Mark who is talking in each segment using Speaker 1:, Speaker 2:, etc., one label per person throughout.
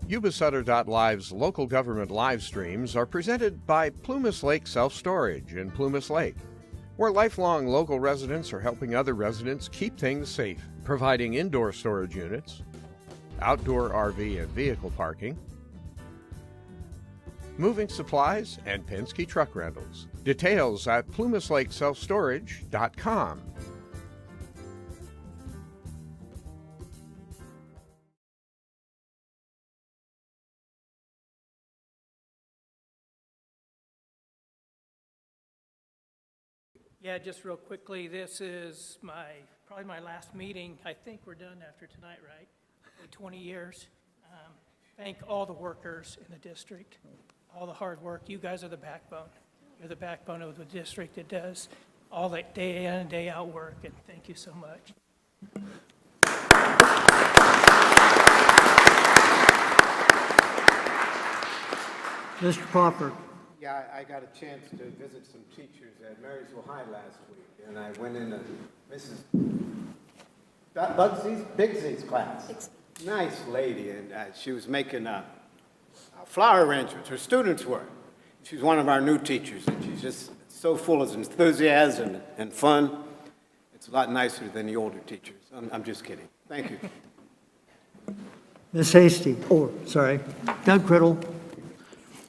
Speaker 1: Yuba-Sutter.live's local government live streams are presented by Plumas Lake Self-Storage in Plumas Lake, where lifelong local residents are helping other residents keep things safe, providing indoor storage units, outdoor RV and vehicle parking, moving supplies, and Penske truck rentals. Details at plumaslakeselfstorage.com.
Speaker 2: Yeah, just real quickly, this is probably my last meeting. I think we're done after tonight, right? 20 years. Thank all the workers in the district, all the hard work. You guys are the backbone. You're the backbone of the district that does all that day in and day out work, and thank you so much.
Speaker 3: Mr. Crawford.
Speaker 4: Yeah, I got a chance to visit some teachers at Marysville High last week, and I went into Mrs. Bigsy's class. Nice lady, and she was making flower arrangements. Her students were. She's one of our new teachers, and she's just so full of enthusiasm and fun. It's a lot nicer than the older teachers. I'm just kidding. Thank you.
Speaker 3: Ms. Hasty. Oh, sorry. Doug Criddle.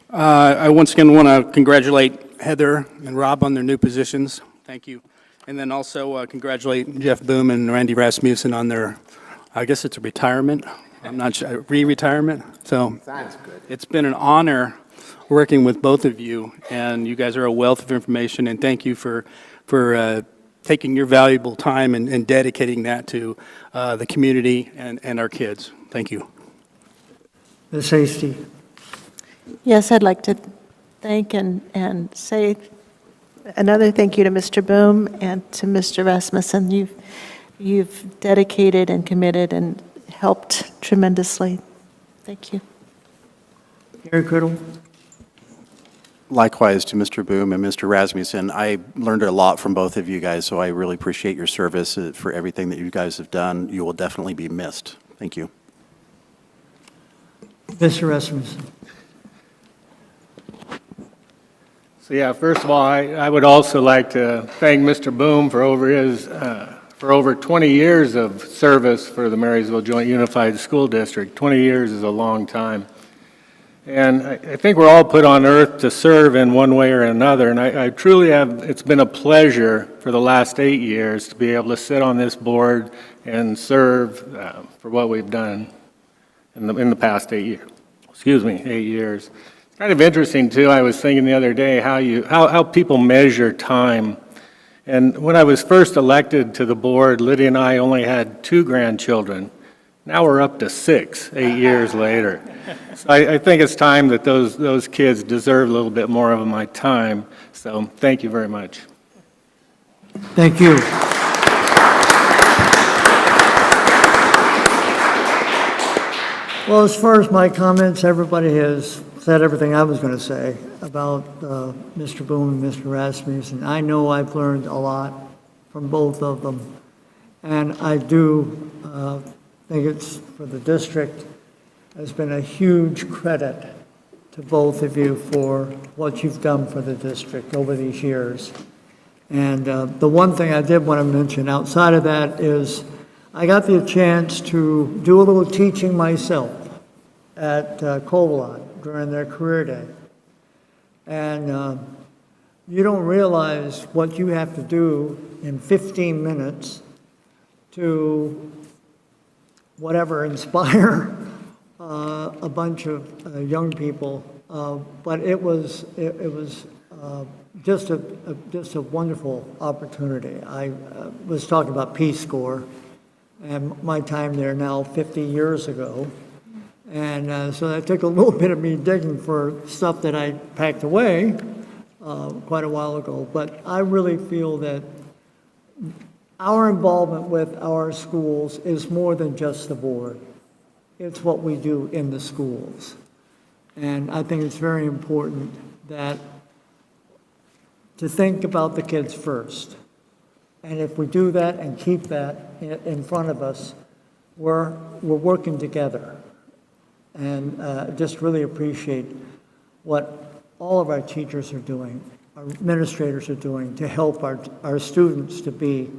Speaker 5: I once again want to congratulate Heather and Rob on their new positions. Thank you. And then also congratulate Jeff Boom and Randy Rasmussen on their, I guess it's a retirement. I'm not sure, re-retirement. So
Speaker 4: Sounds good.
Speaker 5: It's been an honor working with both of you, and you guys are a wealth of information, and thank you for taking your valuable time and dedicating that to the community and our kids. Thank you.
Speaker 3: Ms. Hasty.
Speaker 6: Yes, I'd like to thank and say another thank you to Mr. Boom and to Mr. Rasmussen. You've dedicated and committed and helped tremendously. Thank you.
Speaker 3: Gary Criddle.
Speaker 7: Likewise to Mr. Boom and Mr. Rasmussen. I learned a lot from both of you guys, so I really appreciate your service for everything that you guys have done. You will definitely be missed. Thank you.
Speaker 3: Mr. Rasmussen.
Speaker 8: So yeah, first of all, I would also like to thank Mr. Boom for over 20 years of service for the Marysville Joint Unified School District. 20 years is a long time. And I think we're all put on earth to serve in one way or another, and I truly have, it's been a pleasure for the last 8 years to be able to sit on this board and serve for what we've done in the past 8 years. 8 years. Kind of interesting too, I was thinking the other day how people measure time. And when I was first elected to the board, Lydia and I only had 2 grandchildren. Now we're up to 6, 8 years later. So I think it's time that those kids deserve a little bit more of my time. So thank you very much.
Speaker 3: Thank you. Well, as far as my comments, everybody has said everything I was going to say about Mr. Boom and Mr. Rasmussen. I know I've learned a lot from both of them, and I do think it's, for the district, has been a huge credit to both of you for what you've done for the district over these years. And the one thing I did want to mention outside of that is I got the chance to do a little teaching myself at Covalot during their career day. And you don't realize what you have to do in 15 minutes to whatever, inspire a bunch of young people. But it was just a wonderful opportunity. I was talking about Peace Corps and my time there now 50 years ago. And so that took a little bit of me digging for stuff that I packed away quite a while ago. But I really feel that our involvement with our schools is more than just the board. It's what we do in the schools. And I think it's very important that to think about the kids first. And if we do that and keep that in front of us, we're working together. And just really appreciate what all of our teachers are doing, our administrators are doing to help our students to be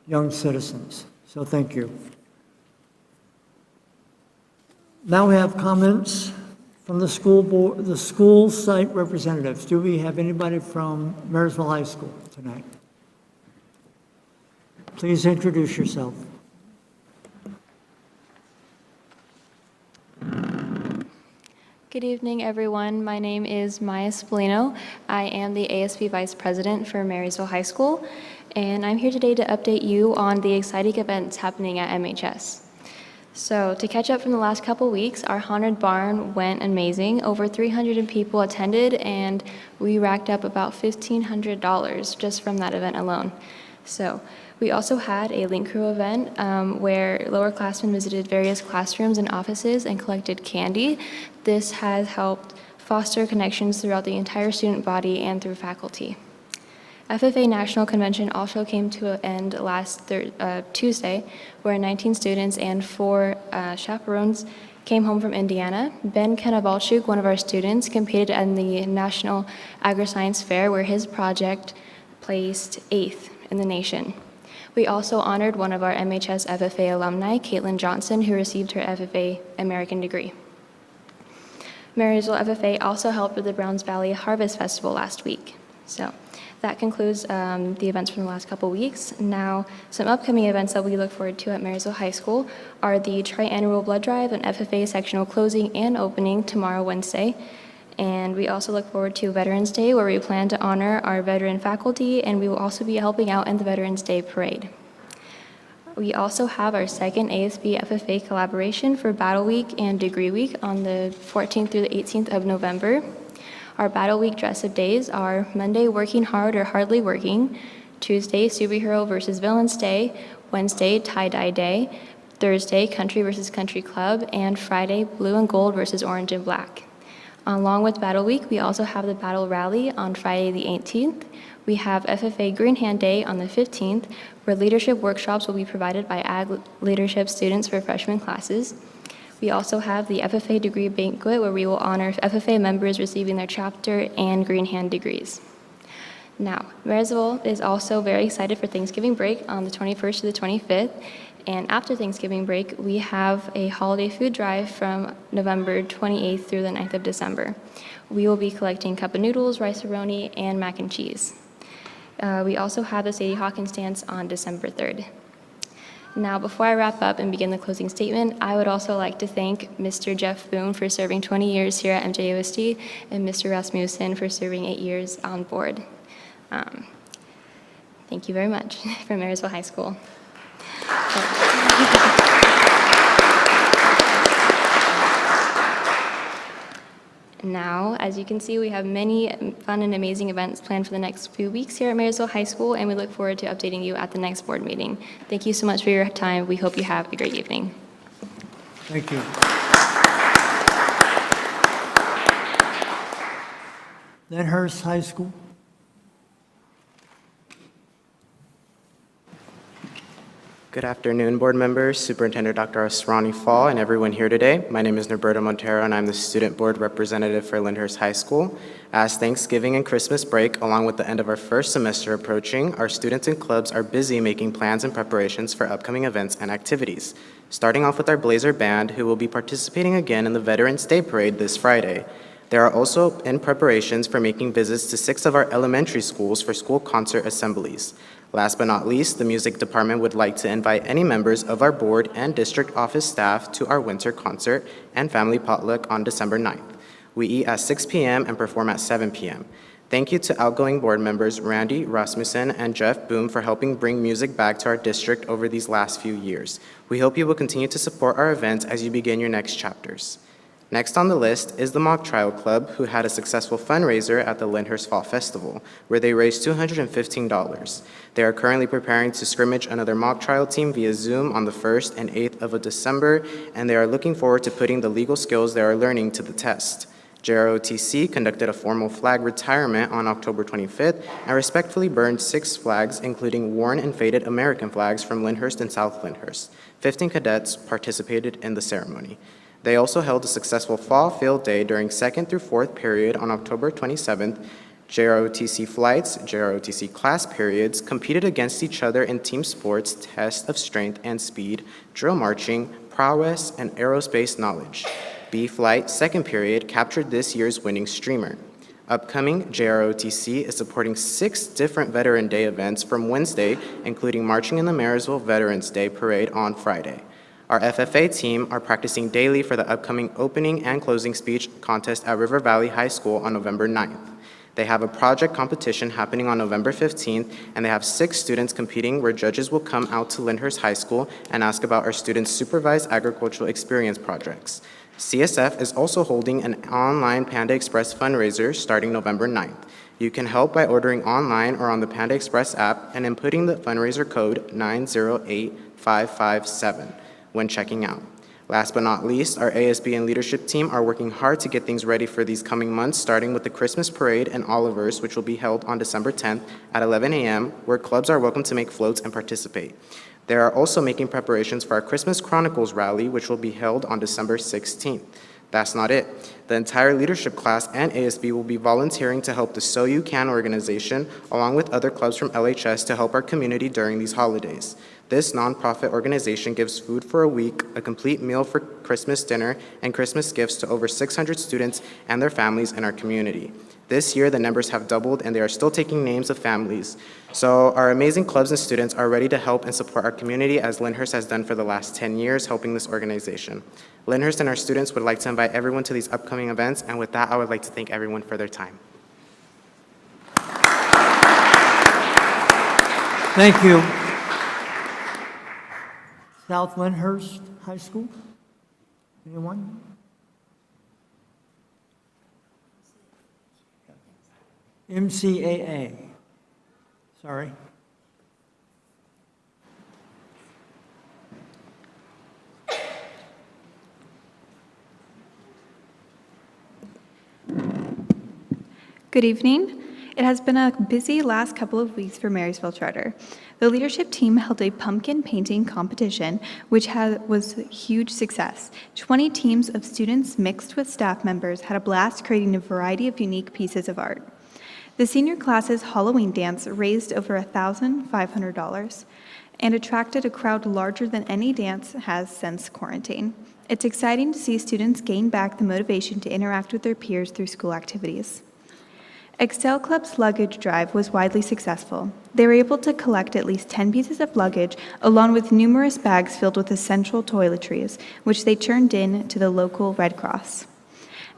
Speaker 3: young citizens. So thank you. Now we have comments from the school board, the school site representatives. Do we have anybody from Marysville High School tonight? Please introduce yourself.
Speaker 9: Good evening, everyone. My name is Maya Spallino. I am the ASB Vice President for Marysville High School, and I'm here today to update you on the exciting events happening at MHS. So, to catch up from the last couple weeks, our Haunted Barn went amazing. Over 300 people attended, and we racked up about $1,500 just from that event alone. So, we also had a Link Crew event where lower classmen visited various classrooms and offices and collected candy. This has helped foster connections throughout the entire student body and through faculty. FFA National Convention also came to an end last Tuesday, where 19 students and 4 chaperones came home from Indiana. Ben Kenavalchuk, one of our students, competed in the National Agri-Science Fair, where his project placed 8th in the nation. We also honored one of our MHS FFA alumni, Caitlin Johnson, who received her FFA American degree. Marysville FFA also helped with the Browns Valley Harvest Festival last week. So that concludes the events from the last couple weeks. Now, some upcoming events that we look forward to at Marysville High School are the Triannual Blood Drive and FFA sectional closing and opening tomorrow, Wednesday. And we also look forward to Veterans Day, where we plan to honor our veteran faculty, and we will also be helping out in the Veterans Day Parade. We also have our second ASB FFA collaboration for Battle Week and Degree Week on the 14th through the 18th of November. Our Battle Week dress-up days are Monday, Working Hard or Hardly Working, Tuesday, Superhero versus Villains Day, Wednesday, Tie-Dye Day, Thursday, Country versus Country Club, and Friday, Blue and Gold versus Orange and Black. Along with Battle Week, we also have the Battle Rally on Friday the 18th. We have FFA Green Hand Day on the 15th, where leadership workshops will be provided by Ag Leadership students for freshman classes. We also have the FFA Degree Banquet, where we will honor FFA members receiving their chapter and Green Hand degrees. Now, Marysville is also very excited for Thanksgiving break on the 21st to the 25th. And after Thanksgiving break, we have a holiday food drive from November 28th through the 9th of December. We will be collecting cup of noodles, rice-a-roni, and mac and cheese. We also have the Sadie Hawkins dance on December 3rd. Now, before I wrap up and begin the closing statement, I would also like to thank Mr. Jeff Boone for serving 20 years here at MJUSD and Mr. Rasmussen for serving 8 years on board. Thank you very much from Marysville High School. Now, as you can see, we have many fun and amazing events planned for the next few weeks here at Marysville High School, and we look forward to updating you at the next board meeting. Thank you so much for your time. We hope you have a great evening.
Speaker 3: Thank you. Lyndhurst High School.
Speaker 10: Good afternoon, board members, Superintendent Dr. Asrani Fall, and everyone here today. My name is Norberto Montero, and I'm the student board representative for Lyndhurst High School. As Thanksgiving and Christmas break, along with the end of our first semester approaching, our students and clubs are busy making plans and preparations for upcoming events and activities. Starting off with our Blazer Band, who will be participating again in the Veterans Day Parade this Friday. They are also in preparations for making visits to 6 of our elementary schools for school concert assemblies. Last but not least, the music department would like to invite any members of our board and district office staff to our winter concert and family potluck on December 9th. We eat at 6 p.m. and perform at 7 p.m. Thank you to outgoing board members Randy Rasmussen and Jeff Boom for helping bring music back to our district over these last few years. We hope you will continue to support our events as you begin your next chapters. Next on the list is the Mock Trial Club, who had a successful fundraiser at the Lyndhurst Fall Festival, where they raised $215. They are currently preparing to scrimmage another mock trial team via Zoom on the 1st and 8th of December, and they are looking forward to putting the legal skills they are learning to the test. JROTC conducted a formal flag retirement on October 25th and respectfully burned 6 flags, including worn and faded American flags from Lyndhurst and South Lyndhurst. 15 cadets participated in the ceremony. They also held a successful fall field day during 2nd through 4th period on October 27th. JROTC flights, JROTC class periods competed against each other in team sports, tests of strength and speed, drill marching, prowess, and aerospace knowledge. B Flight, 2nd period, captured this year's winning streamer. Upcoming, JROTC is supporting 6 different Veteran Day events from Wednesday, including marching in the Marysville Veterans Day Parade on Friday. Our FFA team are practicing daily for the upcoming opening and closing speech contest at River Valley High School on November 9th. They have a project competition happening on November 15th, and they have 6 students competing where judges will come out to Lyndhurst High School and ask about our students' supervised agricultural experience projects. CSF is also holding an online Panda Express fundraiser starting November 9th. You can help by ordering online or on the Panda Express app and inputting the fundraiser code 908557 when checking out. Last but not least, our ASB and leadership team are working hard to get things ready for these coming months, starting with the Christmas Parade and Oliver's, which will be held on December 10th at 11 a.m., where clubs are welcome to make floats and participate. They are also making preparations for our Christmas Chronicles rally, which will be held on December 16th. That's not it. The entire leadership class and ASB will be volunteering to help the So You Can organization, along with other clubs from LHS, to help our community during these holidays. This nonprofit organization gives food for a week, a complete meal for Christmas dinner, and Christmas gifts to over 600 students and their families in our community. This year, the numbers have doubled, and they are still taking names of families. So our amazing clubs and students are ready to help and support our community, as Lyndhurst has done for the last 10 years, helping this organization. Lyndhurst and our students would like to invite everyone to these upcoming events, and with that, I would like to thank everyone for their time.
Speaker 3: Thank you. South Lyndhurst High School? Anyone? MCAA. Sorry.
Speaker 11: Good evening. It has been a busy last couple of weeks for Marysville Charter. The leadership team held a pumpkin painting competition, which was a huge success. 20 teams of students mixed with staff members had a blast creating a variety of unique pieces of art. The senior class's Halloween dance raised over $1,500 and attracted a crowd larger than any dance has since quarantine. It's exciting to see students gain back the motivation to interact with their peers through school activities. Excel Club's luggage drive was widely successful. They were able to collect at least 10 pieces of luggage, along with numerous bags filled with essential toiletries, which they turned in to the local Red Cross.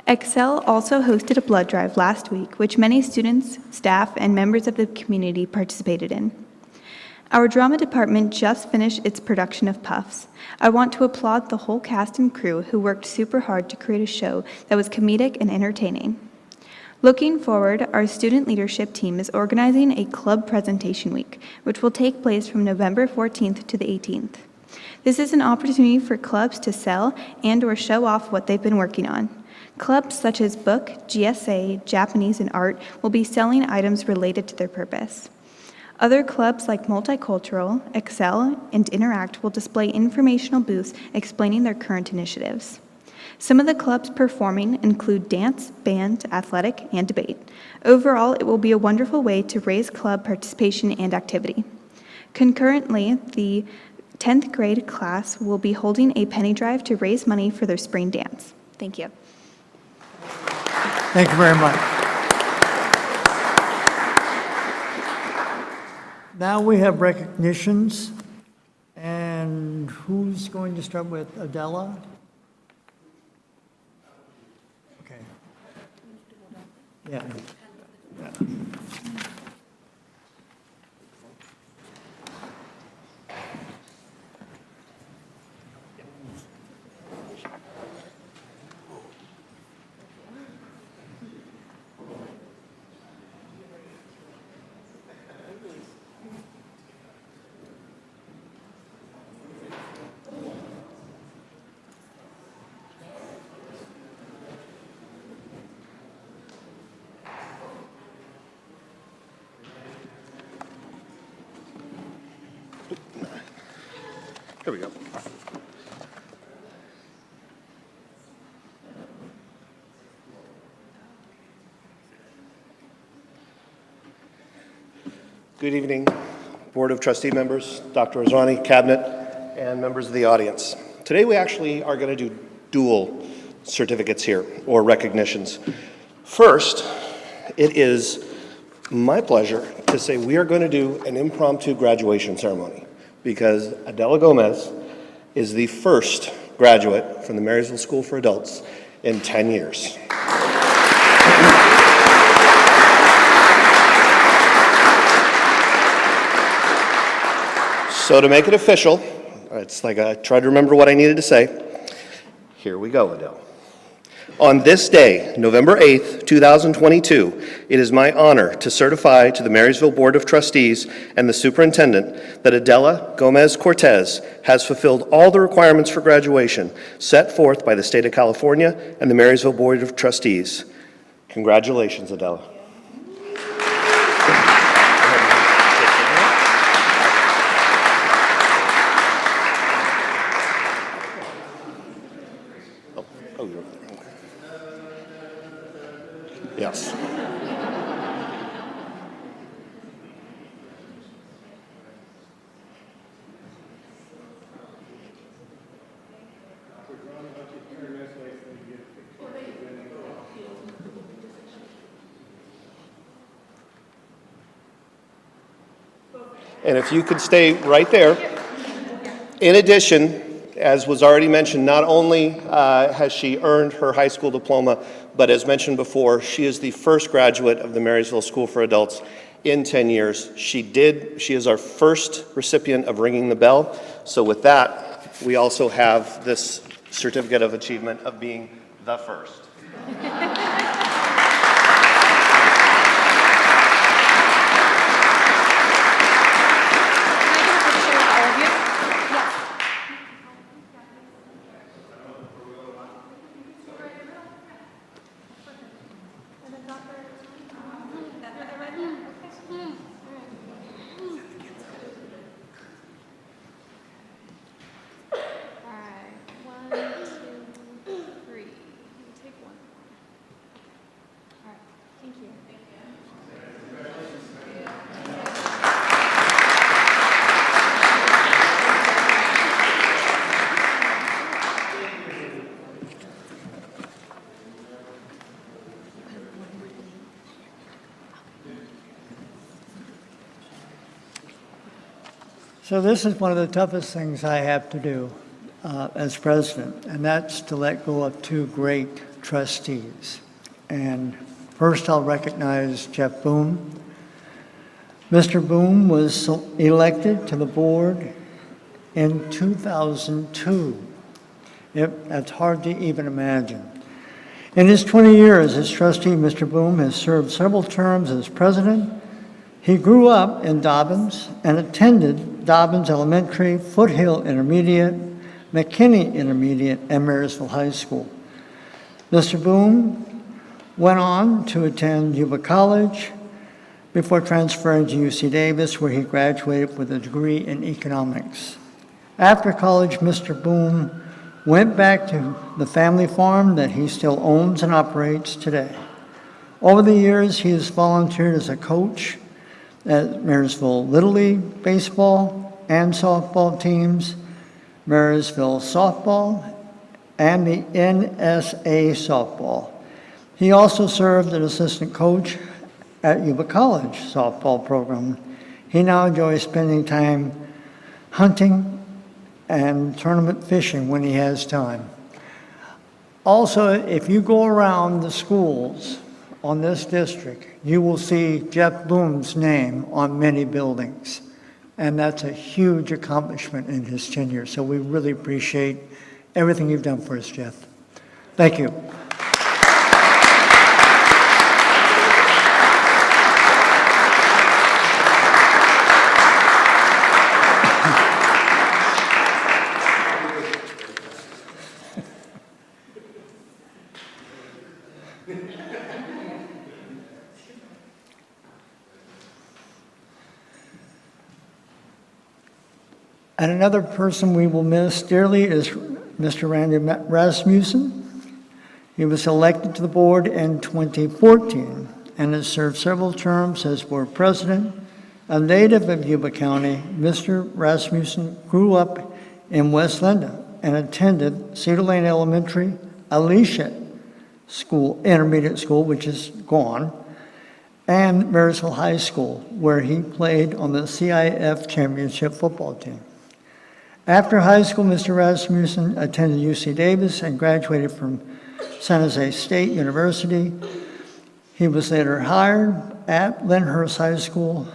Speaker 11: Excel also hosted a blood drive last week, which many students, staff, and members of the community participated in. Our drama department just finished its production of Puffs. I want to applaud the whole cast and crew who worked super hard to create a show that was comedic and entertaining. Looking forward, our student leadership team is organizing a club presentation week, which will take place from November 14th to the 18th. This is an opportunity for clubs to sell and/or show off what they've been working on. Clubs such as Book, GSA, Japanese, and Art will be selling items related to their purpose. Other clubs like Multicultural, Excel, and Interact will display informational booths explaining their current initiatives. Some of the clubs performing include dance, band, athletic, and debate. Overall, it will be a wonderful way to raise club participation and activity. Concurrently, the 10th grade class will be holding a penny drive to raise money for their spring dance. Thank you.
Speaker 3: Thank you very much. Now we have recognitions, and who's going to start with Adela? Okay. Yeah.
Speaker 12: Here we go. Good evening, Board of Trustee members, Dr. Asrani, Cabinet, and members of the audience. Today we actually are going to do dual certificates here, or recognitions. First, it is my pleasure to say we are going to do an impromptu graduation ceremony because Adela Gomez is the first graduate from the Marysville School for Adults in 10 years. So to make it official, it's like I tried to remember what I needed to say. Here we go, Adele. On this day, November 8th, 2022, it is my honor to certify to the Marysville Board of Trustees and the Superintendent that Adela Gomez Cortez has fulfilled all the requirements for graduation set forth by the State of California and the Marysville Board of Trustees. Congratulations, Adela. Yes. And if you could stay right there. In addition, as was already mentioned, not only has she earned her high school diploma, but as mentioned before, she is the first graduate of the Marysville School for Adults in 10 years. She is our first recipient of ringing the bell. So with that, we also have this certificate of achievement of being the first.
Speaker 3: So this is one of the toughest things I have to do as president, and that's to let go of two great trustees. And first I'll recognize Jeff Boone. Mr. Boone was elected to the board in 2002. That's hard to even imagine. In his 20 years as trustee, Mr. Boone has served several terms as president. He grew up in Dobbins and attended Dobbins Elementary, Foothill Intermediate, McKinney Intermediate, and Marysville High School. Mr. Boone went on to attend Yuba College before transferring to UC Davis, where he graduated with a degree in economics. After college, Mr. Boone went back to the family farm that he still owns and operates today. Over the years, he has volunteered as a coach at Marysville Little League baseball and softball teams, Marysville softball, and the NSA softball. He also served as assistant coach at Yuba College softball program. He now enjoys spending time hunting and tournament fishing when he has time. Also, if you go around the schools on this district, you will see Jeff Boone's name on many buildings. And that's a huge accomplishment in his tenure. So we really appreciate everything you've done for us, Jeff. Thank you. And another person we will miss dearly is Mr. Randy Rasmussen. He was elected to the board in 2014 and has served several terms as board president, A native of Yuba County, Mr. Rasmussen grew up in West Linda and attended Cedar Lane Elementary, Alicia School, Intermediate School, which is gone, and Marysville High School, where he played on the CIF championship football team. After high school, Mr. Rasmussen attended UC Davis and graduated from San Jose State University. He was later hired at Lyndhurst High School,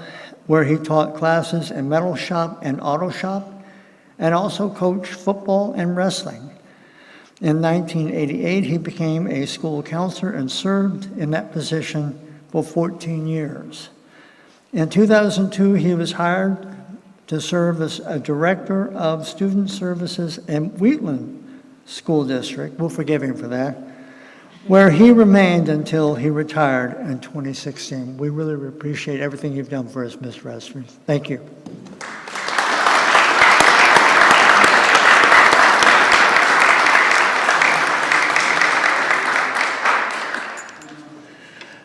Speaker 3: where he taught classes in metal shop and auto shop, and also coached football and wrestling. In 1988, he became a school counselor and served in that position for 14 years. In 2002, he was hired to serve as a director of student services in Wheatland School District. We'll forgive him for that, where he remained until he retired in 2016. We really appreciate everything you've done for us, Mr. Rasmussen. Thank you.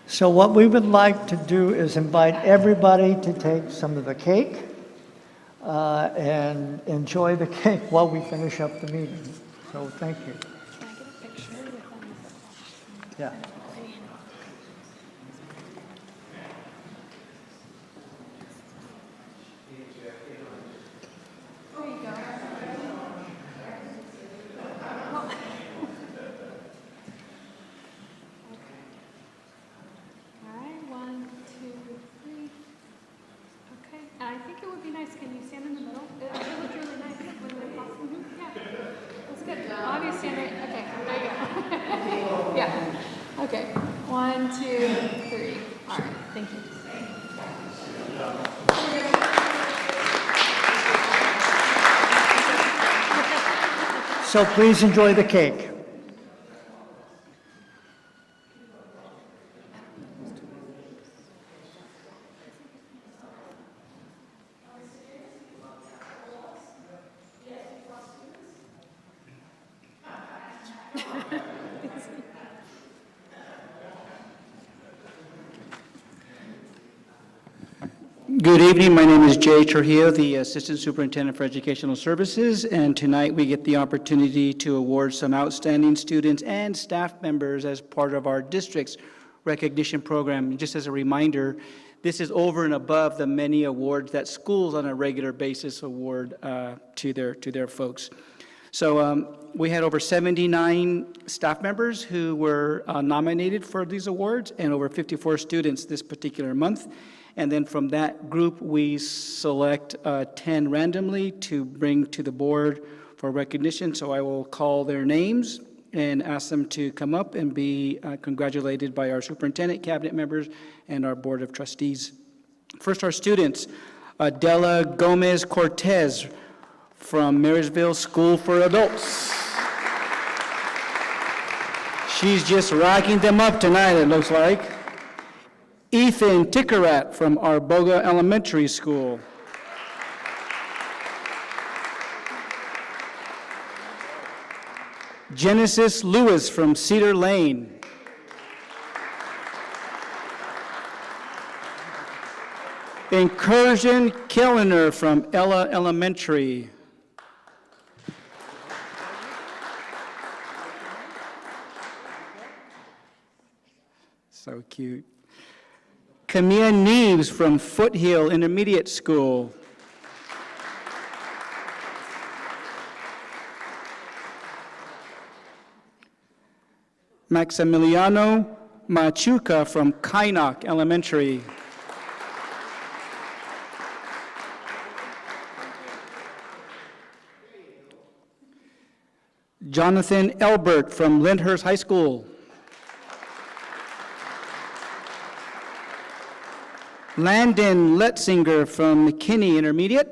Speaker 3: So what we would like to do is invite everybody to take some of the cake and enjoy the cake while we finish up the meeting. So thank you.
Speaker 9: Can I get a picture with them?
Speaker 3: Yeah.
Speaker 13: All right, 1, 2, 3. Okay, and I think it would be nice, can you stand in the middle? It looked really nice when they crossed. Yeah, that's good. Obviously, stand right, okay, there you go. Yeah, okay, 1, 2, 3. All right, thank you.
Speaker 3: So please enjoy the cake.
Speaker 14: Good evening. My name is Jay Trujillo, the Assistant Superintendent for Educational Services, and tonight we get the opportunity to award some outstanding students and staff members as part of our district's recognition program. Just as a reminder, this is over and above the many awards that schools on a regular basis award to their folks. So we had over 79 staff members who were nominated for these awards and over 54 students this particular month. And then from that group, we select 10 randomly to bring to the board for recognition. So I will call their names and ask them to come up and be congratulated by our superintendent, cabinet members, and our board of trustees. First, our students, Adela Gomez Cortez from Marysville School for Adults. She's just racking them up tonight, it looks like. Ethan Tickerat from Arboga Elementary School. Genesis Lewis from Cedar Lane. Incursion Kellner from Ella Elementary. So cute. Camilla Neves from Foothill Intermediate School. Maximiliano Machuca from Kynoch Elementary. Jonathan Elbert from Lyndhurst High School. Landon Letzinger from McKinney Intermediate.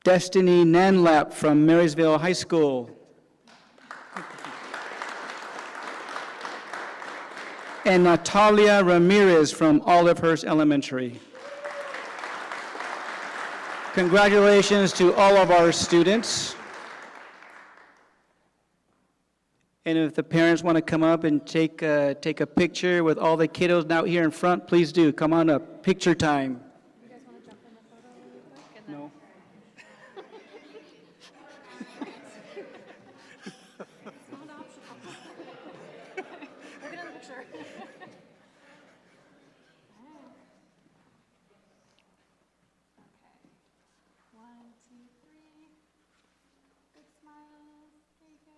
Speaker 14: Destiny Nanlap from Marysville High School. And Natalia Ramirez from Olivehurst Elementary. Congratulations to all of our students. And if the parents want to come up and take a picture with all the kiddos out here in front, please do. Come on up. Picture time.
Speaker 13: You guys want to jump in the photo really quick? And
Speaker 14: No.
Speaker 13: It's not optional. We'll get in the picture. Okay. 1, 2, 3. Big smile. There you go.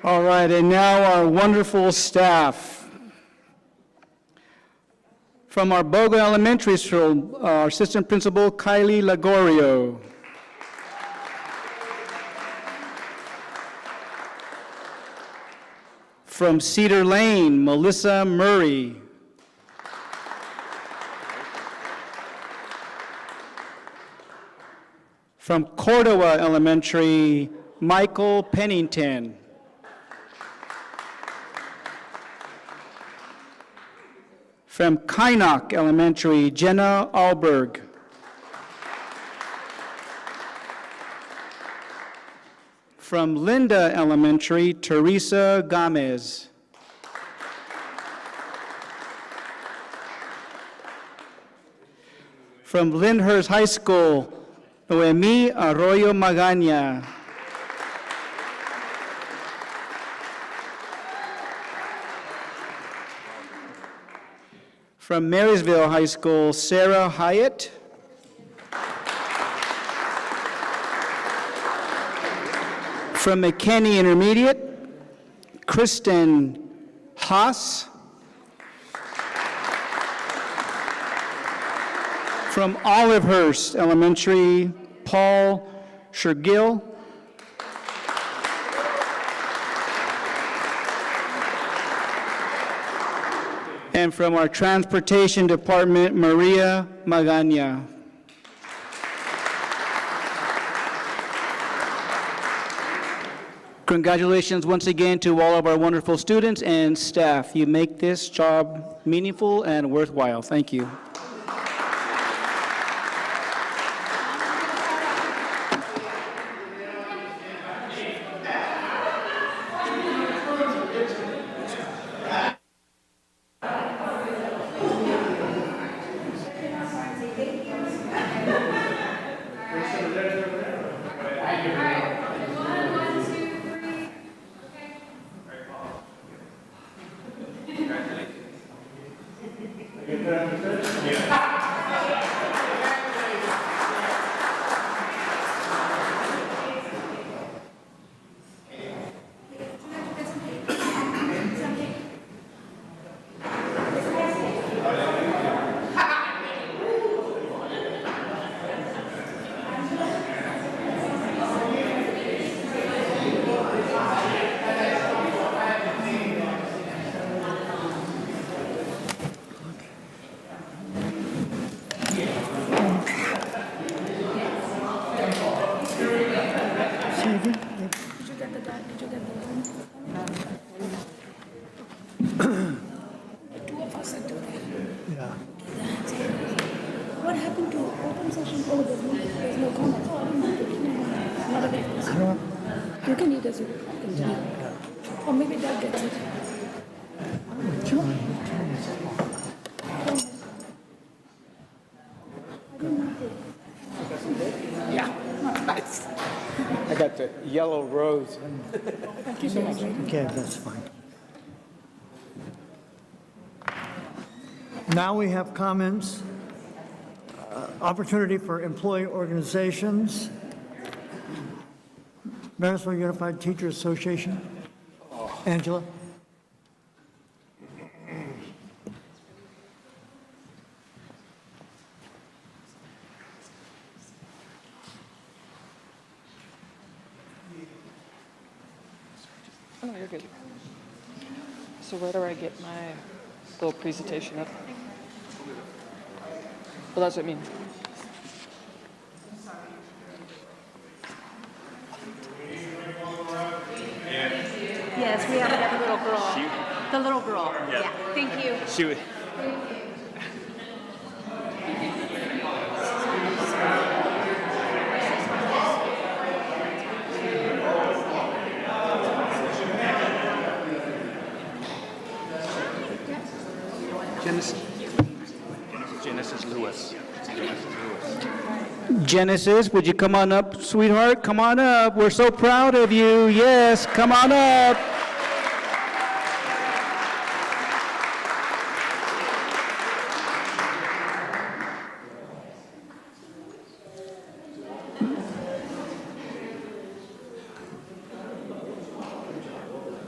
Speaker 14: All right, and now our wonderful staff. From our Boga Elementary School, our Assistant Principal, Kylie Lagorio. From Cedar Lane, Melissa Murray. From Cordova Elementary, Michael Pennington. From Kynoch Elementary, Jenna Alberg. From Linda Elementary, Teresa Gomez. From Lyndhurst High School, Noemi Arroyo Magaña. From Marysville High School, Sarah Hyatt. From McKinney Intermediate, Kristen Haas. From Olivehurst Elementary, Paul Shergill. And from our Transportation Department, Maria Magaña. Congratulations once again to all of our wonderful students and staff. You make this job meaningful and worthwhile. Thank you.
Speaker 13: What happened to open session? Oh, there's no comment. Oh, I didn't want to. Not a big deal. You can eat as you continue. Or maybe that gets it. Sure.
Speaker 4: Yeah, nice. I got the yellow rose.
Speaker 13: Thank you so much.
Speaker 3: Okay, that's fine. Now we have comments, opportunity for employee organizations. Marysville Unified Teachers Association. Angela?
Speaker 15: Oh, you're good. So where do I get my little presentation up? Well, that's what I mean.
Speaker 16: Yes, we have another little girl. the little girl. Yeah. Thank you.
Speaker 5: She was. Genesis Lewis.
Speaker 14: Genesis, would you come on up, sweetheart? Come on up. We're so proud of you. Yes, come on up.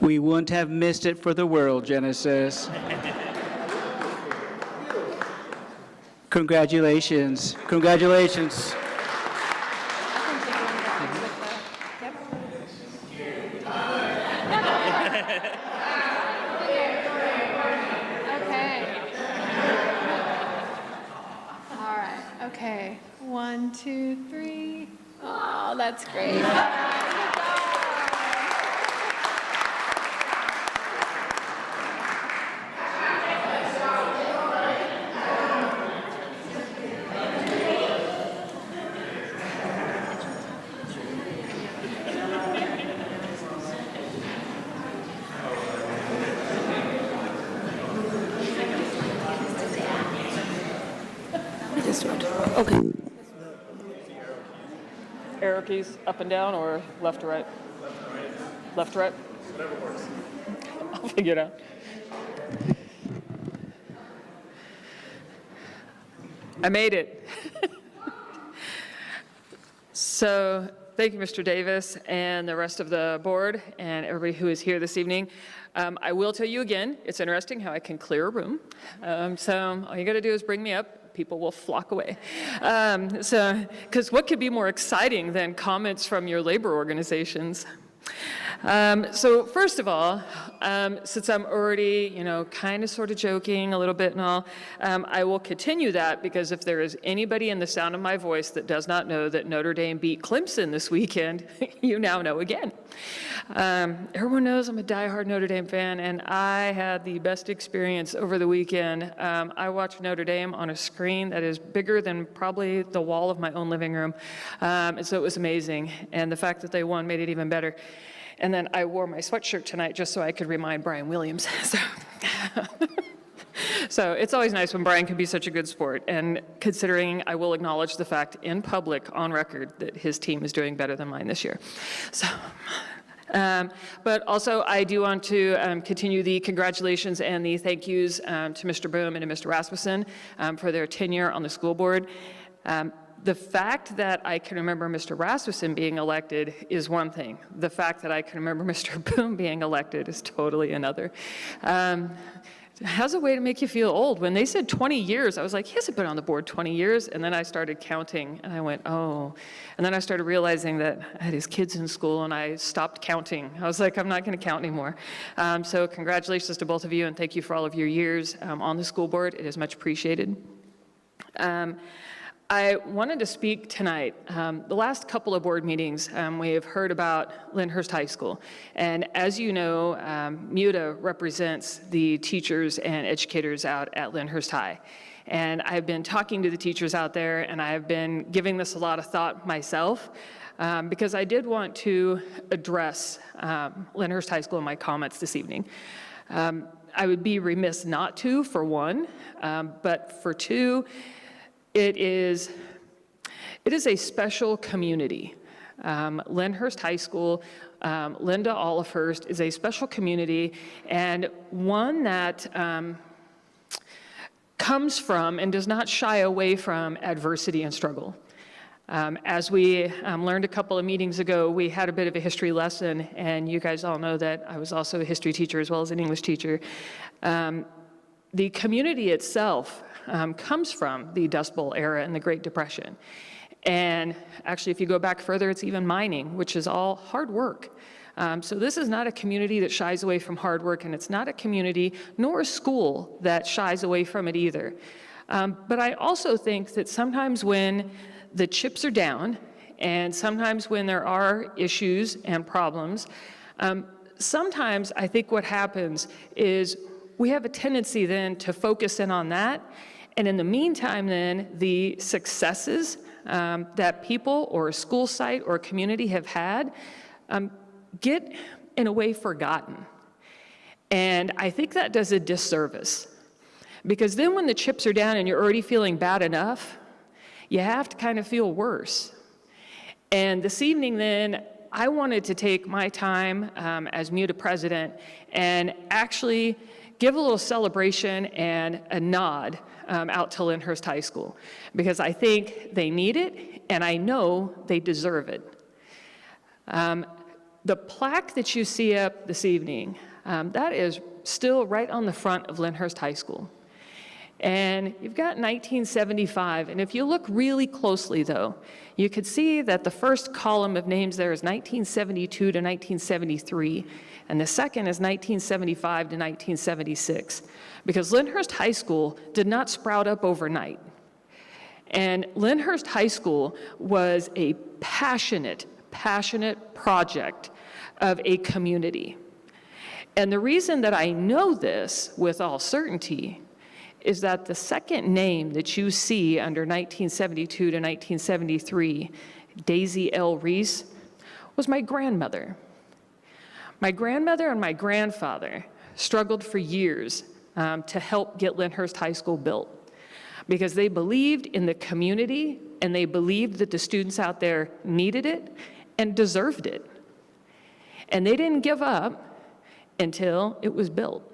Speaker 14: We wouldn't have missed it for the world, Genesis. Congratulations. Congratulations.
Speaker 13: Okay. All right. Okay. 1, 2, 3. Oh, that's great.
Speaker 15: Okay. Arrow keys up and down or left to right? Left to right? Whatever works. I'll figure it out. I made it. So thank you, Mr. Davis, and the rest of the board, and everybody who is here this evening. I will tell you again, it's interesting how I can clear a room. So all you got to do is bring me up. People will flock away. Because what could be more exciting than comments from your labor organizations? So first of all, since I'm already, kind of sort of joking a little bit and all, I will continue that because if there is anybody in the sound of my voice that does not know that Notre Dame beat Clemson this weekend, you now know again. Everyone knows I'm a diehard Notre Dame fan, and I had the best experience over the weekend. I watched Notre Dame on a screen that is bigger than probably the wall of my own living room, and so it was amazing, and the fact that they won made it even better. And then I wore my sweatshirt tonight just so I could remind Brian Williams. So it's always nice when Brian can be such a good sport. And considering I will acknowledge the fact in public, on record, that his team is doing better than mine this year. So, but also I do want to continue the congratulations and the thank yous to Mr. Boom and to Mr. Rasmussen for their tenure on the school board. The fact that I can remember Mr. Rasmussen being elected is one thing. The fact that I can remember Mr. Boom being elected is totally another. How's a way to make you feel old? When they said 20 years, I was like, he hasn't been on the board 20 years. And then I started counting, and I went, oh. And then I started realizing that I had his kids in school, and I stopped counting. I was like, I'm not going to count anymore. So congratulations to both of you, and thank you for all of your years on the school board. It is much appreciated. I wanted to speak tonight. The last couple of board meetings, we have heard about Lyndhurst High School. And as you know, MUTA represents the teachers and educators out at Lyndhurst High. And I've been talking to the teachers out there, and I've been giving this a lot of thought myself, because I did want to address Lyndhurst High School in my comments this evening. I would be remiss not to, for one, but for two, it is a special community. Lyndhurst High School, Linda Olafhurst, is a special community, and one that comes from and does not shy away from adversity and struggle. As we learned a couple of meetings ago, we had a bit of a history lesson, and you guys all know that I was also a history teacher as well as an English teacher. The community itself comes from the Dust Bowl era and the Great Depression. And actually, if you go back further, it's even mining, which is all hard work. So this is not a community that shies away from hard work, and it's not a community nor a school that shies away from it either. But I also think that sometimes when the chips are down, and sometimes when there are issues and problems, Sometimes I think what happens is we have a tendency then to focus in on that, and in the meantime then, the successes that people or a school site or a community have had get, in a way, forgotten. And I think that does a disservice. Because then when the chips are down and you're already feeling bad enough, you have to kind of feel worse. And this evening then, I wanted to take my time as MUTA president and actually give a little celebration and a nod out to Lyndhurst High School, because I think they need it and I know they deserve it. The plaque that you see up this evening, that is still right on the front of Lyndhurst High School. And you've got 1975, and if you look really closely though, you could see that the first column of names there is 1972 to 1973, and the second is 1975 to 1976, because Lyndhurst High School did not sprout up overnight. And Lyndhurst High School was a passionate project of a community. And the reason that I know this with all certainty is that the second name that you see under 1972 to 1973, Daisy L. Reese, was my grandmother. My grandmother and my grandfather struggled for years to help get Lyndhurst High School built, because they believed in the community and they believed that the students out there needed it and deserved it. And they didn't give up until it was built.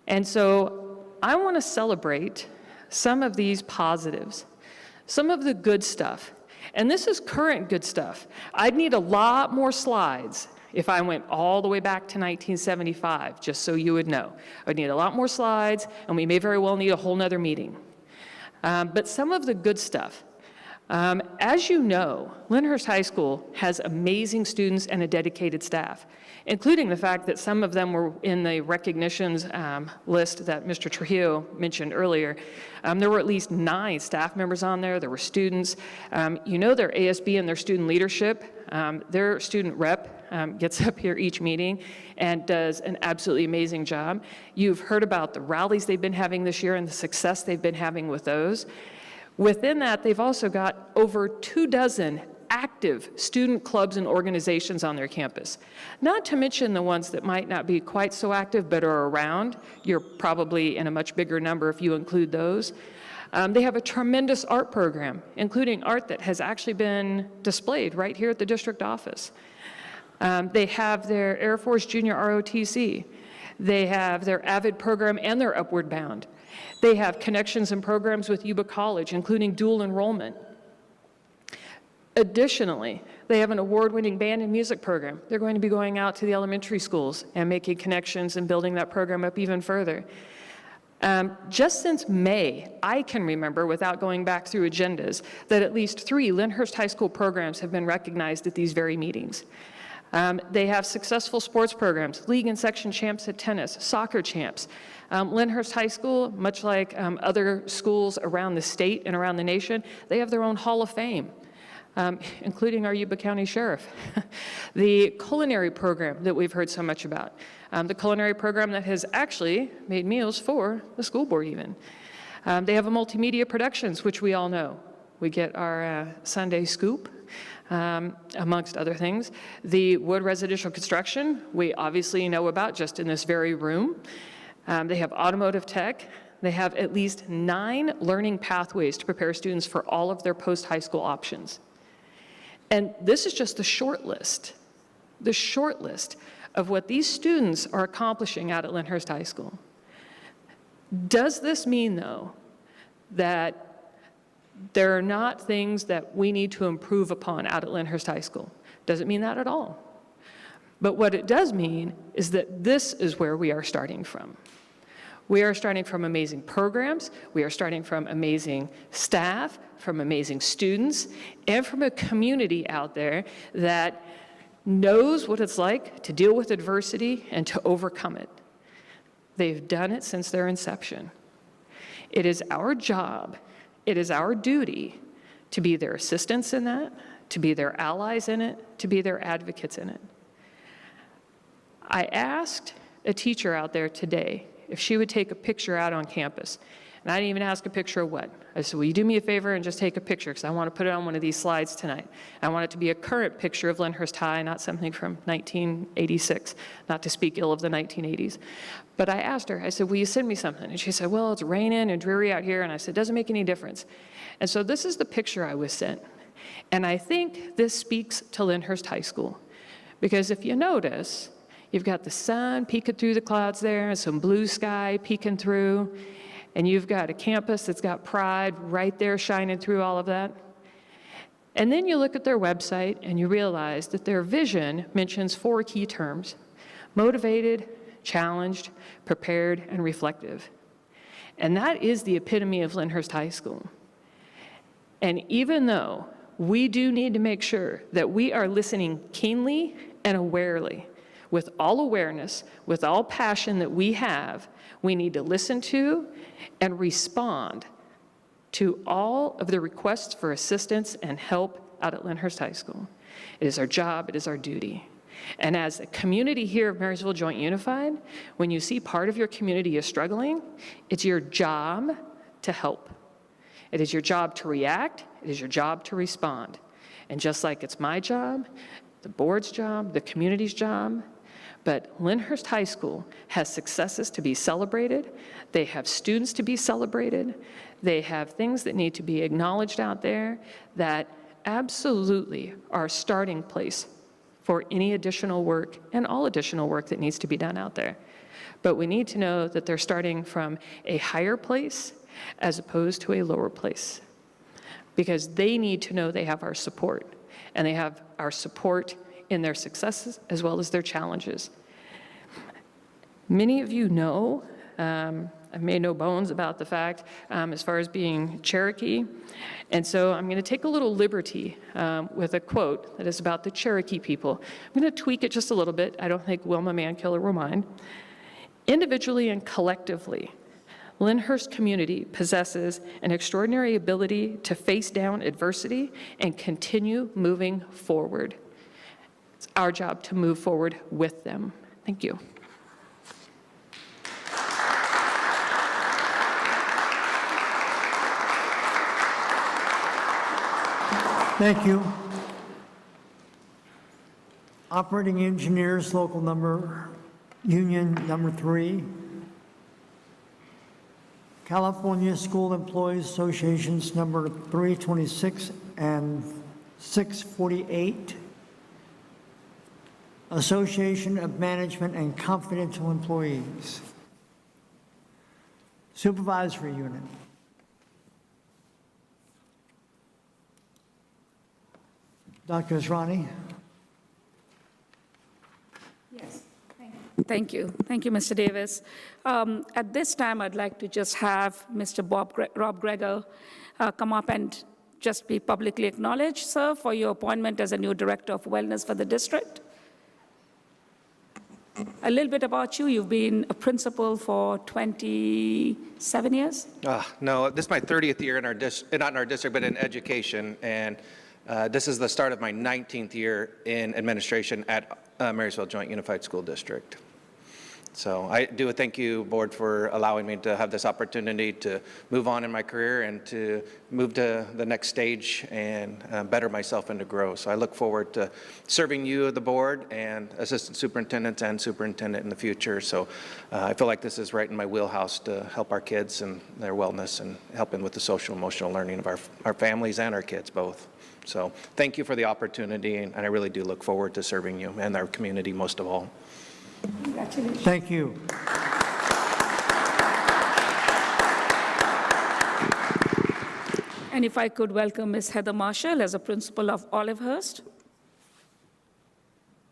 Speaker 15: And so I want to celebrate some of these positives, some of the good stuff. And this is current good stuff. I'd need a lot more slides if I went all the way back to 1975, just so you would know. I'd need a lot more slides, and we may very well need a whole nother meeting. But some of the good stuff. As you know, Lyndhurst High School has amazing students and a dedicated staff, including the fact that some of them were in the recognitions list that Mr. Trujillo mentioned earlier. There were at least 9 staff members on there. There were students. You know their ASB and their student leadership. Their student rep gets up here each meeting and does an absolutely amazing job. You've heard about the rallies they've been having this year and the success they've been having with those. Within that, they've also got over 24 active student clubs and organizations on their campus. Not to mention the ones that might not be quite so active but are around. You're probably in a much bigger number if you include those. They have a tremendous art program, including art that has actually been displayed right here at the district office. They have their Air Force Junior ROTC. They have their AVID program and their Upward Bound. They have connections and programs with Yuba College, including dual enrollment. Additionally, they have an award-winning band and music program. They're going to be going out to the elementary schools and making connections and building that program up even further. Just since May, I can remember, without going back through agendas, that at least 3 Lyndhurst High School programs have been recognized at these very meetings. They have successful sports programs, league and section champs at tennis, soccer champs. Lyndhurst High School, much like other schools around the state and around the nation, they have their own Hall of Fame, including our Yuba County Sheriff. The culinary program that we've heard so much about, the culinary program that has actually made meals for the school board even. They have a multimedia productions, which we all know. We get our Sunday Scoop, amongst other things. The wood residential construction, we obviously know about just in this very room. They have automotive tech. They have at least 9 learning pathways to prepare students for all of their post-high school options. And this is just the short list of what these students are accomplishing out at Lyndhurst High School. Does this mean, though, that there are not things that we need to improve upon out at Lyndhurst High School? Doesn't mean that at all. But what it does mean is that this is where we are starting from. We are starting from amazing programs, we are starting from amazing staff, from amazing students, and from a community out there that knows what it's like to deal with adversity and to overcome it. They've done it since their inception. It is our job, it is our duty to be their assistants in that, to be their allies in it, to be their advocates in it. I asked a teacher out there today if she would take a picture out on campus. And I didn't even ask a picture of what. I said, will you do me a favor and just take a picture, because I want to put it on one of these slides tonight. I want it to be a current picture of Lyndhurst High, not something from 1986, not to speak ill of the 1980s. But I asked her, I said, will you send me something? And she said, well, it's raining and dreary out here. And I said, doesn't make any difference. And so this is the picture I was sent. And I think this speaks to Lyndhurst High School. Because if you notice, you've got the sun peeking through the clouds there, and some blue sky peeking through, and you've got a campus that's got pride right there shining through all of that. And then you look at their website and you realize that their vision mentions 4 key terms: motivated, challenged, prepared, and reflective. And that is the epitome of Lyndhurst High School. And even though we do need to make sure that we are listening keenly and awarely, with all awareness, with all passion that we have, we need to listen to and respond to all of the requests for assistance and help out at Lyndhurst High School. It is our job, it is our duty. And as a community here of Marysville Joint Unified, when you see part of your community is struggling, it's your job to help. It is your job to react, it is your job to respond. And just like it's my job, the board's job, the community's job, but Lyndhurst High School has successes to be celebrated. They have students to be celebrated. They have things that need to be acknowledged out there that absolutely are a starting place for any additional work and all additional work that needs to be done out there. But we need to know that they're starting from a higher place as opposed to a lower place, because they need to know they have our support, and they have our support in their successes as well as their challenges. Many of you know, I've made no bones about the fact as far as being Cherokee, and so I'm going to take a little liberty with a quote that is about the Cherokee people. I'm going to tweak it just a little bit. I don't think Wilma Mankiller will mind. Individually and collectively, Lyndhurst community possesses an extraordinary ability to face down adversity and continue moving forward. It's our job to move forward with them. Thank you.
Speaker 3: Thank you. Operating engineers, local number, union number 3. California School Employees Associations number 326 and 648. Association of Management and Confidential Employees. Supervisory Unit. Dr. Asrani.
Speaker 17: Yes, thank you. Thank you, Mr. Davis. At this time, I'd like to just have Mr. Rob Gregor come up and just be publicly acknowledged, sir, for your appointment as a new Director of Wellness for the district. A little bit about you. You've been a principal for 27 years?
Speaker 18: No, this is my 30th year in our not in our district, but in education, and this is the start of my 19th year in administration at Marysville Joint Unified School District. So I do a thank you, board, for allowing me to have this opportunity to move on in my career and to move to the next stage and better myself and to grow. So I look forward to serving you, the board, and assistant superintendents and superintendent in the future. So I feel like this is right in my wheelhouse to help our kids and their wellness and helping with the social emotional learning of our families and our kids both. So thank you for the opportunity, and I really do look forward to serving you and our community most of all.
Speaker 17: Congratulations.
Speaker 3: Thank you.
Speaker 17: And if I could welcome Ms. Heather Marshall as a principal of Olivehurst.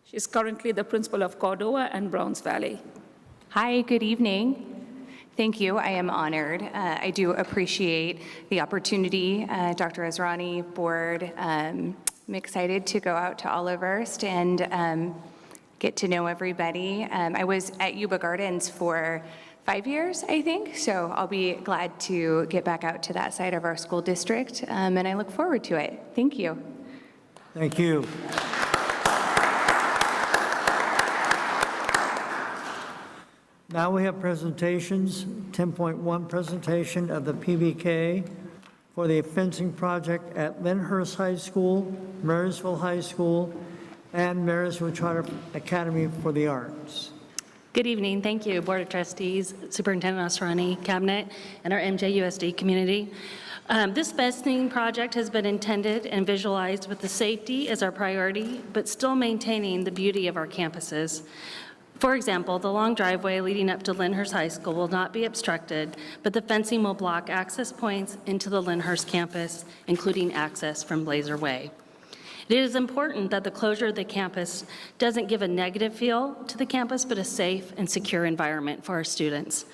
Speaker 17: She's currently the principal of Cordova and Browns Valley.
Speaker 19: Hi, good evening. Thank you. I am honored. I do appreciate the opportunity, Dr. Asrani, board. I'm excited to go out to Olivehurst and get to know everybody. I was at Yuba Gardens for 5 years, I think, so I'll be glad to get back out to that side of our school district, and I look forward to it. Thank you.
Speaker 3: Thank you. Now we have presentations. 10.1 presentation of the PBK for the fencing project at Lyndhurst High School, Marysville High School, and Marysville Charter Academy for the Arts.
Speaker 20: Good evening. Thank you, Board of Trustees, Superintendent Asrani, Cabinet, and our MJUSD community. This fencing project has been intended and visualized with the safety as our priority, but still maintaining the beauty of our campuses. For example, the long driveway leading up to Lyndhurst High School will not be obstructed, but the fencing will block access points into the Lyndhurst campus, including access from Blazer Way. It is important that the closure of the campus doesn't give a negative feel to the campus, but a safe and secure environment for our students.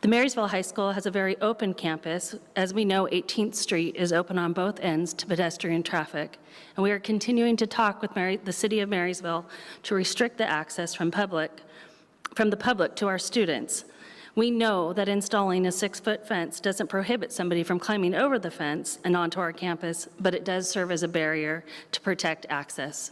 Speaker 20: The Marysville High School has a very open campus. As we know, 18th Street is open on both ends to pedestrian traffic, and we are continuing to talk with the City of Marysville to restrict the access from the public to our students. We know that installing a 6-foot fence doesn't prohibit somebody from climbing over the fence and onto our campus, but it does serve as a barrier to protect access.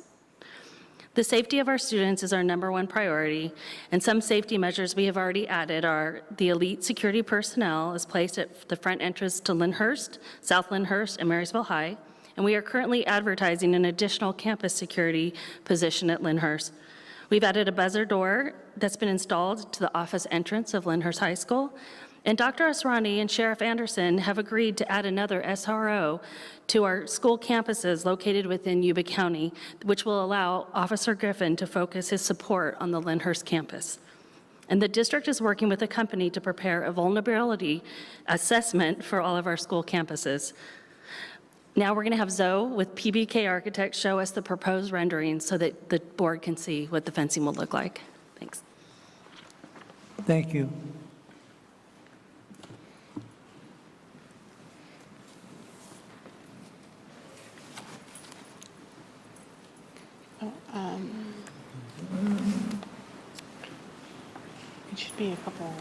Speaker 20: The safety of our students is our #1 priority, and some safety measures we have already added are the elite security personnel is placed at the front entrance to Lyndhurst, South Lyndhurst, and Marysville High, and we are currently advertising an additional campus security position at Lyndhurst. We've added a buzzer door that's been installed to the office entrance of Lyndhurst High School, and Dr. Asrani and Sheriff Anderson have agreed to add another SRO to our school campuses located within Yuba County, which will allow Officer Griffin to focus his support on the Lyndhurst campus. And the district is working with a company to prepare a vulnerability assessment for all of our school campuses. Now we're going to have Zoe with PBK Architects show us the proposed rendering so that the board can see what the fencing will look like. Thanks.
Speaker 3: Thank you.
Speaker 6: It should be a couple.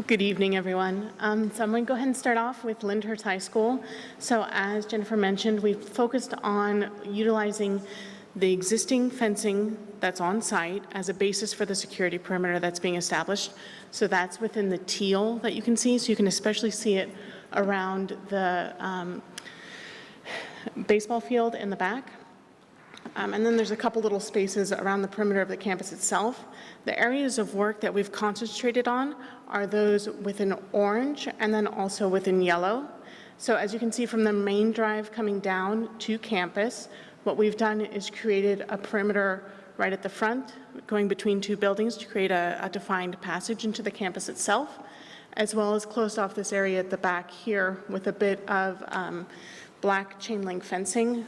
Speaker 21: Good evening, everyone. So I'm going to go ahead and start off with Lyndhurst High School. So as Jennifer mentioned, we've focused on utilizing the existing fencing that's on site as a basis for the security perimeter that's being established. So that's within the teal that you can see. So you can especially see it around the baseball field in the back. And then there's a couple little spaces around the perimeter of the campus itself. The areas of work that we've concentrated on are those within orange and then also within yellow. So as you can see from the main drive coming down to campus, what we've done is created a perimeter right at the front, going between two buildings to create a defined passage into the campus itself, as well as closed off this area at the back here with a bit of black chain link fencing.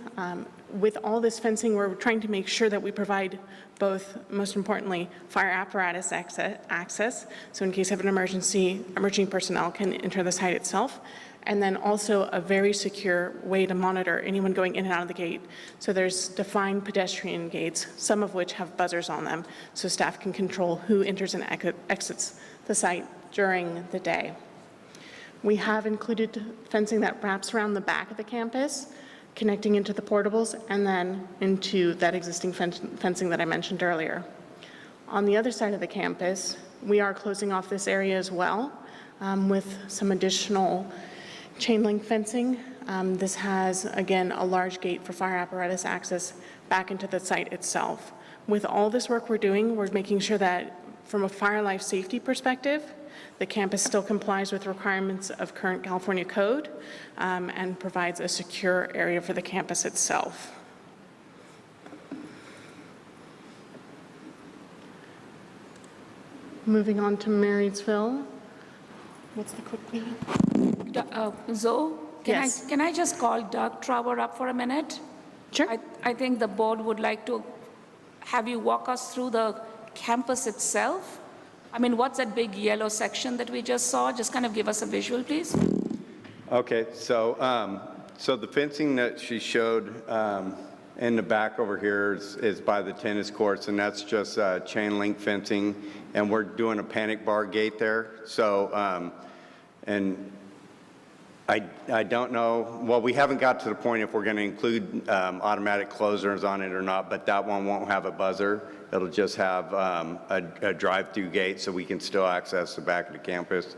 Speaker 21: With all this fencing, we're trying to make sure that we provide both, most importantly, fire apparatus access, so in case of an emergency, emerging personnel can enter the site itself, and then also a very secure way to monitor anyone going in and out of the gate. So there's defined pedestrian gates, some of which have buzzers on them, so staff can control who enters and exits the site during the day. We have included fencing that wraps around the back of the campus, connecting into the portables and then into that existing fencing that I mentioned earlier. On the other side of the campus, we are closing off this area as well with some additional chain link fencing. This has, again, a large gate for fire apparatus access back into the site itself. With all this work we're doing, we're making sure that from a fire life safety perspective, the campus still complies with requirements of current California code and provides a secure area for the campus itself. Moving on to Marysville. What's the quick plan?
Speaker 17: Zoe,
Speaker 21: Yes.
Speaker 17: can I just call Doug Trauer up for a minute?
Speaker 21: Sure.
Speaker 17: I think the board would like to have you walk us through the campus itself. I mean, what's that big yellow section that we just saw? Just kind of give us a visual, please.
Speaker 22: Okay, so the fencing that she showed in the back over here is by the tennis courts, and that's just chain link fencing, and we're doing a panic bar gate there. So, and I don't know, well, we haven't got to the point if we're going to include automatic closers on it or not, but that one won't have a buzzer. It'll just have a drive-through gate so we can still access the back of the campus.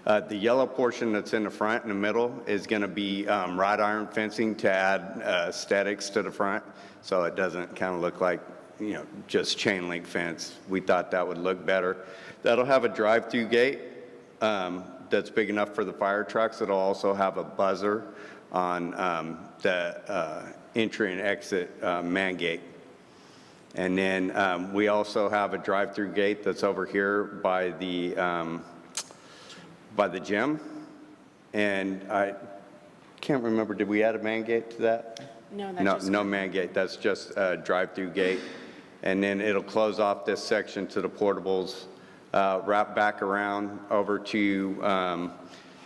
Speaker 22: The yellow portion that's in the front and the middle is going to be wrought iron fencing to add aesthetics to the front, so it doesn't kind of look like, you know, just chain link fence. We thought that would look better. That'll have a drive-through gate that's big enough for the fire trucks. It'll also have a buzzer on the entry and exit man gate. And then we also have a drive-through gate that's over here by the gym. And I can't remember, did we add a man gate to that? No man gate. That's just a drive-through gate. And then it'll close off this section to the portables, wrap back around over to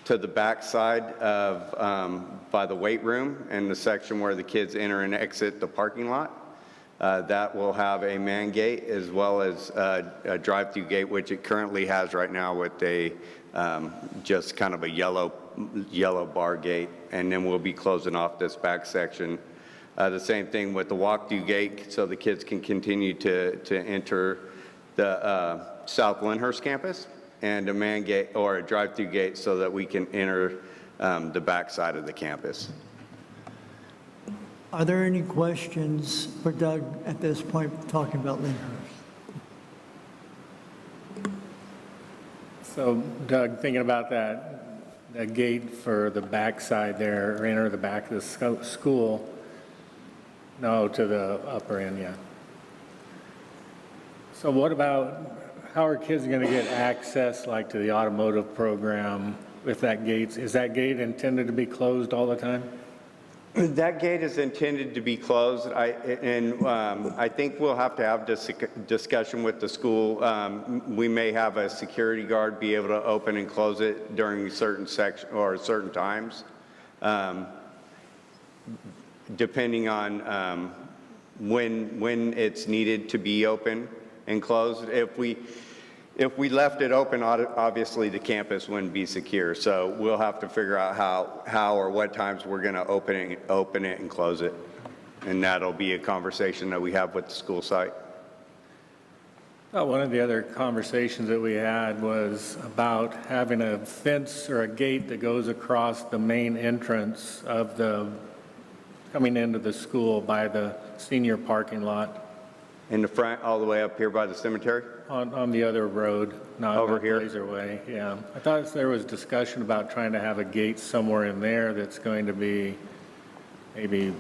Speaker 22: the back side of by the weight room and the section where the kids enter and exit the parking lot. That will have a man gate as well as a drive-through gate, which it currently has right now with a just kind of a yellow bar gate. And then we'll be closing off this back section. The same thing with the walk-through gate, so the kids can continue to enter the South Lyndhurst campus, and a man gate or a drive-through gate so that we can enter the back side of the campus.
Speaker 3: Are there any questions for Doug at this point talking about Lyndhurst?
Speaker 8: So Doug, thinking about that gate for the back side there, or enter the back of the school, no, to the upper end, yeah. So what about, how are kids going to get access like to the automotive program with that gate? Is that gate intended to be closed all the time?
Speaker 22: That gate is intended to be closed, I think we'll have to have this discussion with the school. We may have a security guard be able to open and close it during certain certain times, depending on when it's needed to be open and closed. if we left it open, obviously the campus wouldn't be secure. So we'll have to figure out how or what times we're going to open it and close it. And that'll be a conversation that we have with the school site.
Speaker 8: One of the other conversations that we had was about having a fence or a gate that goes across the main entrance of coming into the school by the senior parking lot.
Speaker 22: In the front, all the way up here by the cemetery?
Speaker 8: On the other road, not
Speaker 22: over here.
Speaker 8: Laser Way, yeah. I thought there was discussion about trying to have a gate somewhere in there that's going to be maybe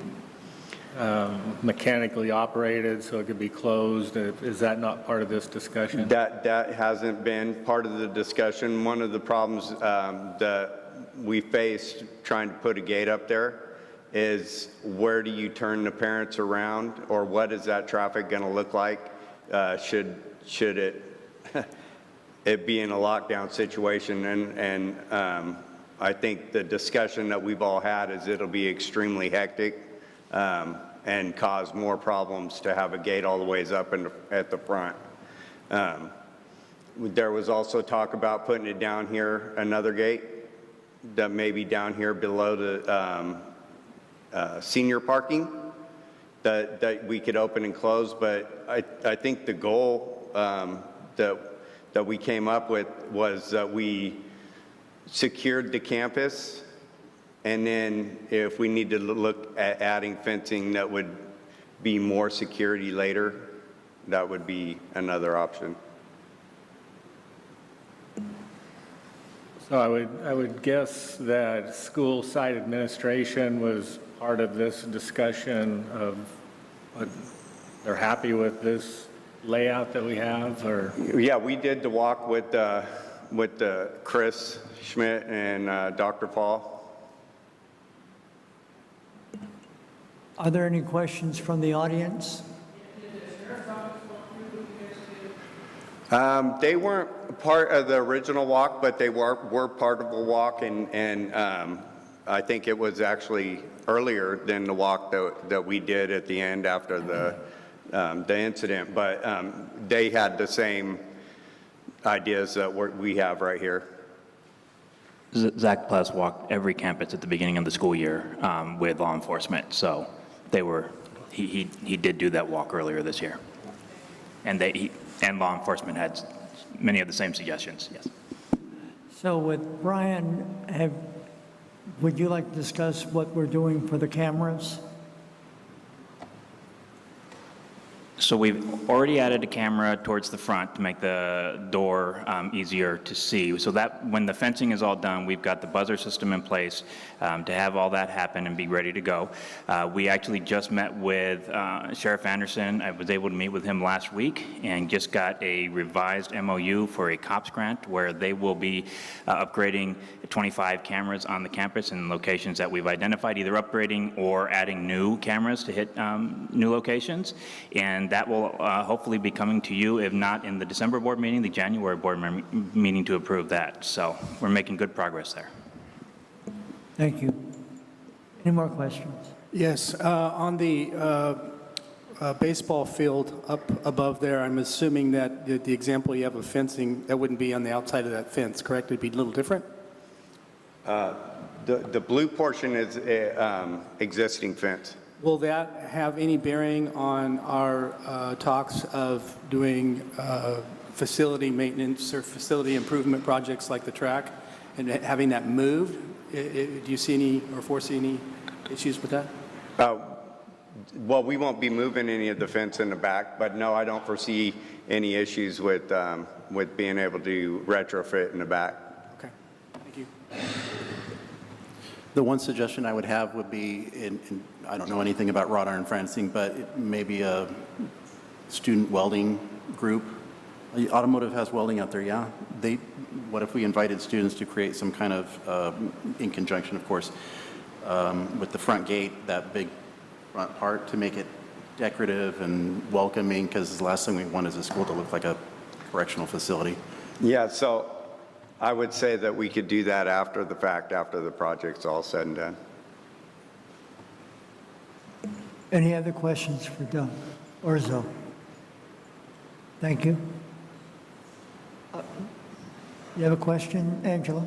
Speaker 8: mechanically operated, so it could be closed. Is that not part of this discussion?
Speaker 22: That hasn't been part of the discussion. One of the problems that we faced trying to put a gate up there is where do you turn the parents around, or what is that traffic going to look like? Should it it be in a lockdown situation? And I think the discussion that we've all had is it'll be extremely hectic and cause more problems to have a gate all the ways up at the front. There was also talk about putting it down here, another gate that may be down here below the senior parking that we could open and close. But I think the goal that we came up with was that we secured the campus, and then if we need to look at adding fencing that would be more security later, that would be another option.
Speaker 8: So I would guess that school site administration was part of this discussion of what they're happy with this layout that we have, or?
Speaker 22: Yeah, we did the walk with Chris Schmidt and Dr. Paul.
Speaker 3: Are there any questions from the audience?
Speaker 22: They weren't part of the original walk, but they were part of the walk, and I think it was actually earlier than the walk that we did at the end after the incident. But they had the same ideas that we have right here.
Speaker 1: Zach Pless walked every campus at the beginning of the school year with law enforcement, so he did do that walk earlier this year, and law enforcement had many of the same suggestions. Yes.
Speaker 3: So with Brian, would you like to discuss what we're doing for the cameras?
Speaker 1: So we've already added a camera towards the front to make the door easier to see. So that when the fencing is all done, we've got the buzzer system in place to have all that happen and be ready to go. We actually just met with Sheriff Anderson. I was able to meet with him last week and just got a revised MOU for a COPS grant where they will be upgrading 25 cameras on the campus in locations that we've identified, either upgrading or adding new cameras to hit new locations. And that will hopefully be coming to you, if not in the December board meeting, the January board meeting to approve that. So we're making good progress there.
Speaker 3: Thank you. Any more questions?
Speaker 5: Yes, on the baseball field up above there, I'm assuming that the example you have of fencing, that wouldn't be on the outside of that fence, correct? It'd be a little different?
Speaker 22: The blue portion is existing fence.
Speaker 5: Will that have any bearing on our talks of doing facility maintenance or facility improvement projects like the track and having that moved? Do you see any or foresee any issues with that?
Speaker 22: Well, we won't be moving any of the fence in the back, but no, I don't foresee any issues with being able to retrofit in the back.
Speaker 5: Okay, thank you.
Speaker 7: The one suggestion I would have would be, I don't know anything about wrought iron fencing, but maybe a student welding group. Automotive has welding out there, yeah. What if we invited students to create some kind of, in conjunction, of course, with the front gate, that big front part, to make it decorative and welcoming, because the last thing we want is a school to look like a correctional facility.
Speaker 22: Yeah, so I would say that we could do that after the fact, after the project's all said and done.
Speaker 3: Any other questions for Doug or Zoe? Thank you. You have a question, Angela?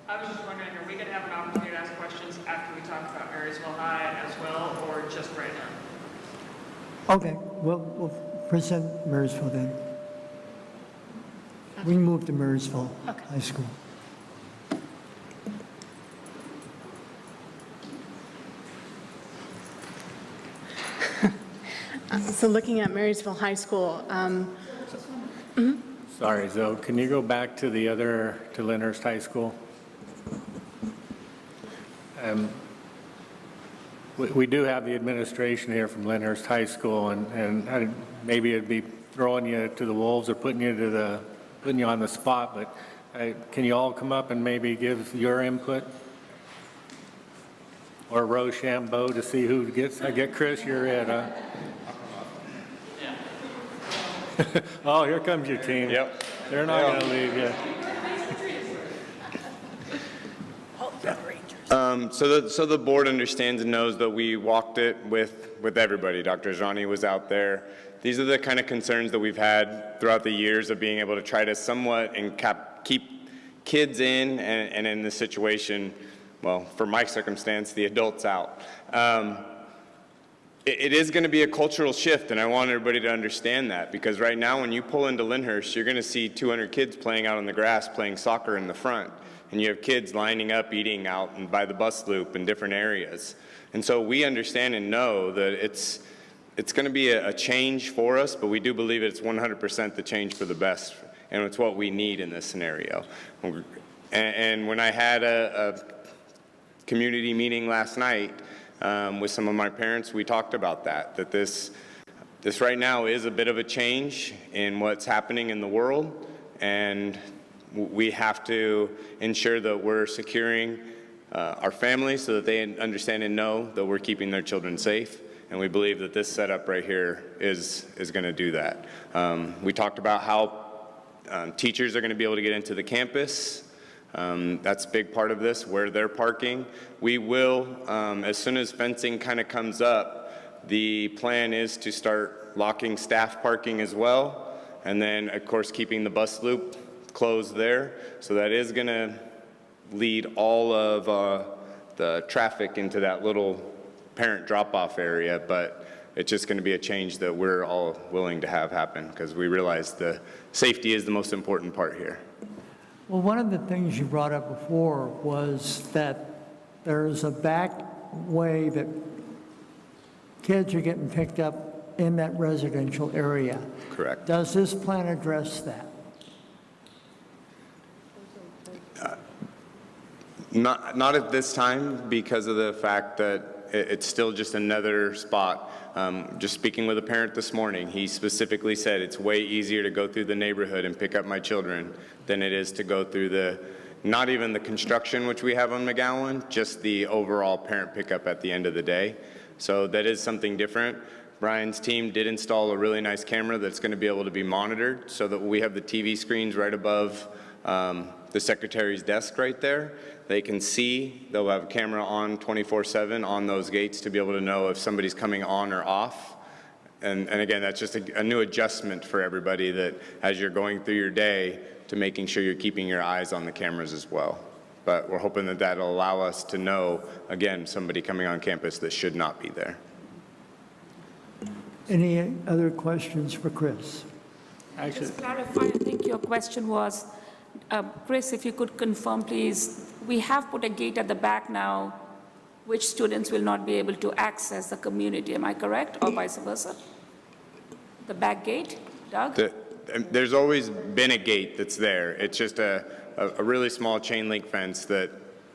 Speaker 15: I was just wondering, are we going to have an opportunity to ask questions after we talk about Marysville High as well, or just right now?
Speaker 3: Okay, we'll present Marysville then. We can move to Marysville High School.
Speaker 21: So looking at Marysville High School,
Speaker 8: Sorry, Zoe, can you go back to the other, to Lyndhurst High School? We do have the administration here from Lyndhurst High School, and maybe it'd be throwing you to the wolves or putting you on the spot, but can you all come up and maybe give your input? Or Rochambeau to see who gets, I get Chris, you're it, huh? Oh, here comes your team. Yep. They're not going to leave you.
Speaker 22: So the board understands and knows that we walked it with everybody. Dr. Ajrani was out there. These are the kind of concerns that we've had throughout the years of being able to try to somewhat keep kids in and in this situation, well, for my circumstance, the adults out. It is going to be a cultural shift, and I want everybody to understand that, because right now when you pull into Lyndhurst, you're going to see 200 kids playing out on the grass, playing soccer in the front, and you have kids lining up, eating out and by the bus loop in different areas. And so we understand and know that it's going to be a change for us, but we do believe it's 100% the change for the best, and it's what we need in this scenario. And when I had a community meeting last night, with some of my parents, we talked about that this right now is a bit of a change in what's happening in the world, and we have to ensure that we're securing our families so that they understand and know that we're keeping their children safe, and we believe that this setup right here is going to do that. We talked about how teachers are going to be able to get into the campus. That's a big part of this, where they're parking. We will, as soon as fencing kind of comes up, the plan is to start locking staff parking as well, and then, of course, keeping the bus loop closed there. So that is going to lead all of the traffic into that little parent drop-off area, but it's just going to be a change that we're all willing to have happen, because we realize the safety is the most important part here.
Speaker 3: Well, one of the things you brought up before was that there's a back way that kids are getting picked up in that residential area.
Speaker 22: Correct.
Speaker 3: Does this plan address that?
Speaker 22: Not at this time, because of the fact that it's still just another spot. Just speaking with a parent this morning, he specifically said it's way easier to go through the neighborhood and pick up my children than it is to go through not even the construction which we have on McGowan, just the overall parent pickup at the end of the day. So that is something different. Brian's team did install a really nice camera that's going to be able to be monitored, so that we have the TV screens right above the secretary's desk right there. They can see, they'll have a camera on 24/7 on those gates to be able to know if somebody's coming on or off. And again, that's just a new adjustment for everybody, that as you're going through your day, to making sure you're keeping your eyes on the cameras as well. But we're hoping that that'll allow us to know, again, somebody coming on campus that should not be there.
Speaker 3: Any other questions for Chris?
Speaker 17: Just clarify, I think your question was, Chris, if you could confirm, please, we have put a gate at the back now, which students will not be able to access the community, am I correct, or vice versa? The back gate, Doug?
Speaker 22: There's always been a gate that's there. It's just a really small chain link fence that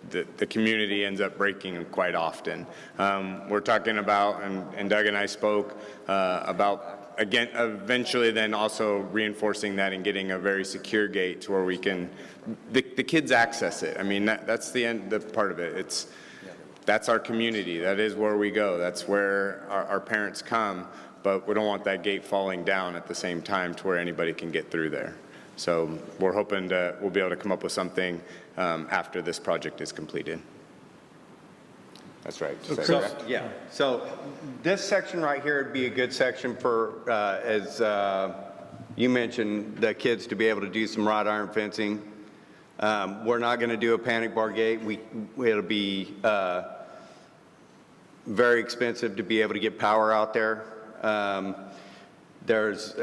Speaker 22: the community ends up breaking quite often. We're talking about, and Doug and I spoke about, again, eventually then also reinforcing that and getting a very secure gate to where we can, the kids access it. I mean, that's the part of it. That's our community. That is where we go. That's where our parents come, but we don't want that gate falling down at the same time to where anybody can get through there. So we're hoping we'll be able to come up with something after this project is completed. That's right. Yeah. So this section right here would be a good section for, as you mentioned the kids to be able to do some wrought iron fencing. We're not going to do a panic bar gate. It'll be very expensive to be able to get power out there. There's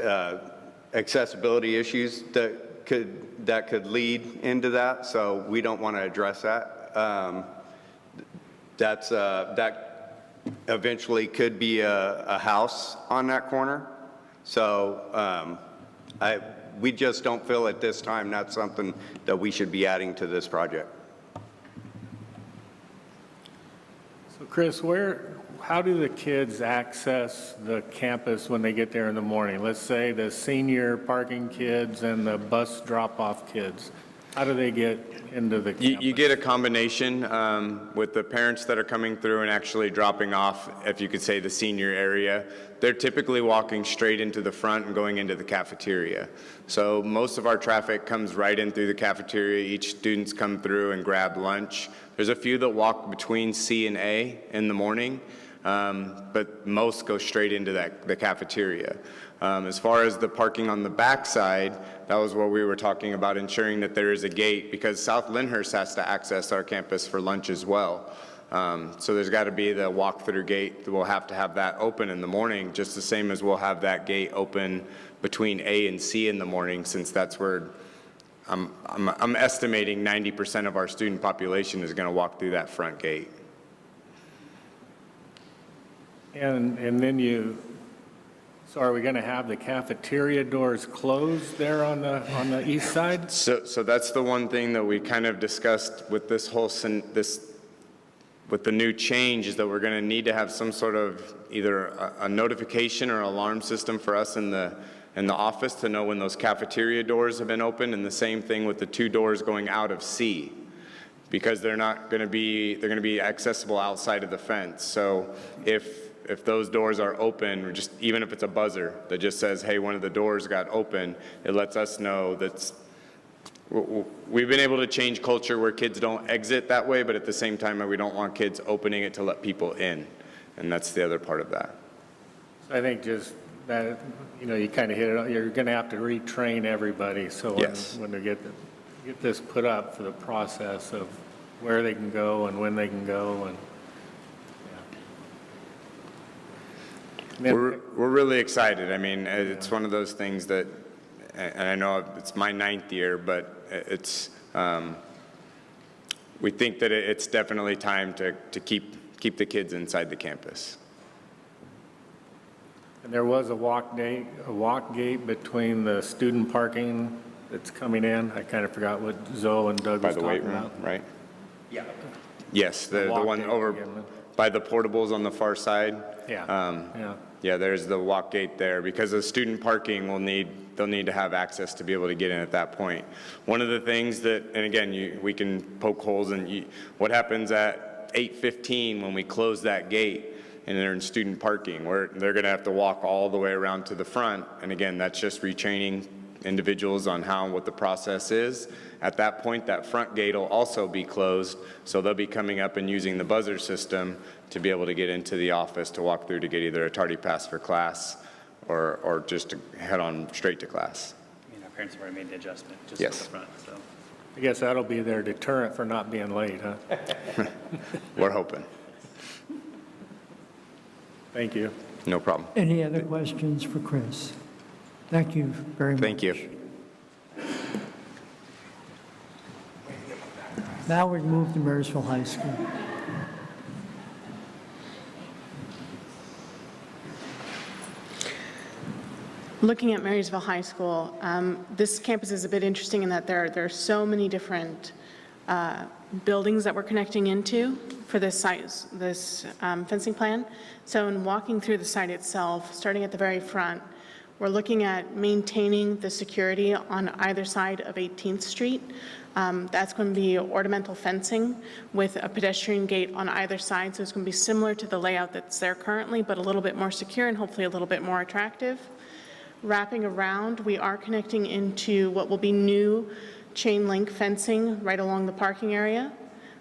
Speaker 22: accessibility issues that could lead into that, so we don't want to address that. That eventually could be a house on that corner. So we just don't feel at this time that's something that we should be adding to this project.
Speaker 8: So Chris, how do the kids access the campus when they get there in the morning? Let's say the senior parking kids and the bus drop-off kids. How do they get into the campus?
Speaker 2: You get a combination with the parents that are coming through and actually dropping off, if you could say, the senior area. They're typically walking straight into the front and going into the cafeteria. So most of our traffic comes right in through the cafeteria. Each student's come through and grab lunch. There's a few that walk between C and A in the morning, but most go straight into the cafeteria. As far as the parking on the back side, that was what we were talking about, ensuring that there is a gate, because South Lyndhurst has to access our campus for lunch as well. So there's got to be the walk-through gate. We'll have to have that open in the morning, just the same as we'll have that gate open between A and C in the morning, since that's where I'm estimating 90% of our student population is going to walk through that front gate.
Speaker 8: And then so are we going to have the cafeteria doors closed there on the east side?
Speaker 2: So that's the one thing that we kind of discussed with this whole with the new change, is that we're going to need to have some sort of either a notification or alarm system for us in the office to know when those cafeteria doors have been opened, and the same thing with the 2 doors going out of C, because they're going to be accessible outside of the fence. So if those doors are open, or just even if it's a buzzer that just says, hey, one of the doors got open, it lets us know that we've been able to change culture where kids don't exit that way, but at the same time, we don't want kids opening it to let people in. And that's the other part of that.
Speaker 8: So I think just that, you kind of hit it. You're going to have to retrain everybody. So when they get this put up for the process of where they can go and when they can go, and
Speaker 2: We're really excited. I mean, it's one of those things that, and I know it's my 9th year, but we think that it's definitely time to keep the kids inside the campus.
Speaker 8: And there was a walk gate between the student parking that's coming in. I kind of forgot what Zoe and Doug was talking about. By the weight room,
Speaker 2: right?
Speaker 8: Yeah.
Speaker 2: Yes, the one over by the portables on the far side.
Speaker 8: Yeah.
Speaker 2: Yeah, there's the walk gate there, because the student parking they'll need to have access to be able to get in at that point. One of the things that, and again, we can poke holes in what happens at 8:15 when we close that gate and they're in student parking, where they're going to have to walk all the way around to the front. And again, that's just retraining individuals on what the process is. At that point, that front gate will also be closed, so they'll be coming up and using the buzzer system to be able to get into the office to walk through to get either a tardy pass for class or just to head on straight to class.
Speaker 1: Our parents have already made the adjustment just
Speaker 2: Yes.
Speaker 1: at the front, so.
Speaker 8: I guess that'll be their deterrent for not being late, huh?
Speaker 2: We're hoping.
Speaker 8: Thank you.
Speaker 2: No problem.
Speaker 3: Any other questions for Chris? Thank you very much.
Speaker 2: Thank you.
Speaker 3: Now we move to Marysville High School.
Speaker 21: Looking at Marysville High School, this campus is a bit interesting in that there are so many different buildings that we're connecting into for this site, this fencing plan. So in walking through the site itself, starting at the very front, we're looking at maintaining the security on either side of 18th Street. That's going to be ornamental fencing with a pedestrian gate on either side. So it's going to be similar to the layout that's there currently, but a little bit more secure and hopefully a little bit more attractive. Wrapping around, we are connecting into what will be new chain link fencing right along the parking area.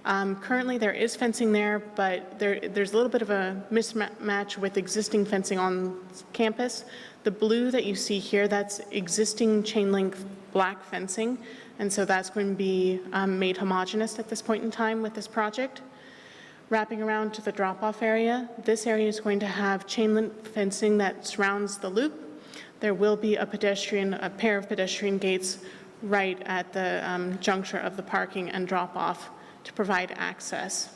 Speaker 21: Currently, there is fencing there, but there's a little bit of a mismatch with existing fencing on campus. The blue that you see here, that's existing chain link black fencing, and so that's going to be made homogeneous at this point in time with this project. Wrapping around to the drop-off area, this area is going to have chain link fencing that surrounds the loop. There will be a pair of pedestrian gates right at the juncture of the parking and drop-off to provide access.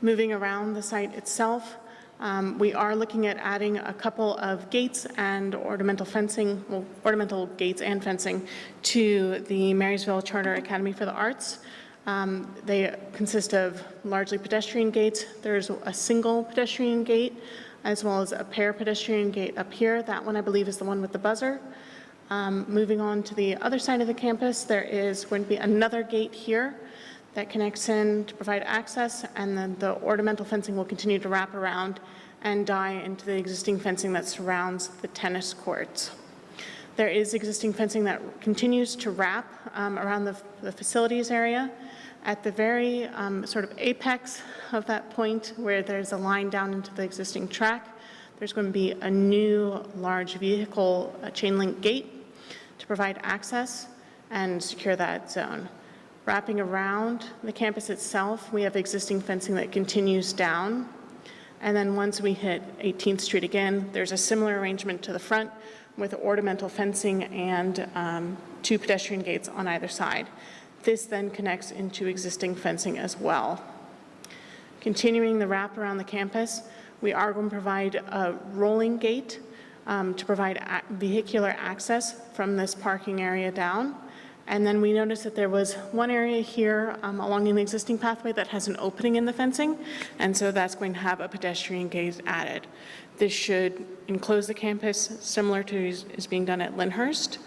Speaker 21: Moving around the site itself, we are looking at adding a couple of gates and ornamental fencing, well, ornamental gates and fencing to the Marysville Charter Academy for the Arts. They consist of largely pedestrian gates. There's a single pedestrian gate as well as a pair pedestrian gate up here. That one, I believe, is the one with the buzzer. Moving on to the other side of the campus, there is going to be another gate here that connects in to provide access, and then the ornamental fencing will continue to wrap around and die into the existing fencing that surrounds the tennis courts. There is existing fencing that continues to wrap around the facilities area. At the very sort of apex of that point where there's a line down into the existing track, there's going to be a new large vehicle chain link gate to provide access and secure that zone. Wrapping around the campus itself, we have existing fencing that continues down. And then once we hit 18th Street again, there's a similar arrangement to the front with ornamental fencing and 2 pedestrian gates on either side. This then connects into existing fencing as well. Continuing the wrap around the campus, we are going to provide a rolling gate to provide vehicular access from this parking area down. And then we noticed that there was one area here along the existing pathway that has an opening in the fencing, and so that's going to have a pedestrian gate added. This should enclose the campus similar to is being done at Lyndhurst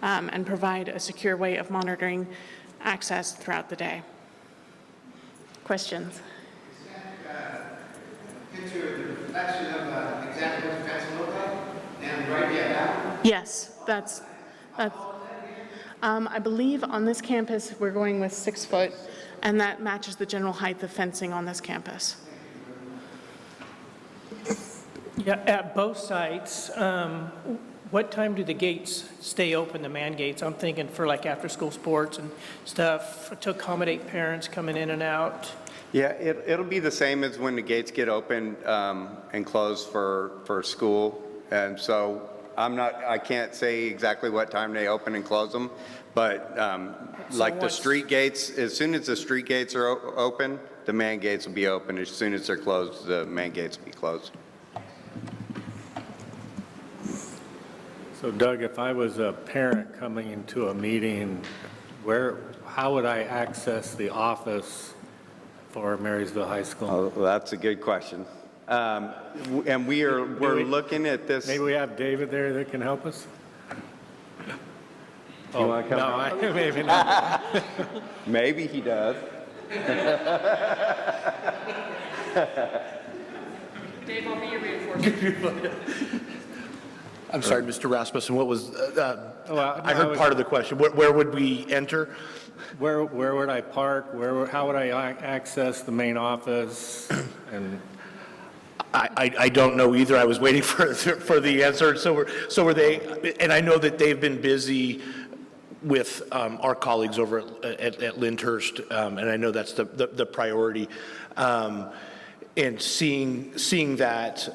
Speaker 21: and provide a secure way of monitoring access throughout the day. Questions?
Speaker 10: Picture of the reflection of exactly what the fence will look like, and right there.
Speaker 21: Yes, that's I believe on this campus, we're going with 6 foot, and that matches the general height of fencing on this campus.
Speaker 11: Yeah, at both sites, what time do the gates stay open, the man gates? I'm thinking for like after-school sports and stuff to accommodate parents coming in and out.
Speaker 22: Yeah, it'll be the same as when the gates get open and closed for school. And so I can't say exactly what time they open and close them, but like the street gates, as soon as the street gates are open, the man gates will be open. As soon as they're closed, the man gates will be closed.
Speaker 8: So Doug, if I was a parent coming into a meeting, how would I access the office for Marysville High School?
Speaker 22: Oh, well, that's a good question. And we're looking at this.
Speaker 8: Maybe we have David there that can help us?
Speaker 22: You want to come?
Speaker 8: Maybe not.
Speaker 22: Maybe he does.
Speaker 15: Dave, I'll be your reinforcement.
Speaker 23: I'm sorry, Mr. Rasmussen, what was,
Speaker 8: Well,
Speaker 23: I heard part of the question. Where would we enter?
Speaker 8: Where would I park? How would I access the main office? And
Speaker 23: I don't know either. I was waiting for the answer. So were they, and I know that they've been busy with our colleagues over at Lyndhurst, and I know that's the priority. And seeing that,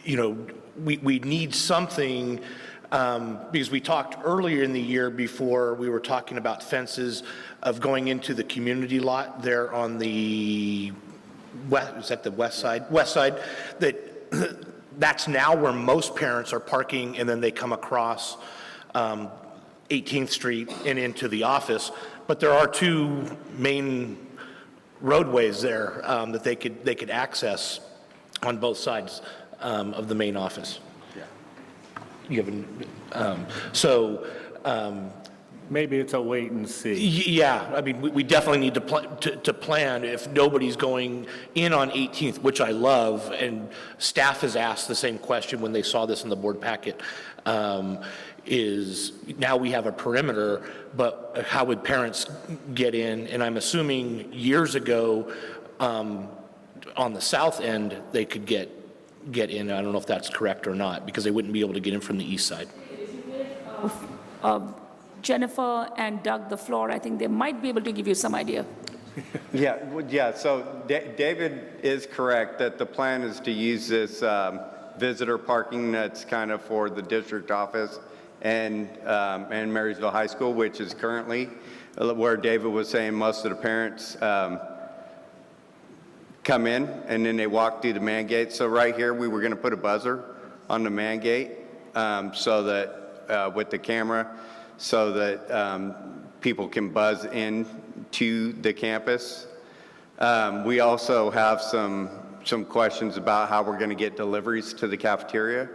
Speaker 23: you know, we need something, because we talked earlier in the year before we were talking about fences of going into the community lot there on the west, is that the west side, that's now where most parents are parking, and then they come across 18th Street and into the office. But there are 2 main roadways there that they could access on both sides of the main office.
Speaker 8: Yeah.
Speaker 23: You have
Speaker 8: maybe it's a wait and see.
Speaker 23: Yeah, I mean, we definitely need to plan if nobody's going in on 18th, which I love, and staff has asked the same question when they saw this in the board packet, is now we have a perimeter, but how would parents get in? And I'm assuming years ago on the south end, they could get get in. I don't know if that's correct or not, because they wouldn't be able to get in from the east side.
Speaker 17: Jennifer and Doug the floor, I think they might be able to give you some idea.
Speaker 22: Yeah, so David is correct that the plan is to use this visitor parking that's kind of for the district office and Marysville High School, which is currently where David was saying most of the parents come in and then they walk through the man gate. So right here, we were going to put a buzzer on the man gate so that with the camera, so that people can buzz in to the campus. We also have some questions about how we're going to get deliveries to the cafeteria.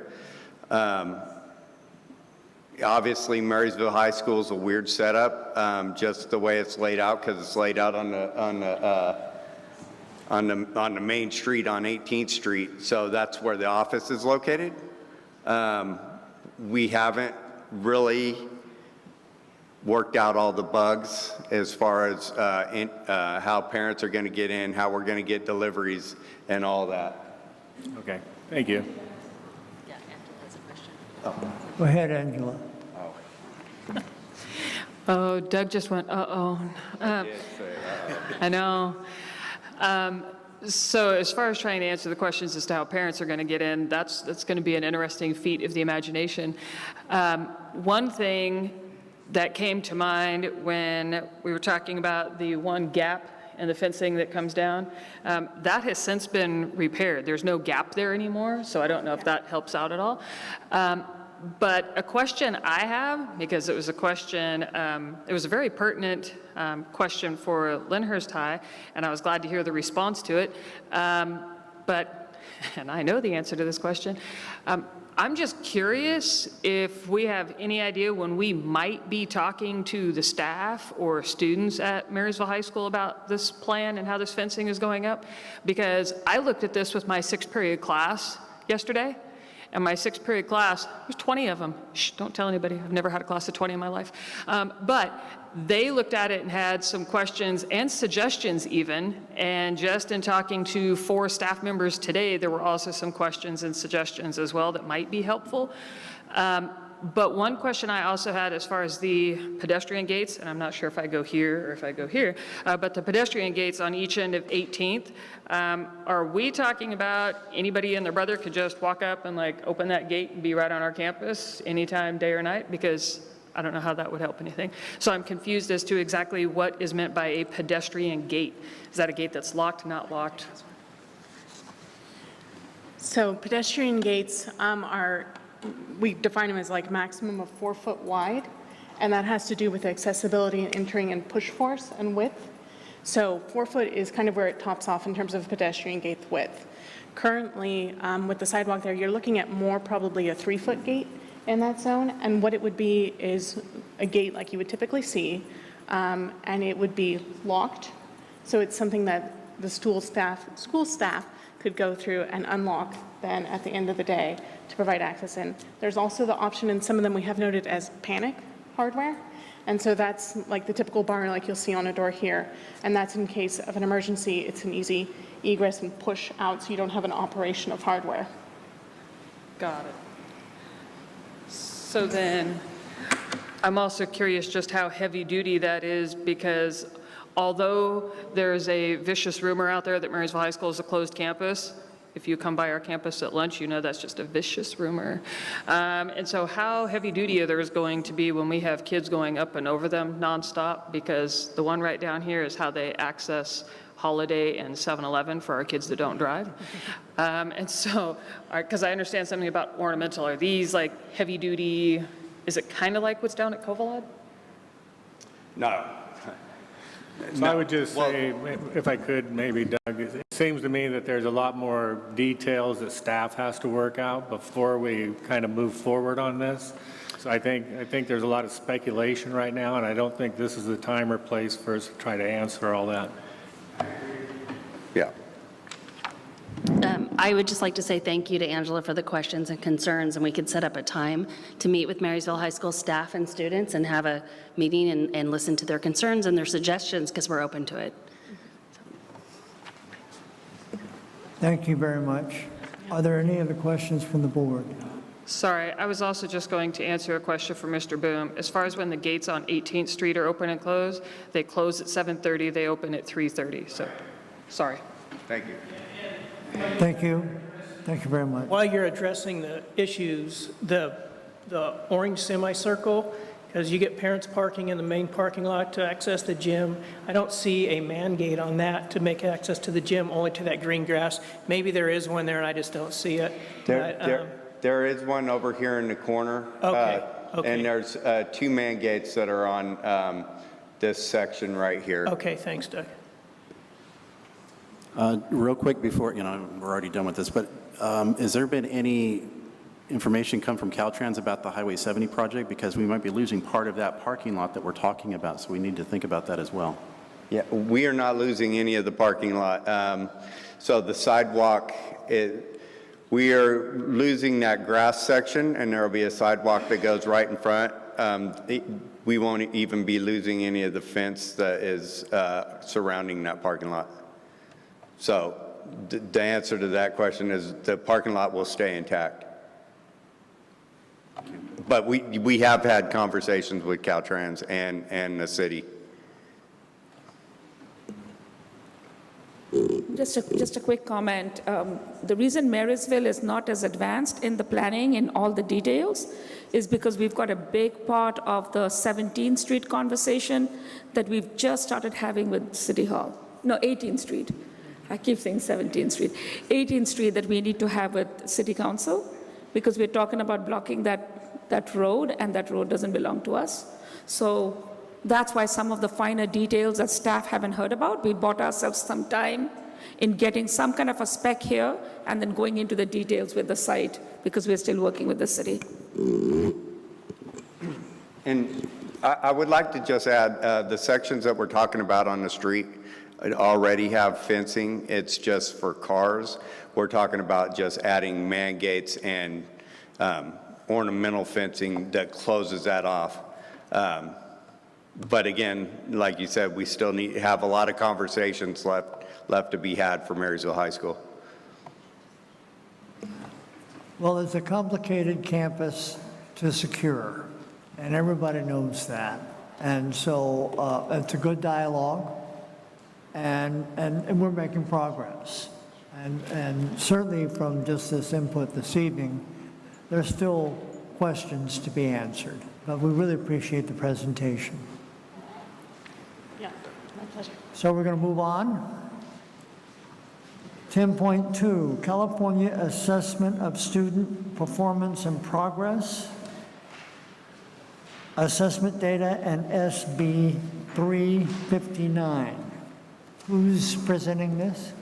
Speaker 22: Obviously, Marysville High School is a weird setup, just the way it's laid out, because it's laid out on the main street on 18th Street. So that's where the office is located. We haven't really worked out all the bugs as far as how parents are going to get in, how we're going to get deliveries, and all that.
Speaker 8: Okay, thank you.
Speaker 3: Go ahead, Angela.
Speaker 15: Oh, Doug just went, uh-oh. I know. So as far as trying to answer the questions as to how parents are going to get in, that's going to be an interesting feat of the imagination. One thing that came to mind when we were talking about the one gap in the fencing that comes down, that has since been repaired. There's no gap there anymore, so I don't know if that helps out at all. But a question I have, because it was a question, it was a very pertinent question for Lyndhurst High, and I was glad to hear the response to it. But, and I know the answer to this question, I'm just curious if we have any idea when we might be talking to the staff or students at Marysville High School about this plan and how this fencing is going up, because I looked at this with my 6th period class yesterday. And my 6th period class, there's 20 of them. Shh, don't tell anybody. I've never had a class of 20 in my life. But they looked at it and had some questions and suggestions even. And just in talking to 4 staff members today, there were also some questions and suggestions as well that might be helpful. But one question I also had as far as the pedestrian gates, and I'm not sure if I go here or if I go here, but the pedestrian gates on each end of 18th, are we talking about anybody and their brother could just walk up and like open that gate and be right on our campus anytime, day or night? Because I don't know how that would help anything. So I'm confused as to exactly what is meant by a pedestrian gate. Is that a gate that's locked, not locked?
Speaker 21: So pedestrian gates we define them as like maximum of 4 foot wide, and that has to do with accessibility and entering and push force and width. So 4 foot is kind of where it tops off in terms of pedestrian gate width. Currently, with the sidewalk there, you're looking at more probably a 3 foot gate in that zone, and what it would be is a gate like you would typically see, and it would be locked. So it's something that the school staff could go through and unlock then at the end of the day to provide access in. There's also the option, and some of them we have noted as panic hardware. And so that's like the typical bar like you'll see on a door here. And that's in case of an emergency, it's an easy egress and push out so you don't have an operation of hardware.
Speaker 15: Got it. So then, I'm also curious just how heavy duty that is, because although there's a vicious rumor out there that Marysville High School is a closed campus, if you come by our campus at lunch, you know that's just a vicious rumor. And so how heavy duty are there going to be when we have kids going up and over them nonstop? Because the one right down here is how they access Holiday and 7-Eleven for our kids that don't drive. And so, because I understand something about ornamental, are these like heavy duty, is it kind of like what's down at Covalad?
Speaker 22: No.
Speaker 8: So I would just say, if I could, maybe, Doug, it seems to me that there's a lot more details that staff has to work out before we kind of move forward on this. So I think there's a lot of speculation right now, and I don't think this is the time or place for us to try to answer all that.
Speaker 22: Yeah.
Speaker 20: I would just like to say thank you to Angela for the questions and concerns, and we could set up a time to meet with Marysville High School staff and students and have a meeting and listen to their concerns and their suggestions, because we're open to it.
Speaker 3: Thank you very much. Are there any other questions from the board?
Speaker 15: Sorry, I was also just going to answer a question for Mr. Boom. As far as when the gates on 18th Street are open and close, they close at 7:30, they open at 3:30, so, sorry.
Speaker 22: Thank you.
Speaker 3: Thank you. Thank you very much.
Speaker 11: While you're addressing the issues, the orange semicircle, because you get parents parking in the main parking lot to access the gym, I don't see a man gate on that to make access to the gym, only to that green grass. Maybe there is one there and I just don't see it.
Speaker 22: There is one over here in the corner.
Speaker 11: Okay,
Speaker 22: And there's 2 man gates that are on this section right here.
Speaker 11: Okay, thanks, Doug.
Speaker 7: Real quick before, we're already done with this, but has there been any information come from Caltrans about the Highway 70 project? Because we might be losing part of that parking lot that we're talking about, so we need to think about that as well.
Speaker 22: Yeah, we are not losing any of the parking lot. So the sidewalk, we are losing that grass section, and there will be a sidewalk that goes right in front. We won't even be losing any of the fence that is surrounding that parking lot. So the answer to that question is the parking lot will stay intact. But we have had conversations with Caltrans and the city.
Speaker 17: Just a quick comment. The reason Marysville is not as advanced in the planning in all the details is because we've got a big part of the 17th Street conversation that we've just started having with City Hall. No, 18th Street. I keep saying 17th Street. 18th Street that we need to have with City Council, because we're talking about blocking that road, and that road doesn't belong to us. So that's why some of the finer details that staff haven't heard about, we bought ourselves some time in getting some kind of a spec here and then going into the details with the site, because we're still working with the city.
Speaker 22: And I would like to just add, the sections that we're talking about on the street already have fencing. It's just for cars. We're talking about just adding man gates and ornamental fencing that closes that off. But again, like you said, we still have a lot of conversations left to be had for Marysville High School.
Speaker 3: Well, it's a complicated campus to secure, and everybody knows that. And so it's a good dialogue, and we're making progress. And certainly from just this input this evening, there's still questions to be answered, but we really appreciate the presentation.
Speaker 17: Yeah, my pleasure.
Speaker 3: So we're going to move on. 10.2, California Assessment of Student Performance and Progress, Assessment Data, and SB 359. Who's presenting this?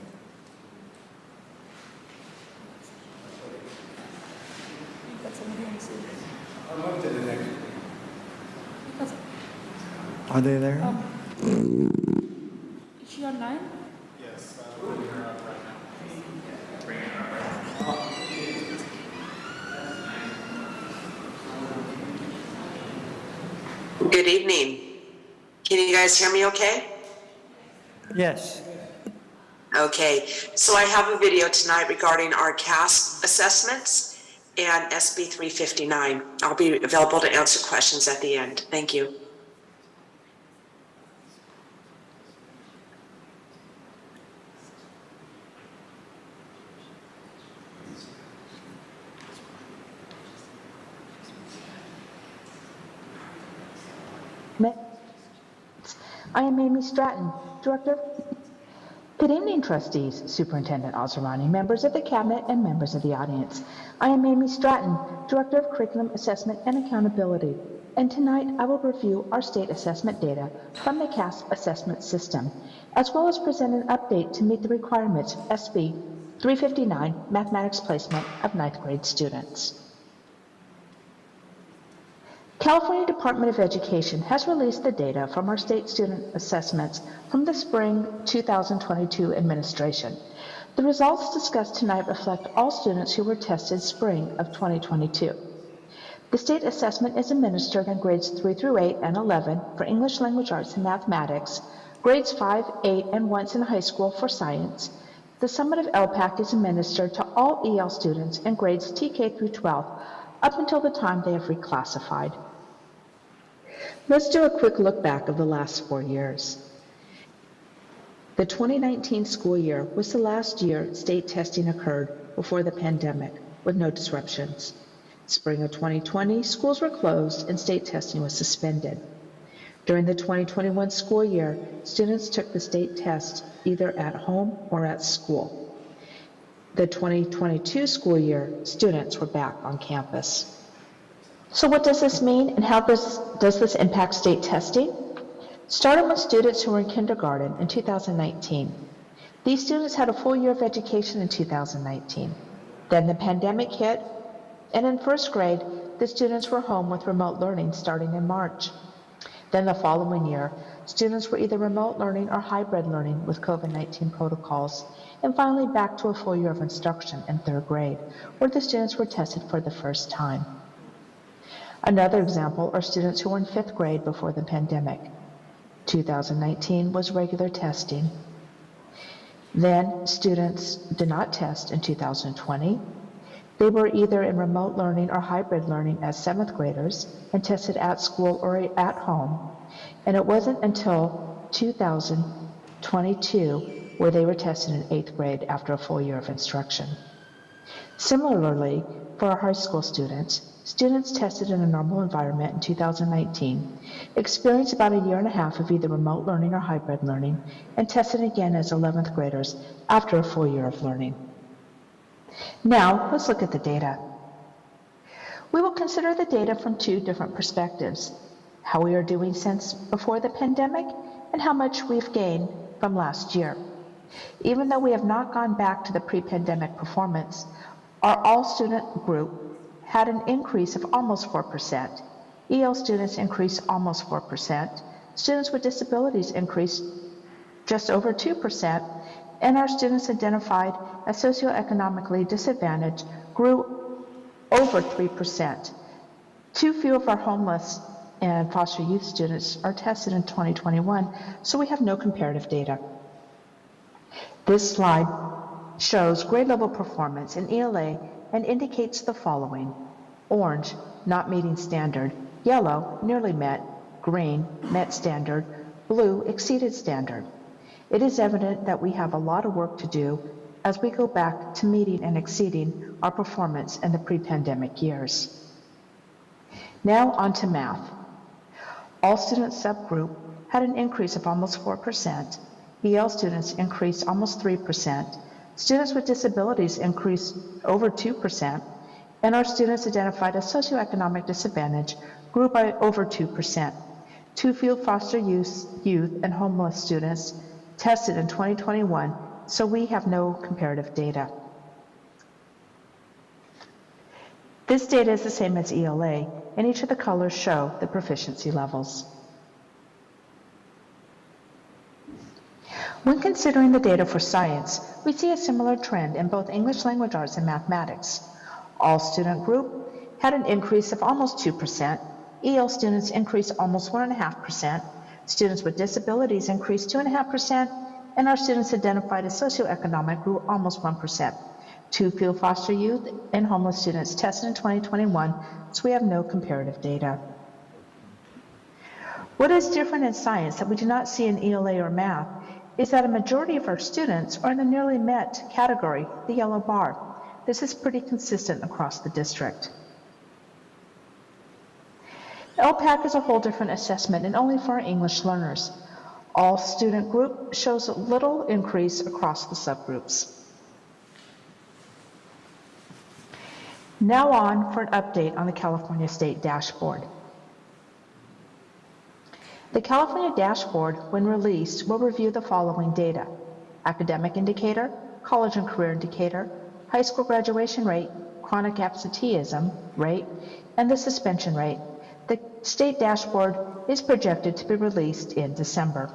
Speaker 3: Are they there?
Speaker 17: Is she online?
Speaker 23: Yes.
Speaker 4: Good evening. Can you guys hear me okay?
Speaker 3: Yes.
Speaker 4: Okay, so I have a video tonight regarding our CASP assessments and SB 359. I'll be available to answer questions at the end. Thank you.
Speaker 9: I am Amy Stratton, Director. Good evening, trustees, Superintendent Asrani, members of the Cabinet, and members of the audience. I am Amy Stratton, Director of Curriculum Assessment and Accountability, and tonight I will review our state assessment data from the CASP assessment system, as well as present an update to meet the requirements of SB 359 Mathematics Placement of 9th grade students. California Department of Education has released the data from our state student assessments from the spring 2022 administration. The results discussed tonight reflect all students who were tested spring of 2022. The state assessment is administered on grades 3 through 8 and 11 for English Language Arts and Mathematics, grades 5, 8, and once in high school for science, The summative LPAC is administered to all EL students in grades TK through 12 up until the time they have reclassified. Let's do a quick look back of the last 4 years. The 2019 school year was the last year state testing occurred before the pandemic with no disruptions. Spring of 2020, schools were closed and state testing was suspended. During the 2021 school year, students took the state test either at home or at school. The 2022 school year, students were back on campus. So what does this mean and how does this impact state testing? Starting with students who were in kindergarten in 2019. These students had a full year of education in 2019. Then the pandemic hit, and in first grade, the students were home with remote learning starting in March. Then the following year, students were either remote learning or hybrid learning with COVID-19 protocols, and finally back to a full year of instruction in third grade, where the students were tested for the first time. Another example are students who were in fifth grade before the pandemic. 2019 was regular testing. Then students did not test in 2020. They were either in remote learning or hybrid learning as seventh graders and tested at school or at home. And it wasn't until 2022 where they were tested in eighth grade after a full year of instruction. Similarly, for our high school students tested in a normal environment in 2019, experienced about a year and a half of either remote learning or hybrid learning, and tested again as 11th graders after a full year of learning. Now, let's look at the data. We will consider the data from two different perspectives: how we are doing since before the pandemic and how much we've gained from last year. Even though we have not gone back to the pre-pandemic performance, our all-student group had an increase of almost 4%. EL students increased almost 4%. Students with disabilities increased just over 2%. And our students identified as socioeconomically disadvantaged grew over 3%. Too few of our homeless and foster youth students are tested in 2021, so we have no comparative data. This slide shows grade level performance in ELA and indicates the following: orange, not meeting standard; yellow, nearly met; green, met standard; blue, exceeded standard. It is evident that we have a lot of work to do as we go back to meeting and exceeding our performance in the pre-pandemic years. Now on to math. All student subgroup had an increase of almost 4%. EL students increased almost 3%. Students with disabilities increased over 2%. And our students identified as socioeconomic disadvantage grew by over 2%. Too few foster youth and homeless students tested in 2021, so we have no comparative data. This data is the same as ELA, and each of the colors show the proficiency levels. When considering the data for science, we see a similar trend in both English language arts and mathematics. All student group had an increase of almost 2%. EL students increased almost 1.5%. Students with disabilities increased 2.5%, and our students identified as socioeconomic grew almost 1%. Too few foster youth and homeless students tested in 2021, so we have no comparative data. What is different in science that we do not see in ELA or math is that a majority of our students are in the nearly met category, the yellow bar. This is pretty consistent across the district. LPAC is a whole different assessment and only for our English learners. All student group shows a little increase across the subgroups. Now on for an update on the California State Dashboard. The California Dashboard, when released, will review the following data: academic indicator, college and career indicator, high school graduation rate, chronic absenteeism rate, and the suspension rate. The state dashboard is projected to be released in December.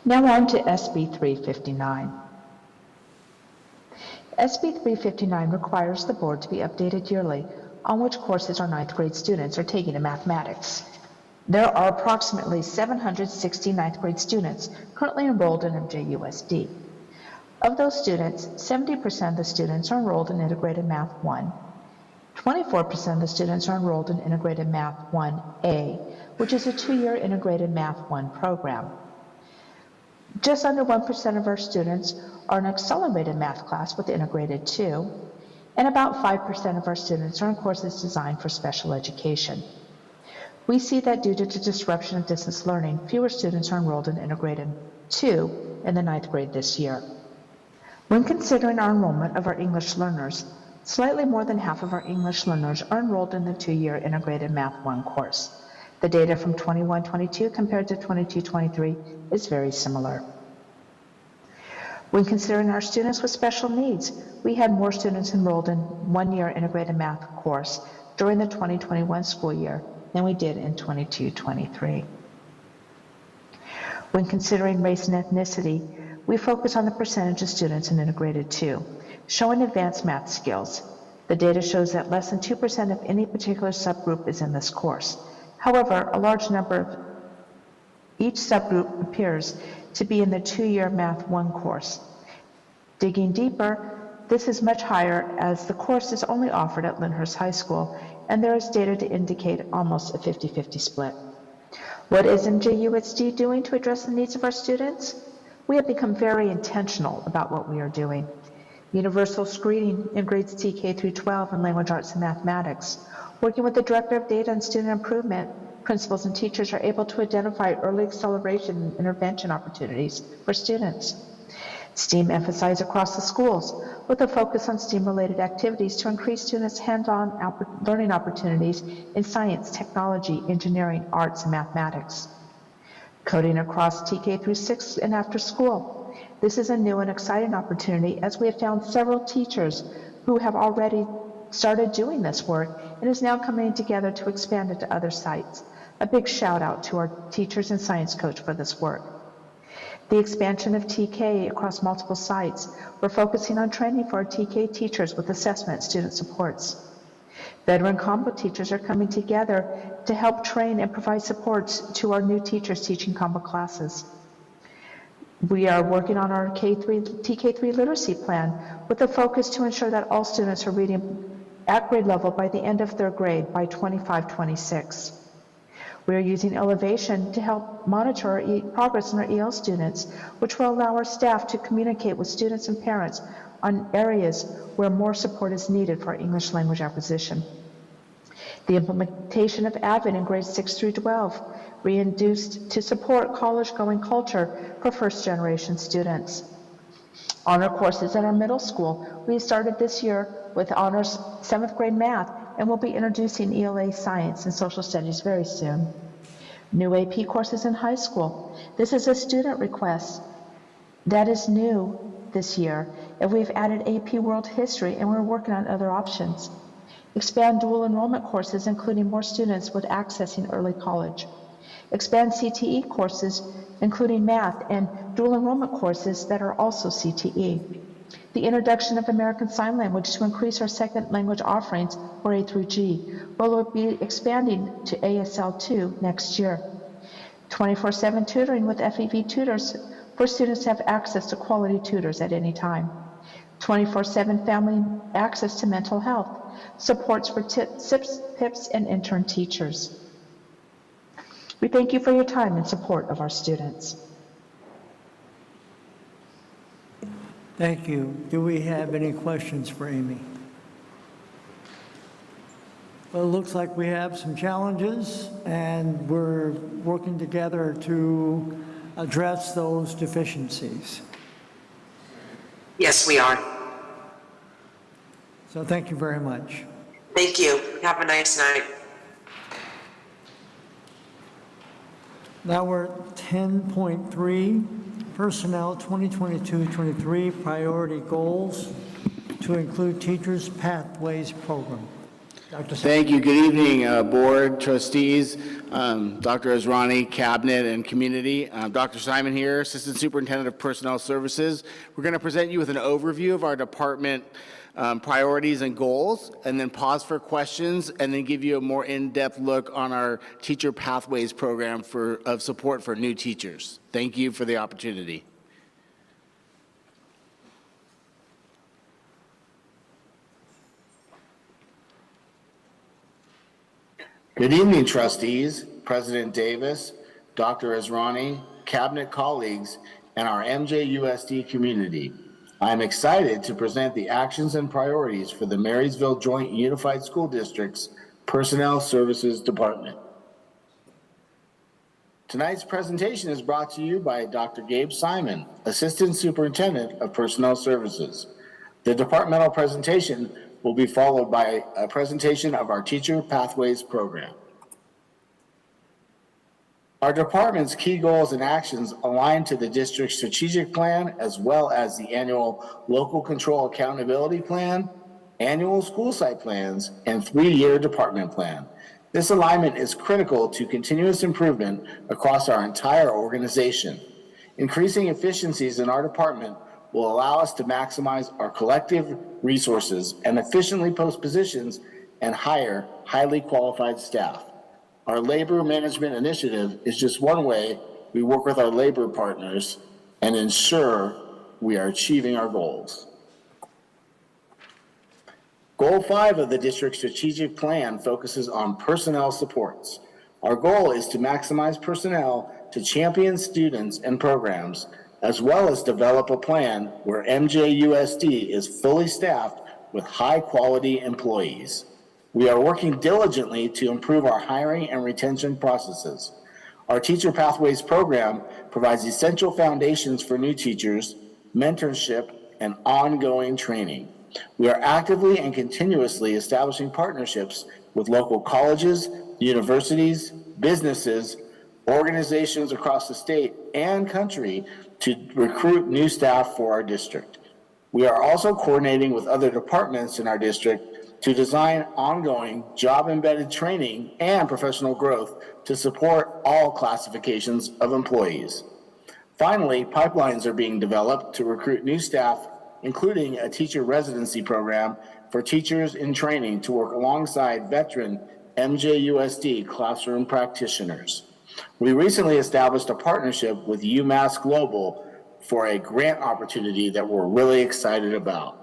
Speaker 9: Now on to SB 359. SB 359 requires the board to be updated yearly on which courses our ninth grade students are taking in mathematics. There are approximately 760 ninth grade students currently enrolled in MJUSD. Of those students, 70% of the students are enrolled in Integrated Math 1. 24% of the students are enrolled in Integrated Math 1A, which is a 2-year Integrated Math 1 program. Just under 1% of our students are in accelerated math class with Integrated 2, and about 5% of our students are in courses designed for special education. We see that due to the disruption of distance learning, fewer students are enrolled in Integrated 2 in the 9th grade this year. When considering our enrollment of our English learners, slightly more than half of our English learners are enrolled in the 2-year Integrated Math 1 course. The data from 21-22 compared to 22-23 is very similar. When considering our students with special needs, we had more students enrolled in 1-year Integrated Math course during the 2021 school year than we did in 22-23. When considering race and ethnicity, we focus on the percentage of students in Integrated 2, showing advanced math skills. The data shows that less than 2% of any particular subgroup is in this course. However, a large number of each subgroup appears to be in the 2-year Math 1 course. Digging deeper, this is much higher as the course is only offered at Lyndhurst High School, and there is data to indicate almost a 50-50 split. What is MJUSD doing to address the needs of our students? We have become very intentional about what we are doing. Universal screening in grades TK through 12 in language arts and mathematics. Working with the Director of Data and Student Improvement, principals and teachers are able to identify early acceleration and intervention opportunities for students. STEAM emphasized across the schools with a focus on STEAM-related activities to increase students' hands-on learning opportunities in science, technology, engineering, arts, and mathematics. Coding across TK through 6 and after school. This is a new and exciting opportunity as we have found several teachers who have already started doing this work and is now coming together to expand it to other sites. A big shout out to our teachers and science coach for this work. The expansion of TK across multiple sites. We're focusing on training for our TK teachers with assessment student supports. Veteran combo teachers are coming together to help train and provide supports to our new teachers teaching combo classes. We are working on our TK3 literacy plan with a focus to ensure that all students are reading at grade level by the end of their grade by 25-26. We are using Elevation to help monitor our progress in our EL students, which will allow our staff to communicate with students and parents on areas where more support is needed for English language acquisition. The implementation of AVID in grades 6 through 12, reintroduced to support college-going culture for first-generation students. Honor courses in our middle school. We started this year with honors 7th grade math, and we'll be introducing ELA science and social studies very soon. New AP courses in high school. This is a student request that is new this year, and we've added AP World History, and we're working on other options. Expand dual enrollment courses, including more students with accessing early college. Expand CTE courses, including math and dual enrollment courses that are also CTE. The introduction of American Sign Language to increase our second language offerings for A through G. We'll be expanding to ASL2 next year. 24/7 tutoring with FEV tutors for students to have access to quality tutors at any time. 24/7 family access to mental health. Supports for SIPs, PIPs, and intern teachers. We thank you for your time and support of our students.
Speaker 3: Thank you. Do we have any questions for Amy? Well, it looks like we have some challenges, and we're working together to address those deficiencies.
Speaker 4: Yes, we are.
Speaker 3: So thank you very much.
Speaker 4: Thank you. Have a nice night.
Speaker 3: Now we're at 10.3, Personnel 2022-23 Priority Goals to include Teachers Pathways Program. Dr.
Speaker 12: Thank you. Good evening, Board, Trustees, Dr. Azrani, Cabinet, and Community. Dr. Simon here, Assistant Superintendent of Personnel Services. We're going to present you with an overview of our department priorities and goals, and then pause for questions, and then give you a more in-depth look on our Teacher Pathways Program of support for new teachers. Thank you for the opportunity. Good evening, trustees, President Davis, Dr. Azrani, cabinet colleagues, and our MJUSD community. I am excited to present the actions and priorities for the Marysville Joint Unified School District's Personnel Services Department. Tonight's presentation is brought to you by Dr. Gabe Simon, Assistant Superintendent of Personnel Services. The departmental presentation will be followed by a presentation of our Teacher Pathways program. Our department's key goals and actions align to the district's strategic plan as well as the annual local control accountability plan, annual school site plans, and 3-year department plan. This alignment is critical to continuous improvement across our entire organization. Increasing efficiencies in our department will allow us to maximize our collective resources and efficiently post positions and hire highly qualified staff. Our labor management initiative is just one way we work with our labor partners and ensure we are achieving our goals. Goal 5 of the district's strategic plan focuses on personnel supports. Our goal is to maximize personnel to champion students and programs, as well as develop a plan where MJUSD is fully staffed with high-quality employees. We are working diligently to improve our hiring and retention processes. Our Teacher Pathways program provides essential foundations for new teachers, mentorship, and ongoing training. We are actively and continuously establishing partnerships with local colleges, universities, businesses, organizations across the state and country to recruit new staff for our district. We are also coordinating with other departments in our district to design ongoing job-embedded training and professional growth to support all classifications of employees. Finally, pipelines are being developed to recruit new staff, including a teacher residency program for teachers in training to work alongside veteran MJUSD classroom practitioners. We recently established a partnership with UMass Global for a grant opportunity that we're really excited about.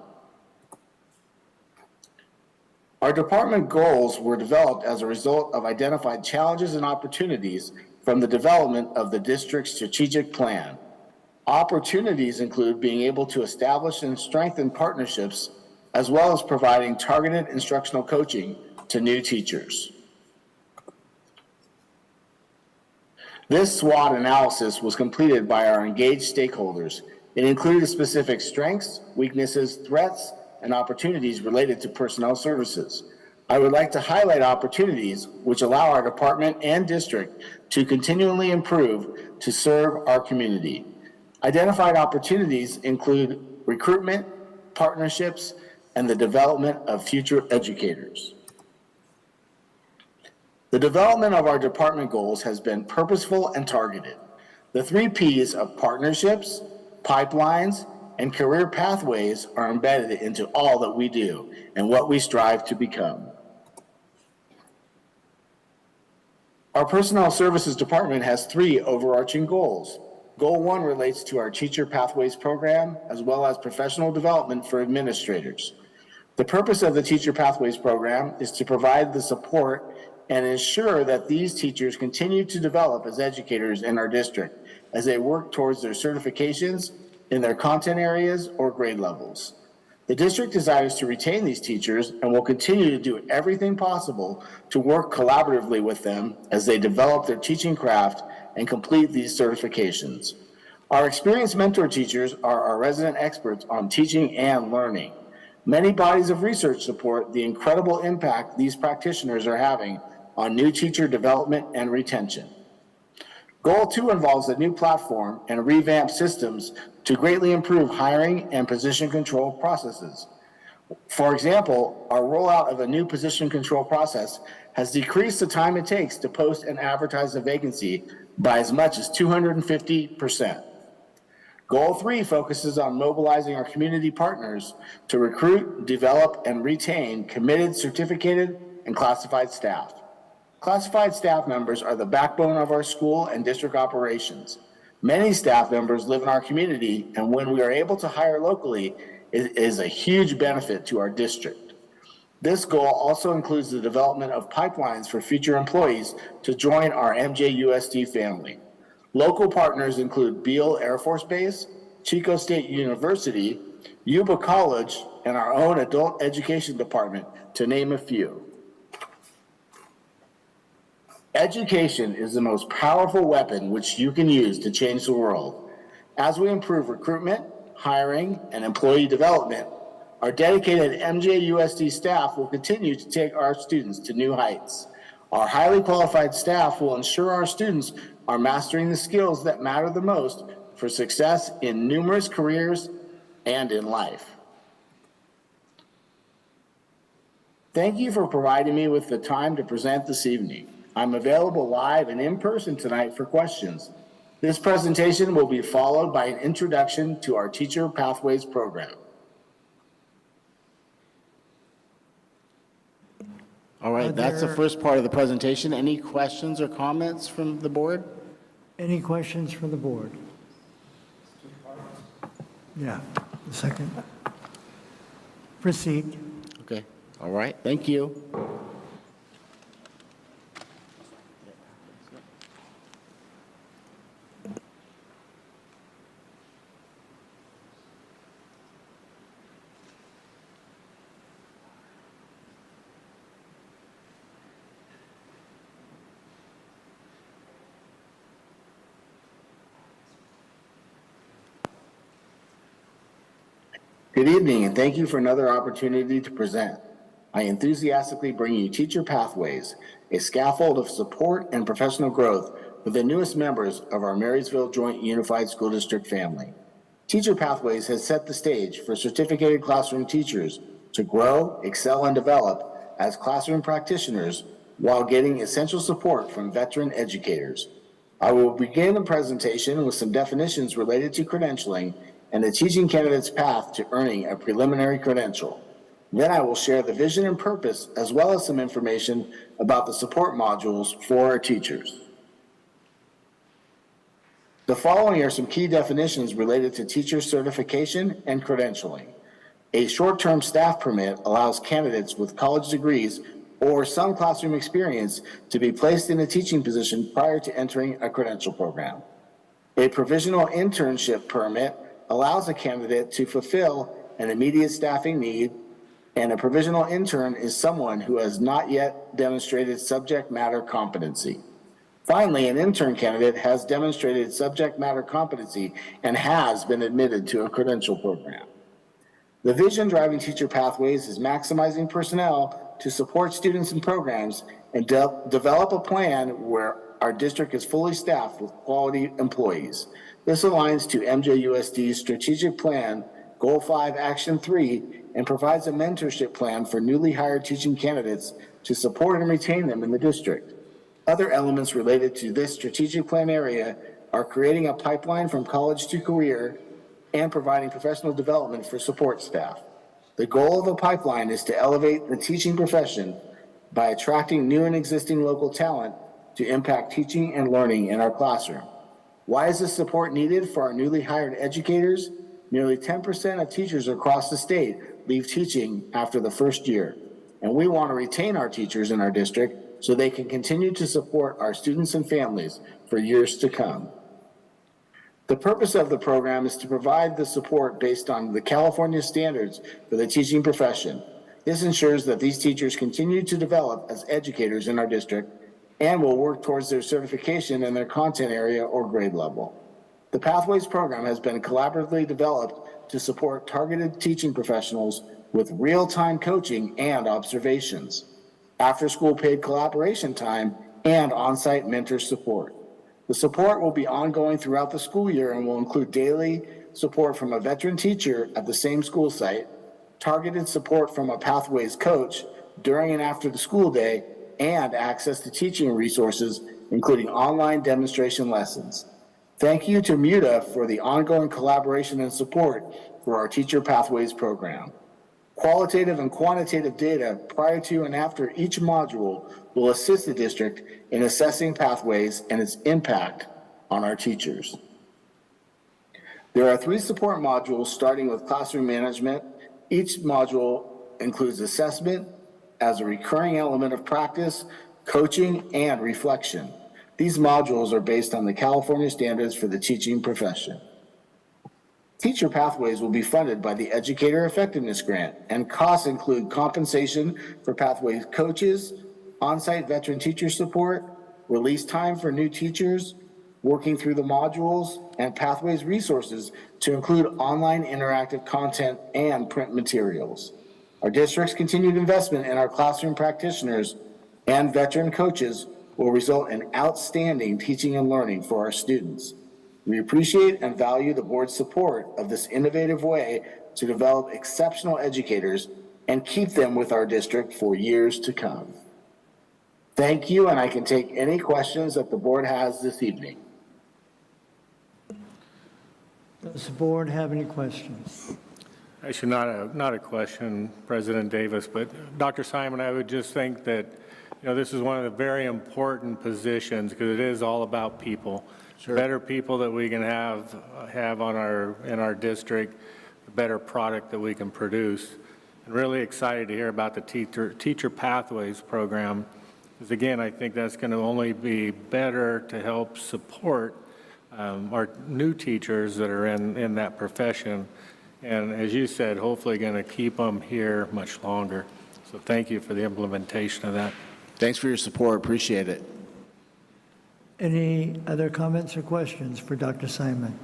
Speaker 12: Our department goals were developed as a result of identified challenges and opportunities from the development of the district's strategic plan. Opportunities include being able to establish and strengthen partnerships, as well as providing targeted instructional coaching to new teachers. This SWOT analysis was completed by our engaged stakeholders. It included specific strengths, weaknesses, threats, and opportunities related to personnel services. I would like to highlight opportunities which allow our department and district to continually improve to serve our community. Identified opportunities include recruitment, partnerships, and the development of future educators. The development of our department goals has been purposeful and targeted. The 3 Ps of partnerships, pipelines, and career pathways are embedded into all that we do and what we strive to become. Our Personnel Services Department has 3 overarching goals. Goal 1 relates to our Teacher Pathways program, as well as professional development for administrators. The purpose of the Teacher Pathways program is to provide the support and ensure that these teachers continue to develop as educators in our district as they work towards their certifications in their content areas or grade levels. The district desires to retain these teachers and will continue to do everything possible to work collaboratively with them as they develop their teaching craft and complete these certifications. Our experienced mentor teachers are our resident experts on teaching and learning. Many bodies of research support the incredible impact these practitioners are having on new teacher development and retention. Goal 2 involves a new platform and revamped systems to greatly improve hiring and position control processes. For example, our rollout of a new position control process has decreased the time it takes to post and advertise a vacancy by as much as 250%. Goal 3 focuses on mobilizing our community partners to recruit, develop, and retain committed, certificated, and classified staff. Classified staff members are the backbone of our school and district operations. Many staff members live in our community, and when we are able to hire locally, it is a huge benefit to our district. This goal also includes the development of pipelines for future employees to join our MJUSD family. Local partners include Beale Air Force Base, Chico State University, Yuba College, and our own adult education department, to name a few. Education is the most powerful weapon which you can use to change the world. As we improve recruitment, hiring, and employee development, our dedicated MJUSD staff will continue to take our students to new heights. Our highly qualified staff will ensure our students are mastering the skills that matter the most for success in numerous careers and in life. Thank you for providing me with the time to present this evening. I'm available live and in person tonight for questions. This presentation will be followed by an introduction to our Teacher Pathways program. All right, that's the first part of the presentation. Any questions or comments from the board?
Speaker 3: Any questions from the board? Yeah, the second. Proceed.
Speaker 12: Okay, all right, thank you. Good evening, and thank you for another opportunity to present. I enthusiastically bring you Teacher Pathways, a scaffold of support and professional growth for the newest members of our Marysville Joint Unified School District family. Teacher Pathways has set the stage for certificated classroom teachers to grow, excel, and develop as classroom practitioners while getting essential support from veteran educators. I will begin the presentation with some definitions related to credentialing and the teaching candidate's path to earning a preliminary credential. Then I will share the vision and purpose, as well as some information about the support modules for our teachers. The following are some key definitions related to teacher certification and credentialing. A short-term staff permit allows candidates with college degrees or some classroom experience to be placed in a teaching position prior to entering a credential program. A provisional internship permit allows a candidate to fulfill an immediate staffing need, and a provisional intern is someone who has not yet demonstrated subject matter competency. Finally, an intern candidate has demonstrated subject matter competency and has been admitted to a credential program. The vision driving Teacher Pathways is maximizing personnel to support students and programs and develop a plan where our district is fully staffed with quality employees. This aligns to MJUSD's strategic plan, Goal 5, Action 3, and provides a mentorship plan for newly hired teaching candidates to support and retain them in the district. Other elements related to this strategic plan area are creating a pipeline from college to career and providing professional development for support staff. The goal of a pipeline is to elevate the teaching profession by attracting new and existing local talent to impact teaching and learning in our classroom. Why is this support needed for our newly hired educators? Nearly 10% of teachers across the state leave teaching after the first year, and we want to retain our teachers in our district so they can continue to support our students and families for years to come. The purpose of the program is to provide the support based on the California standards for the teaching profession. This ensures that these teachers continue to develop as educators in our district and will work towards their certification in their content area or grade level. The Pathways program has been collaboratively developed to support targeted teaching professionals with real-time coaching and observations, after-school paid collaboration time, and on-site mentor support. The support will be ongoing throughout the school year and will include daily support from a veteran teacher at the same school site, targeted support from a Pathways coach during and after the school day, and access to teaching resources, including online demonstration lessons. Thank you to MUTA for the ongoing collaboration and support for our Teacher Pathways program. Qualitative and quantitative data prior to and after each module will assist the district in assessing pathways and its impact on our teachers. There are 3 support modules starting with classroom management. Each module includes assessment, as a recurring element of practice, coaching, and reflection. These modules are based on the California standards for the teaching profession. Teacher Pathways will be funded by the Educator Effectiveness Grant, and costs include compensation for Pathways coaches, on-site veteran teacher support, release time for new teachers, working through the modules, and Pathways resources to include online interactive content and print materials. Our district's continued investment in our classroom practitioners and veteran coaches will result in outstanding teaching and learning for our students. We appreciate and value the board's support of this innovative way to develop exceptional educators and keep them with our district for years to come. Thank you, and I can take any questions that the board has this evening.
Speaker 3: Does the board have any questions?
Speaker 8: Actually, not a question, President Davis, but Dr. Simon, I would just think that, this is one of the very important positions because it is all about people. Sure. The better people that we can have in our district, the better product that we can produce. I'm really excited to hear about the Teacher Pathways program, because again, I think that's going to only be better to help support our new teachers that are in that profession. And as you said, hopefully going to keep them here much longer. So thank you for the implementation of that.
Speaker 12: Thanks for your support. Appreciate it.
Speaker 3: Any other comments or questions for Dr. Simon?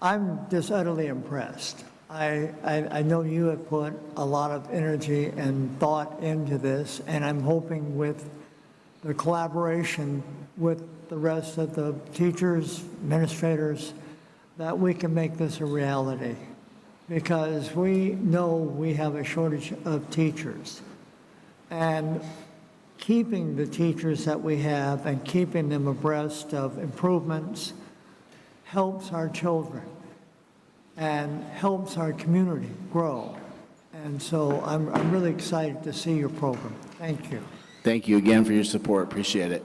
Speaker 3: I'm just utterly impressed. I know you have put a lot of energy and thought into this, and I'm hoping with the collaboration with the rest of the teachers, administrators, that we can make this a reality. Because we know we have a shortage of teachers. And keeping the teachers that we have and keeping them abreast of improvements helps our children and helps our community grow. And so I'm really excited to see your program. Thank you.
Speaker 12: Thank you again for your support. Appreciate it.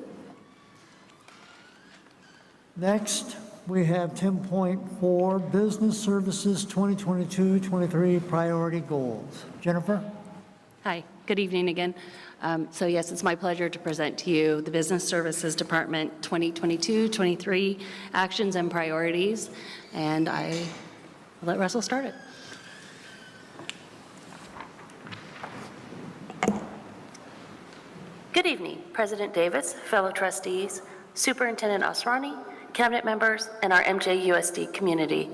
Speaker 3: Next, we have 10.4 Business Services 2022-23 Priority Goals. Jennifer?
Speaker 20: Hi, good evening again. So yes, it's my pleasure to present to you the Business Services Department 2022-23 actions and priorities, and I will let Russell start it.
Speaker 13: Good evening, President Davis, fellow trustees, Superintendent Asrani, cabinet members, and our MJUSD community.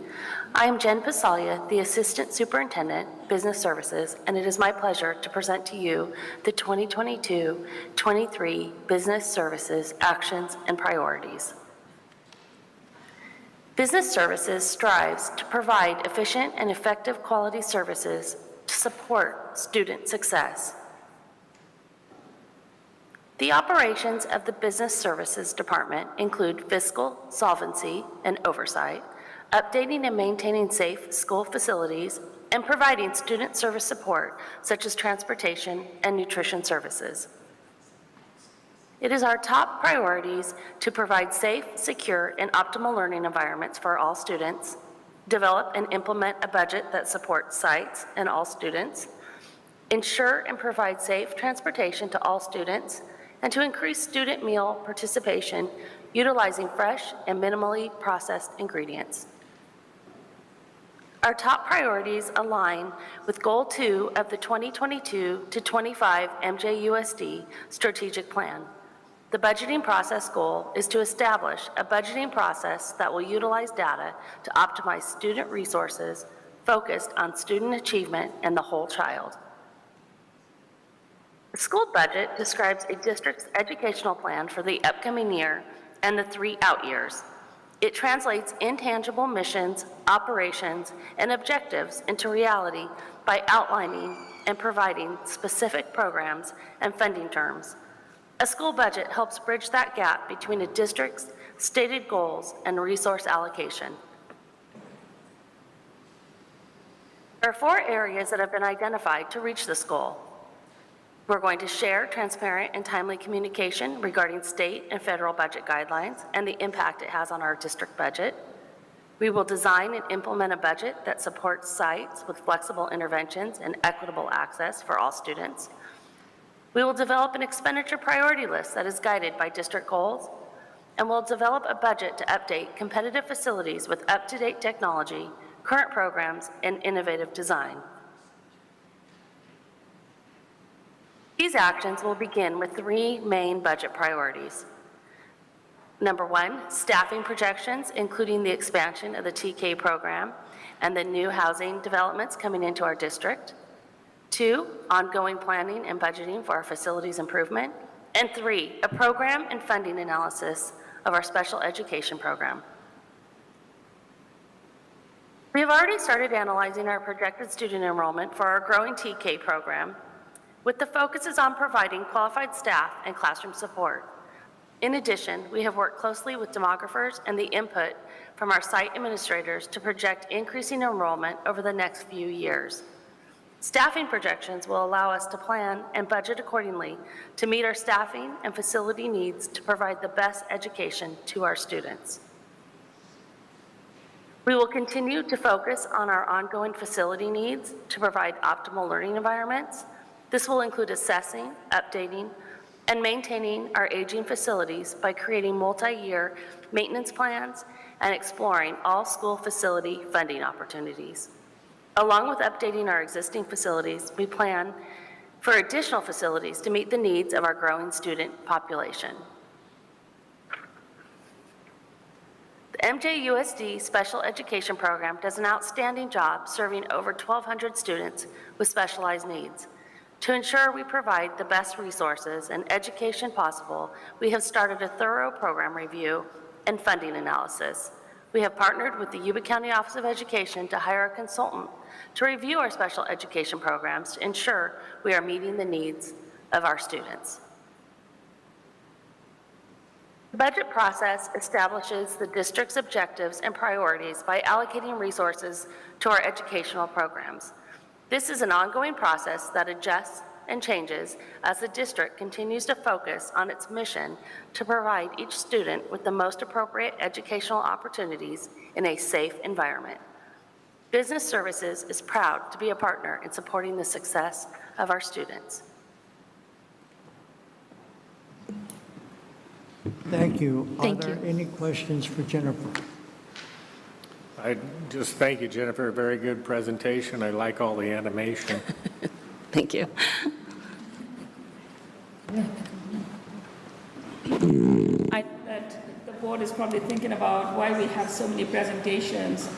Speaker 13: I am Jen Pasalia, the Assistant Superintendent, Business Services, and it is my pleasure to present to you the 2022-23 Business Services Actions and Priorities. Business Services strives to provide efficient and effective quality services to support student success. The operations of the Business Services Department include fiscal, solvency, and oversight, updating and maintaining safe school facilities, and providing student service support such as transportation and nutrition services. It is our top priorities to provide safe, secure, and optimal learning environments for all students, develop and implement a budget that supports sites and all students, ensure and provide safe transportation to all students, and to increase student meal participation utilizing fresh and minimally processed ingredients. Our top priorities align with Goal 2 of the 2022-25 MJUSD Strategic Plan. The budgeting process goal is to establish a budgeting process that will utilize data to optimize student resources focused on student achievement and the whole child. The school budget describes a district's educational plan for the upcoming year and the 3 out years. It translates intangible missions, operations, and objectives into reality by outlining and providing specific programs and funding terms. A school budget helps bridge that gap between a district's stated goals and resource allocation. There are 4 areas that have been identified to reach this goal. We're going to share transparent and timely communication regarding state and federal budget guidelines and the impact it has on our district budget. We will design and implement a budget that supports sites with flexible interventions and equitable access for all students. We will develop an expenditure priority list that is guided by district goals, and we'll develop a budget to update competitive facilities with up-to-date technology, current programs, and innovative design. These actions will begin with 3 main budget priorities. Number 1, staffing projections, including the expansion of the TK program and the new housing developments coming into our district. 2, ongoing planning and budgeting for our facilities improvement. And 3, a program and funding analysis of our special education program. We have already started analyzing our projected student enrollment for our growing TK program, with the focuses on providing qualified staff and classroom support. In addition, we have worked closely with demographers and the input from our site administrators to project increasing enrollment over the next few years. Staffing projections will allow us to plan and budget accordingly to meet our staffing and facility needs to provide the best education to our students. We will continue to focus on our ongoing facility needs to provide optimal learning environments. This will include assessing, updating, and maintaining our aging facilities by creating multi-year maintenance plans and exploring all school facility funding opportunities. Along with updating our existing facilities, we plan for additional facilities to meet the needs of our growing student population. The MJUSD Special Education Program does an outstanding job serving over 1,200 students with specialized needs. To ensure we provide the best resources and education possible, we have started a thorough program review and funding analysis. We have partnered with the Yuba County Office of Education to hire a consultant to review our special education programs to ensure we are meeting the needs of our students. The budget process establishes the district's objectives and priorities by allocating resources to our educational programs. This is an ongoing process that adjusts and changes as the district continues to focus on its mission to provide each student with the most appropriate educational opportunities in a safe environment. Business Services is proud to be a partner in supporting the success of our students.
Speaker 3: Thank you.
Speaker 20: Thank
Speaker 3: Are there any questions for Jennifer?
Speaker 8: I just thank you, Jennifer. Very good presentation. I like all the animation.
Speaker 20: Thank you.
Speaker 17: That the board is probably thinking about why we have so many presentations.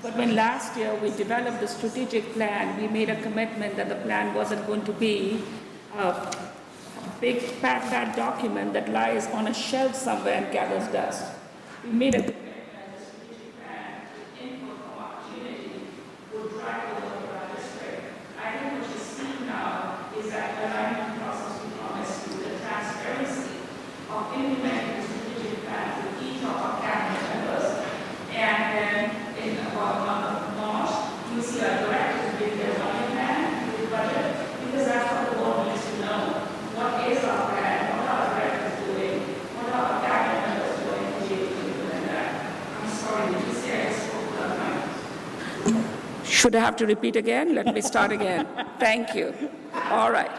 Speaker 17: But when last year we developed the strategic plan, we made a commitment that the plan wasn't going to be a big fat document that lies on a shelf somewhere and gathers dust. We made a commitment that the strategic plan, with input from our community, would drive the work of our district. I think what you see now is that alignment process we promised you, the transparency of implementing the strategic plan with each of our cabinet members. And then in about the month of March, you see our directors give their money plan with the budget, because that's what the board needs to know. What is our plan? What are our directors doing? What are our cabinet members doing to be able to implement that? I'm sorry, did you say I spoke without mic? Should I have to repeat again? Let me start again. Thank you. All right.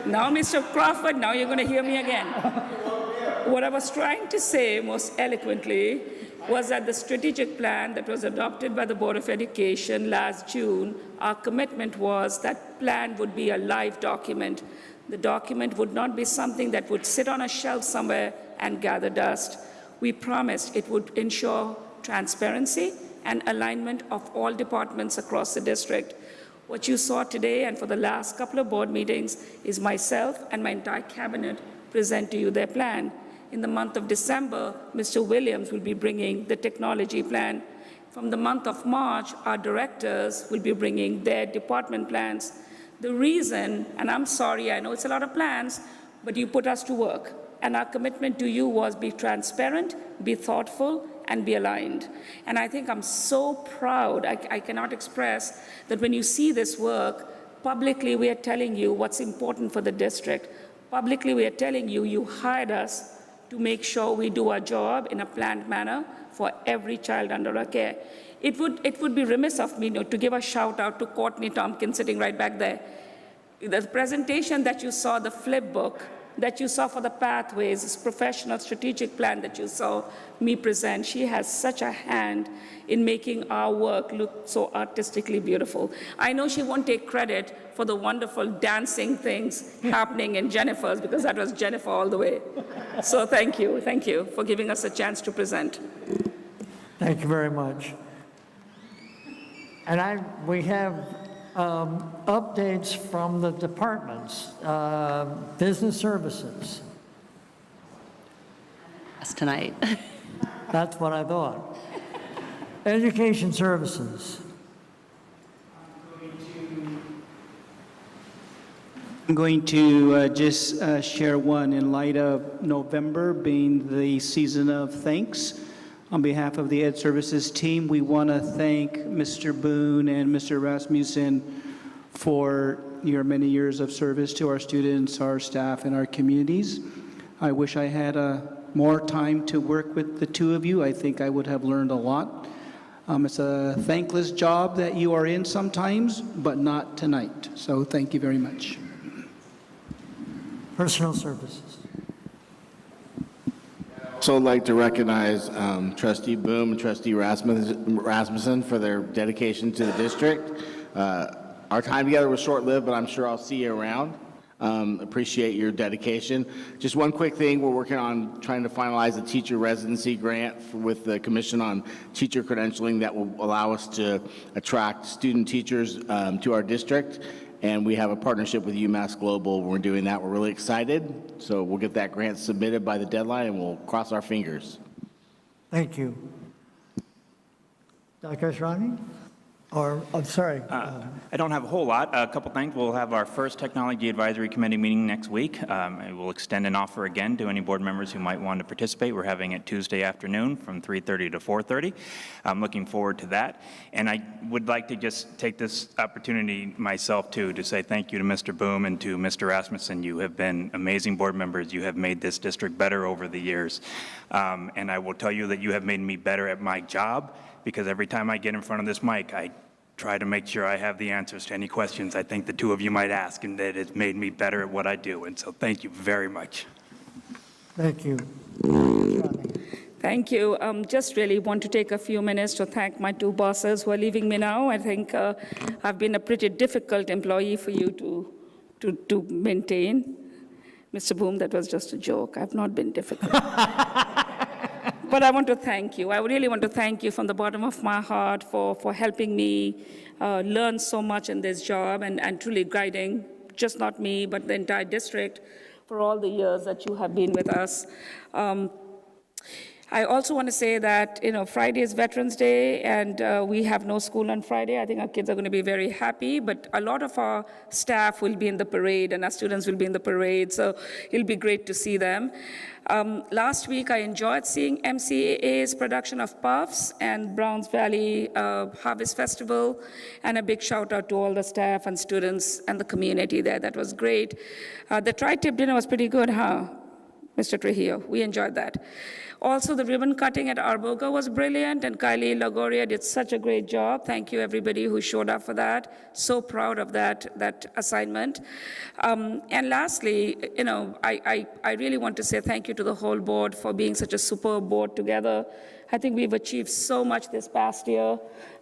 Speaker 17: Now, Mr. Crawford, now you're going to hear me again. What I was trying to say most eloquently was that the strategic plan that was adopted by the Board of Education last June, our commitment was that plan would be a live document. The document would not be something that would sit on a shelf somewhere and gather dust. We promised it would ensure transparency and alignment of all departments across the district. What you saw today and for the last couple of board meetings is myself and my entire cabinet present to you their plan. In the month of December, Mr. Williams will be bringing the technology plan. From the month of March, our directors will be bringing their department plans. The reason, and I'm sorry, I know it's a lot of plans, but you put us to work. And our commitment to you was be transparent, be thoughtful, and be aligned. And I think I'm so proud, I cannot express that when you see this work, publicly we are telling you what's important for the district. Publicly we are telling you, you hired us to make sure we do our job in a planned manner for every child under our care. It would be remiss of me to give a shout out to Courtney Tompkins sitting right back there. the presentation that you saw, the flip book that you saw for the pathways, this professional strategic plan that you saw me present, she has such a hand in making our work look so artistically beautiful. I know she won't take credit for the wonderful dancing things happening in Jennifer's, because that was Jennifer all the way. So thank you for giving us a chance to present.
Speaker 3: Thank you very much. And we have updates from the departments. Business services.
Speaker 14: That's tonight.
Speaker 3: That's what I thought. Education services.
Speaker 16: I'm going to just share one in light of November being the season of thanks. On behalf of the Ed Services team, we want to thank Mr. Boone and Mr. Rasmussen for your many years of service to our students, our staff, and our communities. I wish I had more time to work with the two of you. I think I would have learned a lot. It's a thankless job that you are in sometimes, but not tonight. So thank you very much.
Speaker 3: Personal services.
Speaker 12: So I'd like to recognize Trustee Boom and Trustee Rasmussen for their dedication to the district. Our time together was short-lived, but I'm sure I'll see you around. Appreciate your dedication. Just one quick thing, we're working on trying to finalize a teacher residency grant with the Commission on Teacher Credentialing that will allow us to attract student teachers to our district. And we have a partnership with UMass Global. We're doing that. We're really excited. So we'll get that grant submitted by the deadline, and we'll cross our fingers.
Speaker 3: Thank you. Dr. Asrani? Or, I'm sorry.
Speaker 1: I don't have a whole lot. A couple things. We'll have our first Technology Advisory Committee meeting next week. We'll extend an offer again to any board members who might want to participate. We're having it Tuesday afternoon from 3:30 to 4:30. I'm looking forward to that. And I would like to just take this opportunity myself, too, to say thank you to Mr. Boom and to Mr. Rasmussen. You have been amazing board members. You have made this district better over the years. And I will tell you that you have made me better at my job, because every time I get in front of this mic, I try to make sure I have the answers to any questions I think the two of you might ask, and that it's made me better at what I do. And so thank you very much.
Speaker 3: Thank you.
Speaker 17: Thank you. Just really want to take a few minutes to thank my two bosses who are leaving me now. I think I've been a pretty difficult employee for you to maintain. Mr. Boom, that was just a joke. I've not been difficult. But I want to thank you. I really want to thank you from the bottom of my heart for helping me learn so much in this job and truly guiding, just not me, but the entire district for all the years that you have been with us. I also want to say that, Friday is Veterans Day, and we have no school on Friday. I think our kids are going to be very happy, but a lot of our staff will be in the parade, and our students will be in the parade, so it'll be great to see them. Last week, I enjoyed seeing MCAA's production of Puffs and Browns Valley Harvest Festival, and a big shout out to all the staff and students and the community there. That was great. The tri-tip dinner was pretty good, huh, Mr. Trujillo? We enjoyed that. Also, the ribbon cutting at Arboga was brilliant, and Kylie Lagoria did such a great job. Thank you, everybody who showed up for that. So proud of that assignment. And lastly, I really want to say thank you to the whole board for being such a superb board together. I think we've achieved so much this past year.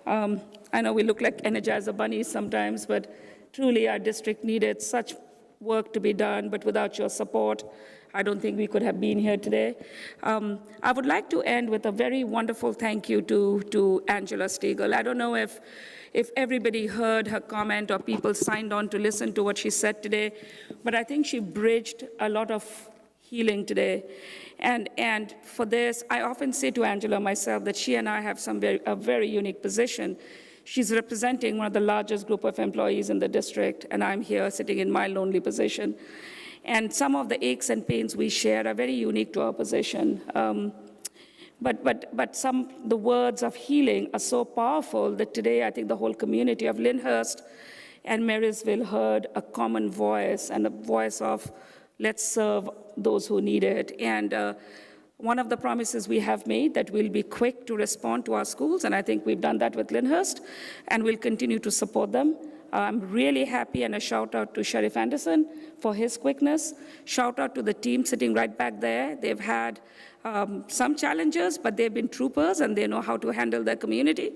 Speaker 17: I know we look like Energizer bunnies sometimes, but truly our district needed such work to be done, but without your support, I don't think we could have been here today. I would like to end with a very wonderful thank you to Angela Stiegel. I don't know if everybody heard her comment or people signed on to listen to what she said today, but I think she bridged a lot of healing today. And for this, I often say to Angela myself that she and I have a very unique position. She's representing one of the largest group of employees in the district, and I'm here sitting in my lonely position. And some of the aches and pains we share are very unique to our position. But the words of healing are so powerful that today I think the whole community of Lyndhurst and Marysville heard a common voice, and a voice of let's serve those who need it. And one of the promises we have made that we'll be quick to respond to our schools, and I think we've done that with Lyndhurst, and we'll continue to support them. I'm really happy, and a shout out to Sheriff Anderson for his quickness. Shout out to the team sitting right back there. They've had some challenges, but they've been troopers and they know how to handle their community.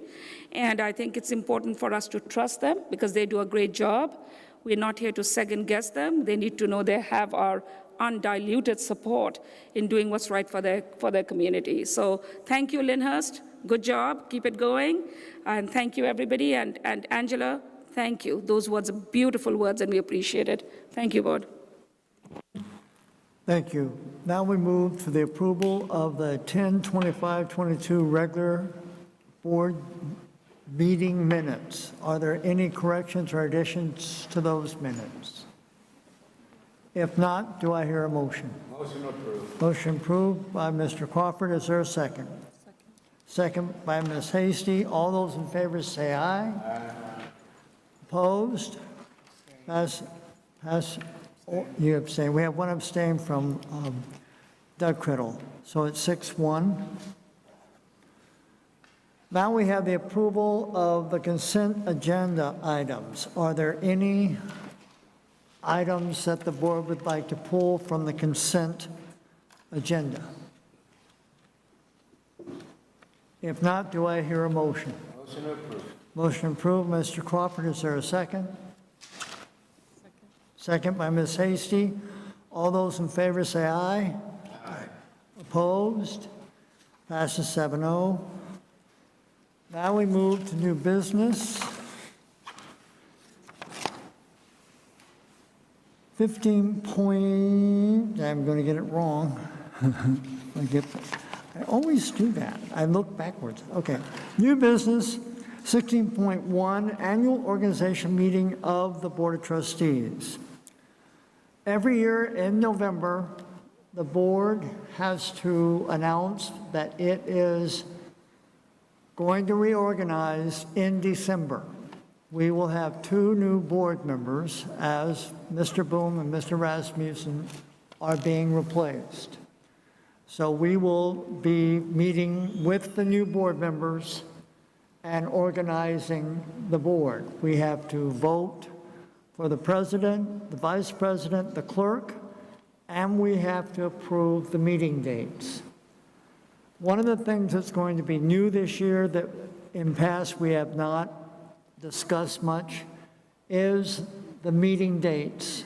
Speaker 17: And I think it's important for us to trust them because they do a great job. We're not here to second guess them. They need to know they have our undiluted support in doing what's right for their community. So thank you, Lyndhurst. Good job. Keep it going. And thank you, everybody. And Angela, thank you. Those words are beautiful words, and we appreciate it. Thank you, Board.
Speaker 3: Thank you. Now we move to the approval of the 10/25/22 regular board meeting minutes. Are there any corrections or additions to those minutes? If not, do I hear a motion?
Speaker 10: Motion approved.
Speaker 3: Motion approved by Mr. Crawford. Is there a second? Second by Ms. Hasty. All those in favor say aye. Aye. Opposed? Pass. Oh, you abstain. We have one abstain from Doug Criddle. So it's 6-1. Now we have the approval of the consent agenda items. Are there any items that the board would like to pull from the consent agenda? If not, do I hear a motion?
Speaker 10: Motion approved.
Speaker 3: Motion approved. Mr. Crawford, is there a second? Second by Ms. Hasty. All those in favor say aye. Aye. Opposed? Passes 7-0. Now we move to new business. 15 point, I'm going to get it wrong. I always do that. I look backwards. Okay. New business, 16.1, annual organization meeting of the Board of Trustees. Every year in November, the board has to announce that it is going to reorganize in December. We will have 2 new board members as Mr. Boom and Mr. Rasmussen are being replaced. So we will be meeting with the new board members and organizing the board. We have to vote for the president, the vice president, the clerk, and we have to approve the meeting dates. One of the things that's going to be new this year that in past we have not discussed much is the meeting dates.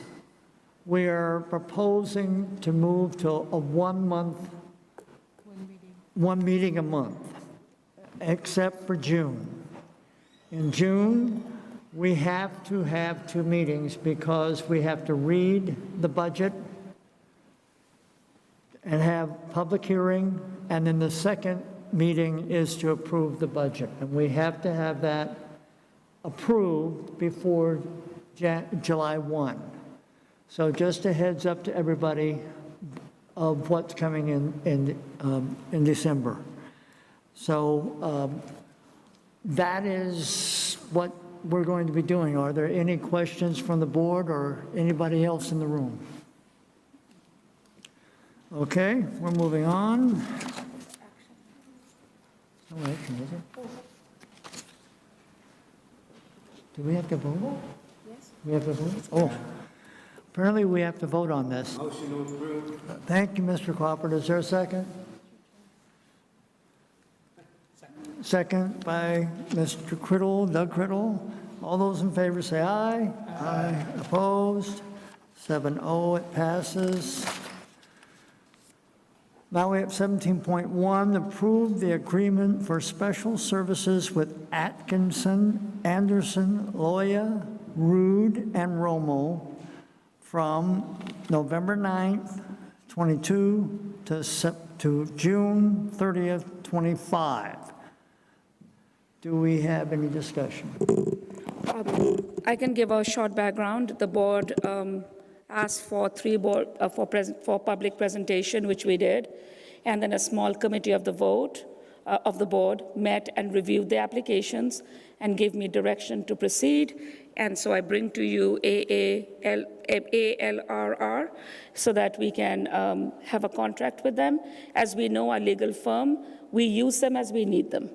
Speaker 3: We are proposing to move to a one meeting a month, except for June. In June, we have to have 2 meetings because we have to read the budget and have public hearing, and then the second meeting is to approve the budget. And we have to have that approved before July 1. So just a heads up to everybody of what's coming in December. So that is what we're going to be doing. Are there any questions from the board or anybody else in the room? Okay, we're moving on. No action, is it? Do we have to vote? Yes. We have to vote? Oh, apparently we have to vote on this.
Speaker 10: Motion approved.
Speaker 3: Thank you, Mr. Crawford. Is there a second? Second by Mr. Criddle, Doug Criddle. All those in favor say aye. Aye. Opposed? 7-0, it passes. Now we have 17.1, approve the agreement for special services with Atkinson, Anderson, Loya, Rude, and Romo from November 9th, 22 to June 30th, 25. Do we have any discussion?
Speaker 17: I can give a short background. The board asked for for public presentation, which we did, and then a small committee of the board met and reviewed the applications and gave me direction to proceed. And so I bring to you ALRR so that we can have a contract with them. As we know, our legal firm, we use them as we need them.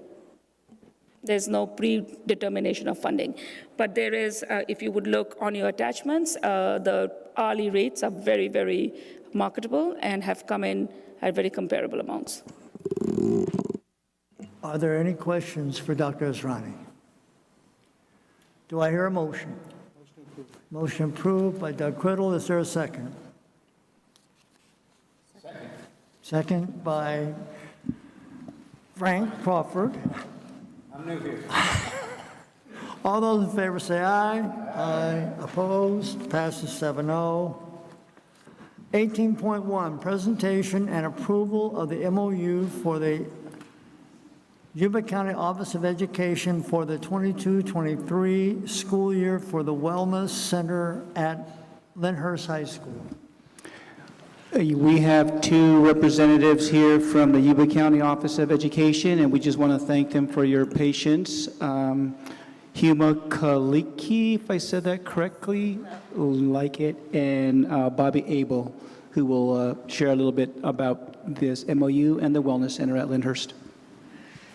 Speaker 17: there's no predetermination of funding. But there is, if you would look on your attachments, the hourly rates are very, very marketable and have come in at very comparable amounts.
Speaker 3: Are there any questions for Dr. Azrani? Do I hear a motion? Motion approved by Doug Criddle. Is there a second? Second by Frank Crawford.
Speaker 10: I'm new here.
Speaker 3: All those in favor say aye. Aye. Opposed? Passes 7-0. 18.1, presentation and approval of the MOU for the Yuba County Office of Education for the 22-23 school year for the Wellness Center at Lyndhurst High School.
Speaker 16: We have two representatives here from the Yuba County Office of Education, and we just want to thank them for your patience. Huma Kaliki, if I said that correctly, like it, and Bobby Abel, who will share a little bit about this MOU and the Wellness Center at Lyndhurst.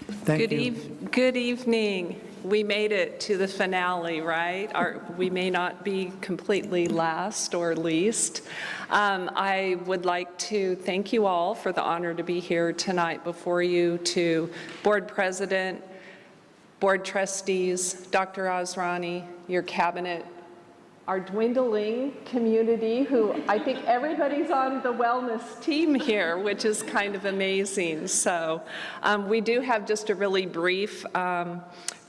Speaker 3: Thank you.
Speaker 14: Good evening. We made it to the finale, right? We may not be completely last or least. I would like to thank you all for the honor to be here tonight before you, to Board President, Board Trustees, Dr. Azrani, your cabinet, our dwindling community, who I think everybody's on the wellness team here, which is kind of amazing. So we do have just a really brief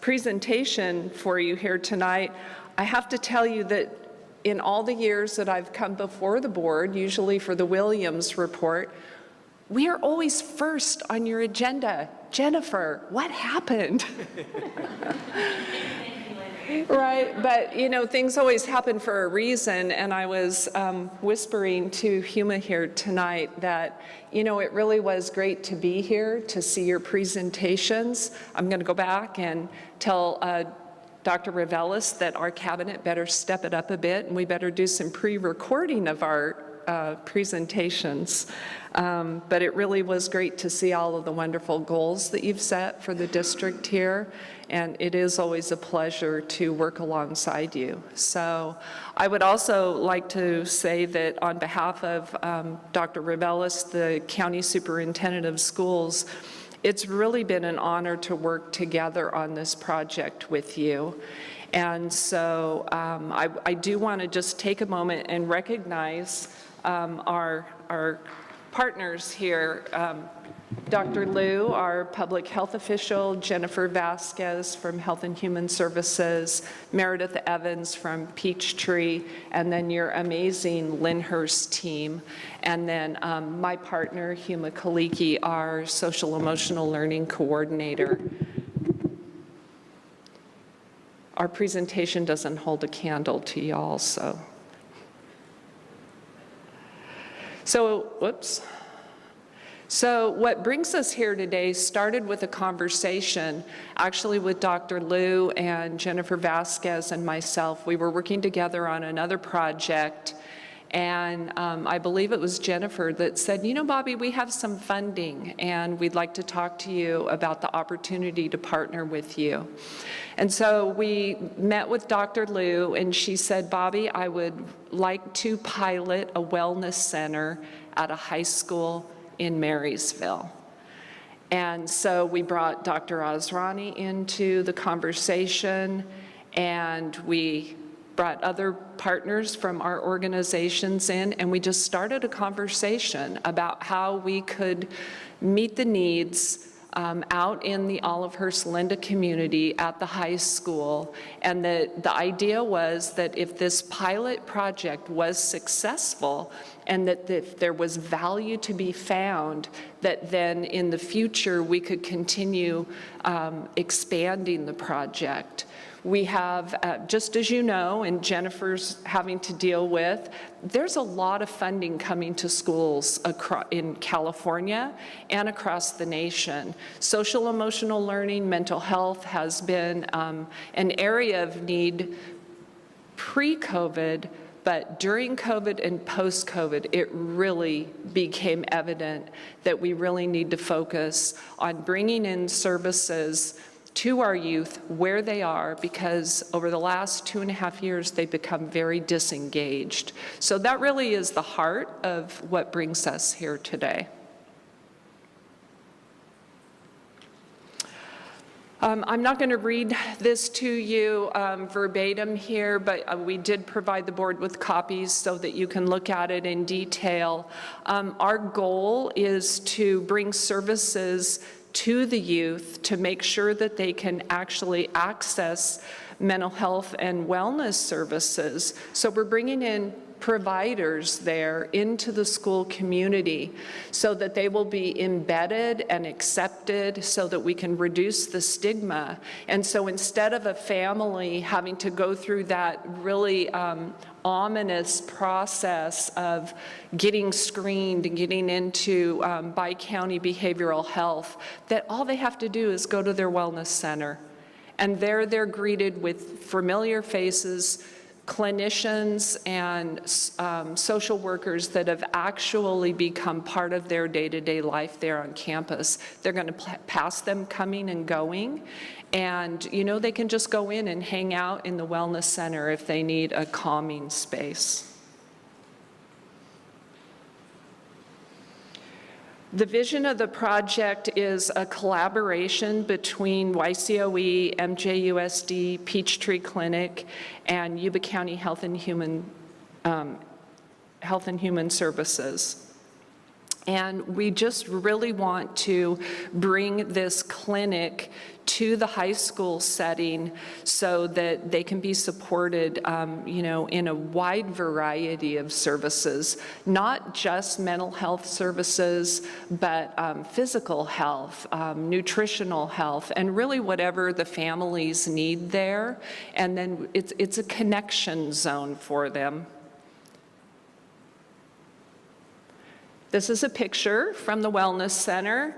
Speaker 14: presentation for you here tonight. I have to tell you that in all the years that I've come before the board, usually for the Williams report, we are always first on your agenda. Jennifer, what happened? Right, but you know, things always happen for a reason, and I was whispering to Huma here tonight that, you know, it really was great to be here, to see your presentations. I'm going to go back and tell Dr. Revelis that our cabinet better step it up a bit, and we better do some pre-recording of our presentations. But it really was great to see all of the wonderful goals that you've set for the district here, and it is always a pleasure to work alongside you. So I would also like to say that on behalf of Dr. Revelis, the County Superintendent of Schools, it's really been an honor to work together on this project with you. And so I do want to just take a moment and recognize our partners here, Dr. Liu, our public health official, Jennifer Vasquez from Health and Human Services, Meredith Evans from Peachtree, and then your amazing Lyndhurst team, and then my partner, Huma Kaliki, our social emotional learning coordinator. Our presentation doesn't hold a candle to y'all, so. Whoops. So what brings us here today started with a conversation actually with Dr. Liu and Jennifer Vasquez and myself. We were working together on another project, and I believe it was Jennifer that said, you know, Bobby, we have some funding and we'd like to talk to you about the opportunity to partner with you. And so we met with Dr. Liu, and she said, Bobby, I would like to pilot a wellness center at a high school in Marysville. And so we brought Dr. Azrani into the conversation, and we brought other partners from our organizations in, and we just started a conversation about how we could meet the needs out in the Olivehurst-Linda community at the high school. And the idea was that if this pilot project was successful and that if there was value to be found, that then in the future we could continue expanding the project. We have, just as you know, and Jennifer's having to deal with, there's a lot of funding coming to schools in California and across the nation. Social emotional learning, mental health has been an area of need pre-COVID, but during COVID and post-COVID, it really became evident that we really need to focus on bringing in services to our youth where they are, because over the last 2.5 years, they've become very disengaged. So that really is the heart of what brings us here today. I'm not going to read this to you verbatim here, but we did provide the board with copies so that you can look at it in detail. Our goal is to bring services to the youth to make sure that they can actually access mental health and wellness services. So we're bringing in providers there into the school community so that they will be embedded and accepted so that we can reduce the stigma. And so instead of a family having to go through that really ominous process of getting screened and getting into by-county behavioral health, that all they have to do is go to their wellness center. And there they're greeted with familiar faces, clinicians and social workers that have actually become part of their day-to-day life there on campus. They're going to pass them coming and going, and they can just go in and hang out in the wellness center if they need a calming space. The vision of the project is a collaboration between YCOE, MJUSD, Peachtree Clinic, and Yuba County Health and Human Services. And we just really want to bring this clinic to the high school setting so that they can be supported, in a wide variety of services, not just mental health services, but physical health, nutritional health, and really whatever the families need there. And then it's a connection zone for them. This is a picture from the Wellness Center.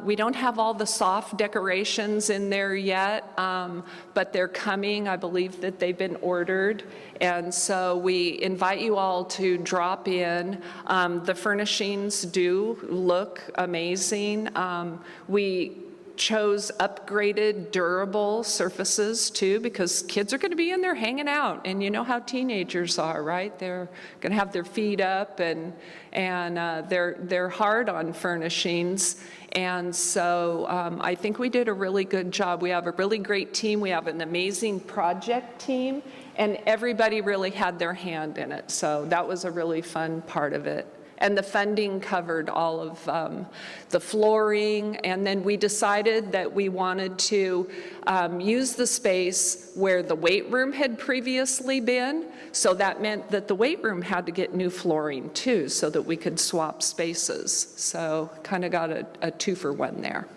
Speaker 14: We don't have all the soft decorations in there yet, but they're coming. I believe that they've been ordered. And so we invite you all to drop in. The furnishings do look amazing. We chose upgraded, durable surfaces too, because kids are going to be in there hanging out, and you know how teenagers are, right? They're going to have their feet up, and they're hard on furnishings. And so I think we did a really good job. We have a really great team. We have an amazing project team, and everybody really had their hand in it. So that was a really fun part of it. And the funding covered all of the flooring. And then we decided that we wanted to use the space where the weight room had previously been. So that meant that the weight room had to get new flooring too, so that we could swap spaces. So kind of got a 2-for-1 there.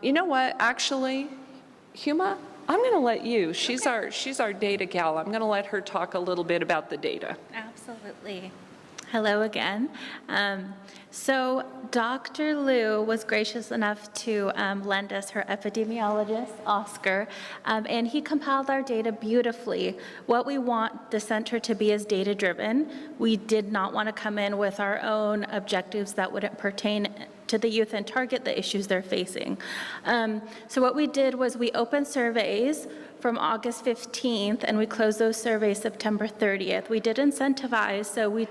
Speaker 14: You know what, actually, Huma, I'm going to let you. She's our data gal. I'm going to let her talk a little bit about the data.
Speaker 6: Absolutely. Hello again. So Dr. Liu was gracious enough to lend us her epidemiologist, Oscar, and he compiled our data beautifully. What we want the center to be is data-driven. We did not want to come in with our own objectives that wouldn't pertain to the youth and target the issues they're facing. So what we did was we opened surveys from August 15th, and we closed those surveys September 30th. We did incentivize, so we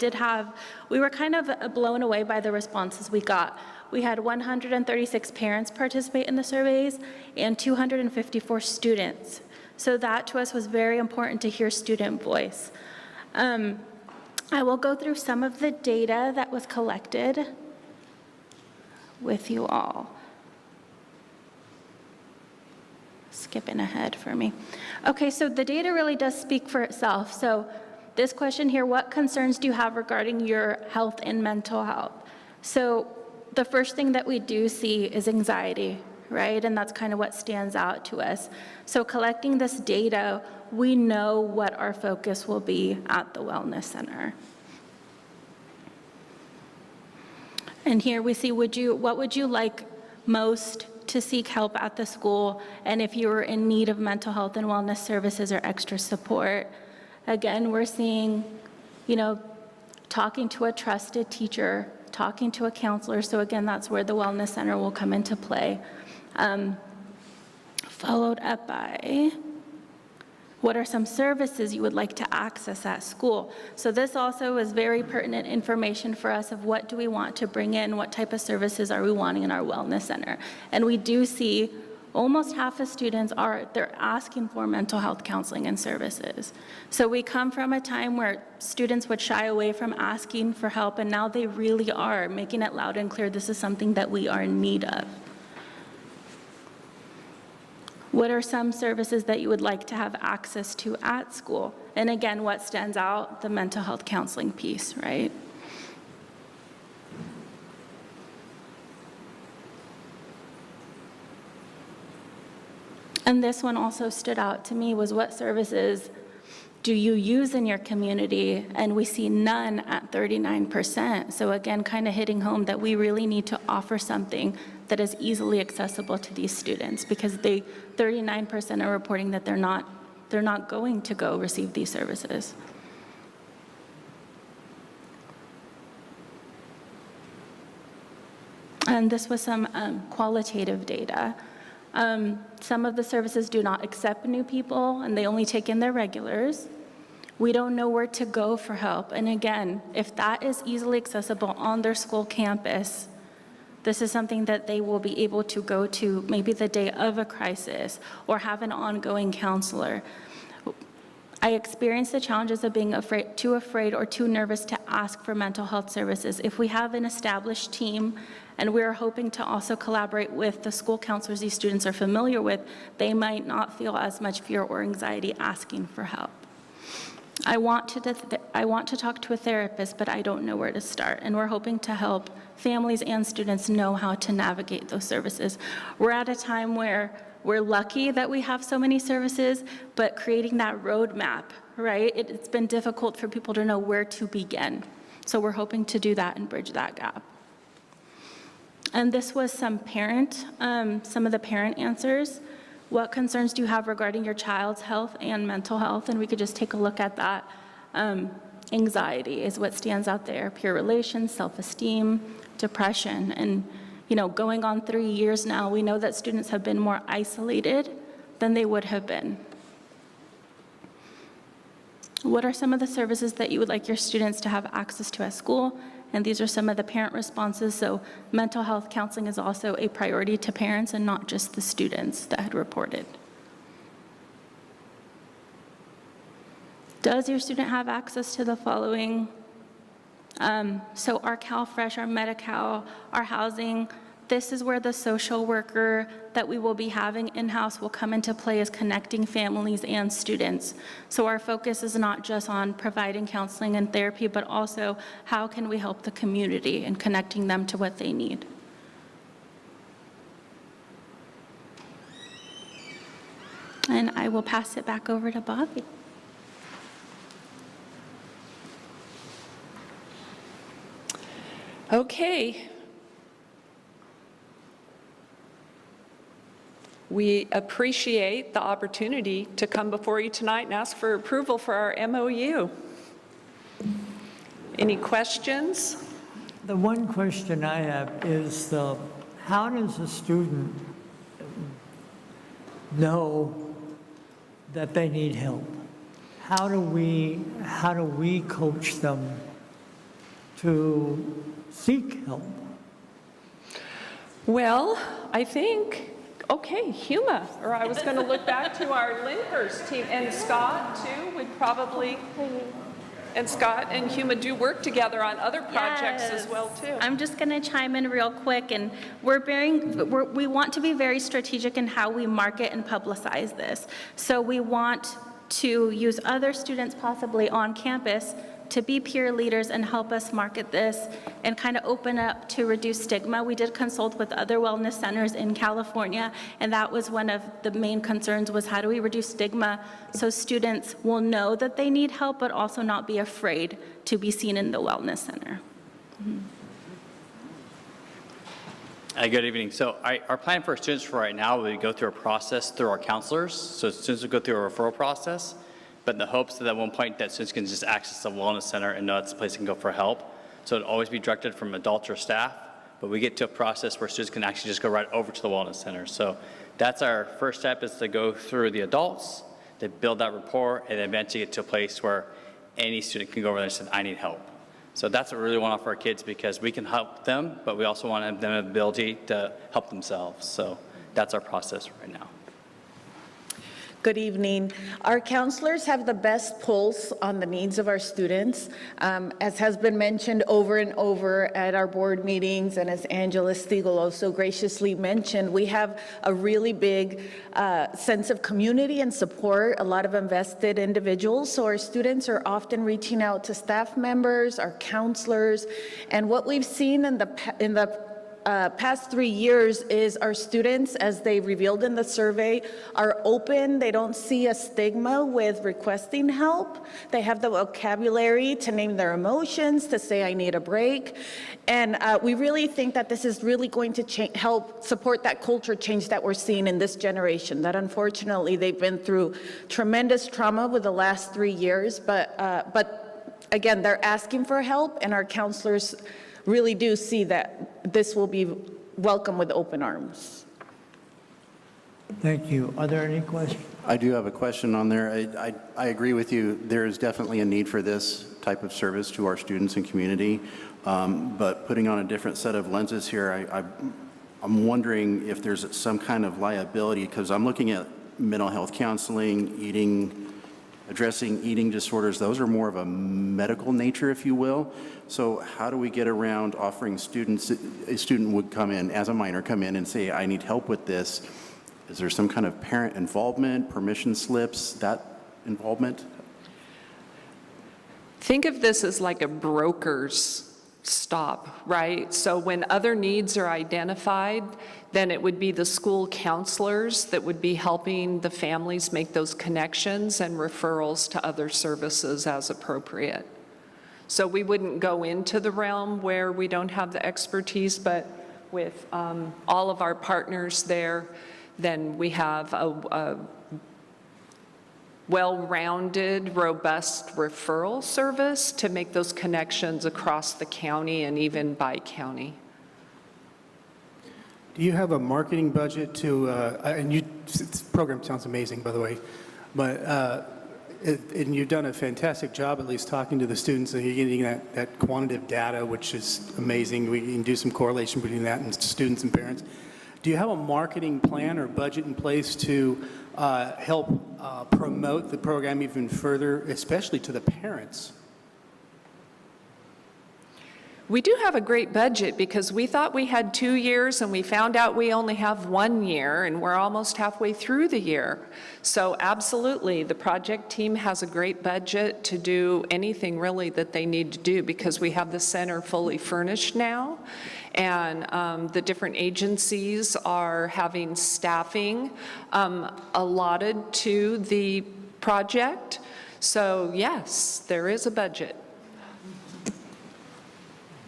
Speaker 6: were kind of blown away by the responses we got. We had 136 parents participate in the surveys and 254 students. So that to us was very important to hear student voice. I will go through some of the data that was collected with you all. Skipping ahead for me. Okay, so the data really does speak for itself. So this question here, what concerns do you have regarding your health and mental health? So the first thing that we do see is anxiety, right? And that's kind of what stands out to us. So collecting this data, we know what our focus will be at the Wellness Center. And here we see, what would you like most to seek help at the school, and if you were in need of mental health and wellness services or extra support? Again, we're seeing, talking to a trusted teacher talking to a counselor. So again, that's where the Wellness Center will come into play. Followed up by, what are some services you would like to access at school? So this also is very pertinent information for us of what do we want to bring in, what type of services are we wanting in our Wellness Center. And we do see almost half of students they're asking for mental health counseling and services. So we come from a time where students would shy away from asking for help, and now they really are making it loud and clear this is something that we are in need of. What are some services that you would like to have access to at school? And again, what stands out? The mental health counseling piece, right? And this one also stood out to me was what services do you use in your community? And we see none at 39%. So again, kind of hitting home that we really need to offer something that is easily accessible to these students, because 39% are reporting that they're not going to go receive these services. And this was some qualitative data. Some of the services do not accept new people, and they only take in their regulars. We don't know where to go for help. And again, if that is easily accessible on their school campus, this is something that they will be able to go to maybe the day of a crisis or have an ongoing counselor. I experienced the challenges of being too afraid or too nervous to ask for mental health services. If we have an established team, and we're hoping to also collaborate with the school counselors these students are familiar with, they might not feel as much fear or anxiety asking for help. I want to talk to a therapist, but I don't know where to start. And we're hoping to help families and students know how to navigate those services. We're at a time where we're lucky that we have so many services, but creating that roadmap, right? It's been difficult for people to know where to begin. So we're hoping to do that and bridge that gap. And this was some of the parent answers. What concerns do you have regarding your child's health and mental health? And we could just take a look at that. Anxiety is what stands out there. Peer relations, self-esteem, depression. And going on 3 years now, we know that students have been more isolated than they would have been. What are some of the services that you would like your students to have access to at school? And these are some of the parent responses. So mental health counseling is also a priority to parents and not just the students that had reported. Does your student have access to the following? So our CalFresh, our Medi-Cal, our housing, this is where the social worker that we will be having in-house will come into play as connecting families and students. So our focus is not just on providing counseling and therapy, but also how can we help the community and connecting them to what they need. And I will pass it back over to Bobby.
Speaker 14: Okay. We appreciate the opportunity to come before you tonight and ask for approval for our MOU. Any questions?
Speaker 3: The one question I have is how does a student know that they need help? How do we coach them to seek help?
Speaker 14: Well, I think, okay, Huma, or I was going to look back to our Lyndhurst team, and Scott too would probably, and Scott and Huma do work together on other projects as well too.
Speaker 6: I'm just going to chime in real quick, and we want to be very strategic in how we market and publicize this. So we want to use other students possibly on campus to be peer leaders and help us market this and kind of open up to reduce stigma. We did consult with other wellness centers in California, and that was one of the main concerns, was how do we reduce stigma so students will know that they need help, but also not be afraid to be seen in the wellness center.
Speaker 5: Good evening. So our plan for students for right now, we go through a process through our counselors. So students will go through a referral process, but in the hopes that at one point that students can just access the wellness center and know it's a place they can go for help. So it'd always be directed from adults or staff, but we get to a process where students can actually just go right over to the wellness center. So that's our first step, is to go through the adults, to build that rapport, and eventually get to a place where any student can go over there and say, I need help. So that's what we really want for our kids, because we can help them, but we also want them the ability to help themselves. So that's our process right now.
Speaker 2: Good evening. Our counselors have the best pulse on the needs of our students. As has been mentioned over and over at our board meetings, and as Angela Stiegel also graciously mentioned, we have a really big sense of community and support, a lot of invested individuals. So our students are often reaching out to staff members, our counselors, and what we've seen in the past 3 years is our students, as they revealed in the survey, are open. They don't see a stigma with requesting help. They have the vocabulary to name their emotions, to say, I need a break. And we really think that this is really going to help support that culture change that we're seeing in this generation, that unfortunately they've been through tremendous trauma with the last 3 years. But again, they're asking for help, and our counselors really do see that this will be welcome with open arms.
Speaker 3: Thank you. Are there any questions?
Speaker 7: I do have a question on there. I agree with you. There is definitely a need for this type of service to our students and community, but putting on a different set of lenses here, I'm wondering if there's some kind of liability, because I'm looking at mental health counseling, addressing eating disorders. Those are more of a medical nature, if you will. So how do we get around offering students, a student would come in, as a minor, come in and say, I need help with this. Is there some kind of parent involvement, permission slips, that involvement?
Speaker 14: Think of this as like a broker's stop, right? So when other needs are identified, then it would be the school counselors that would be helping the families make those connections and referrals to other services as appropriate. So we wouldn't go into the realm where we don't have the expertise, but with all of our partners there, then we have a well-rounded, robust referral service to make those connections across the county and even by county.
Speaker 10: Do you have a marketing budget to, this program sounds amazing, by the way, but, and you've done a fantastic job at least talking to the students, and you're getting that quantitative data, which is amazing. We can do some correlation between that and students and parents. Do you have a marketing plan or budget in place to help promote the program even further, especially to the parents?
Speaker 14: We do have a great budget, because we thought we had 2 years and we found out we only have 1 year, and we're almost halfway through the year. So absolutely, the project team has a great budget to do anything really that they need to do, because we have the center fully furnished now, and the different agencies are having staffing allotted to the project. So yes, there is a budget.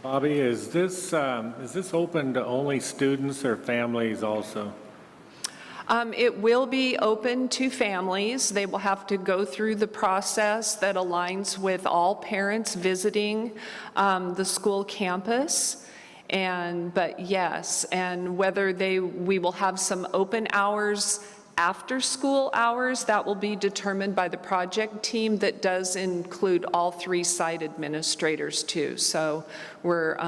Speaker 8: Bobby, is this open to only students or families also?
Speaker 14: It will be open to families. They will have to go through the process that aligns with all parents visiting the school campus. But yes, and whether we will have some open hours after school hours, that will be determined by the project team that does include all 3 site administrators too. So we're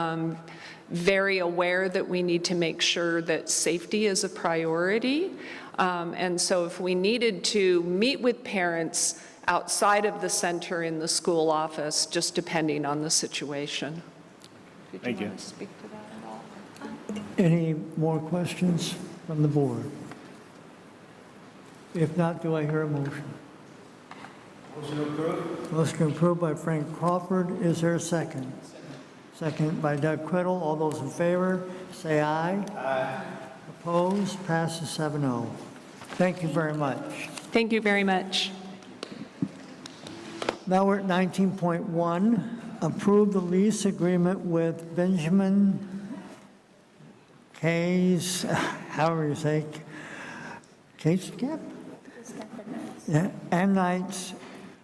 Speaker 14: very aware that we need to make sure that safety is a priority. And so if we needed to meet with parents outside of the center in the school office, just depending on the situation.
Speaker 8: Thank you.
Speaker 14: Want to speak to that at all?
Speaker 3: Any more questions from the board? If not, do I hear a motion?
Speaker 10: Motion approved.
Speaker 3: Motion approved by Frank Crawford. Is there a second? Second by Doug Criddle. All those in favor, say aye.
Speaker 10: Aye.
Speaker 3: Opposed? Passes 7-0. Thank you very much.
Speaker 14: Thank you very much.
Speaker 3: Now we're at 19.1. Approve the lease agreement with Benjamin Case, however you say, Case Cap? Yeah, and Knights,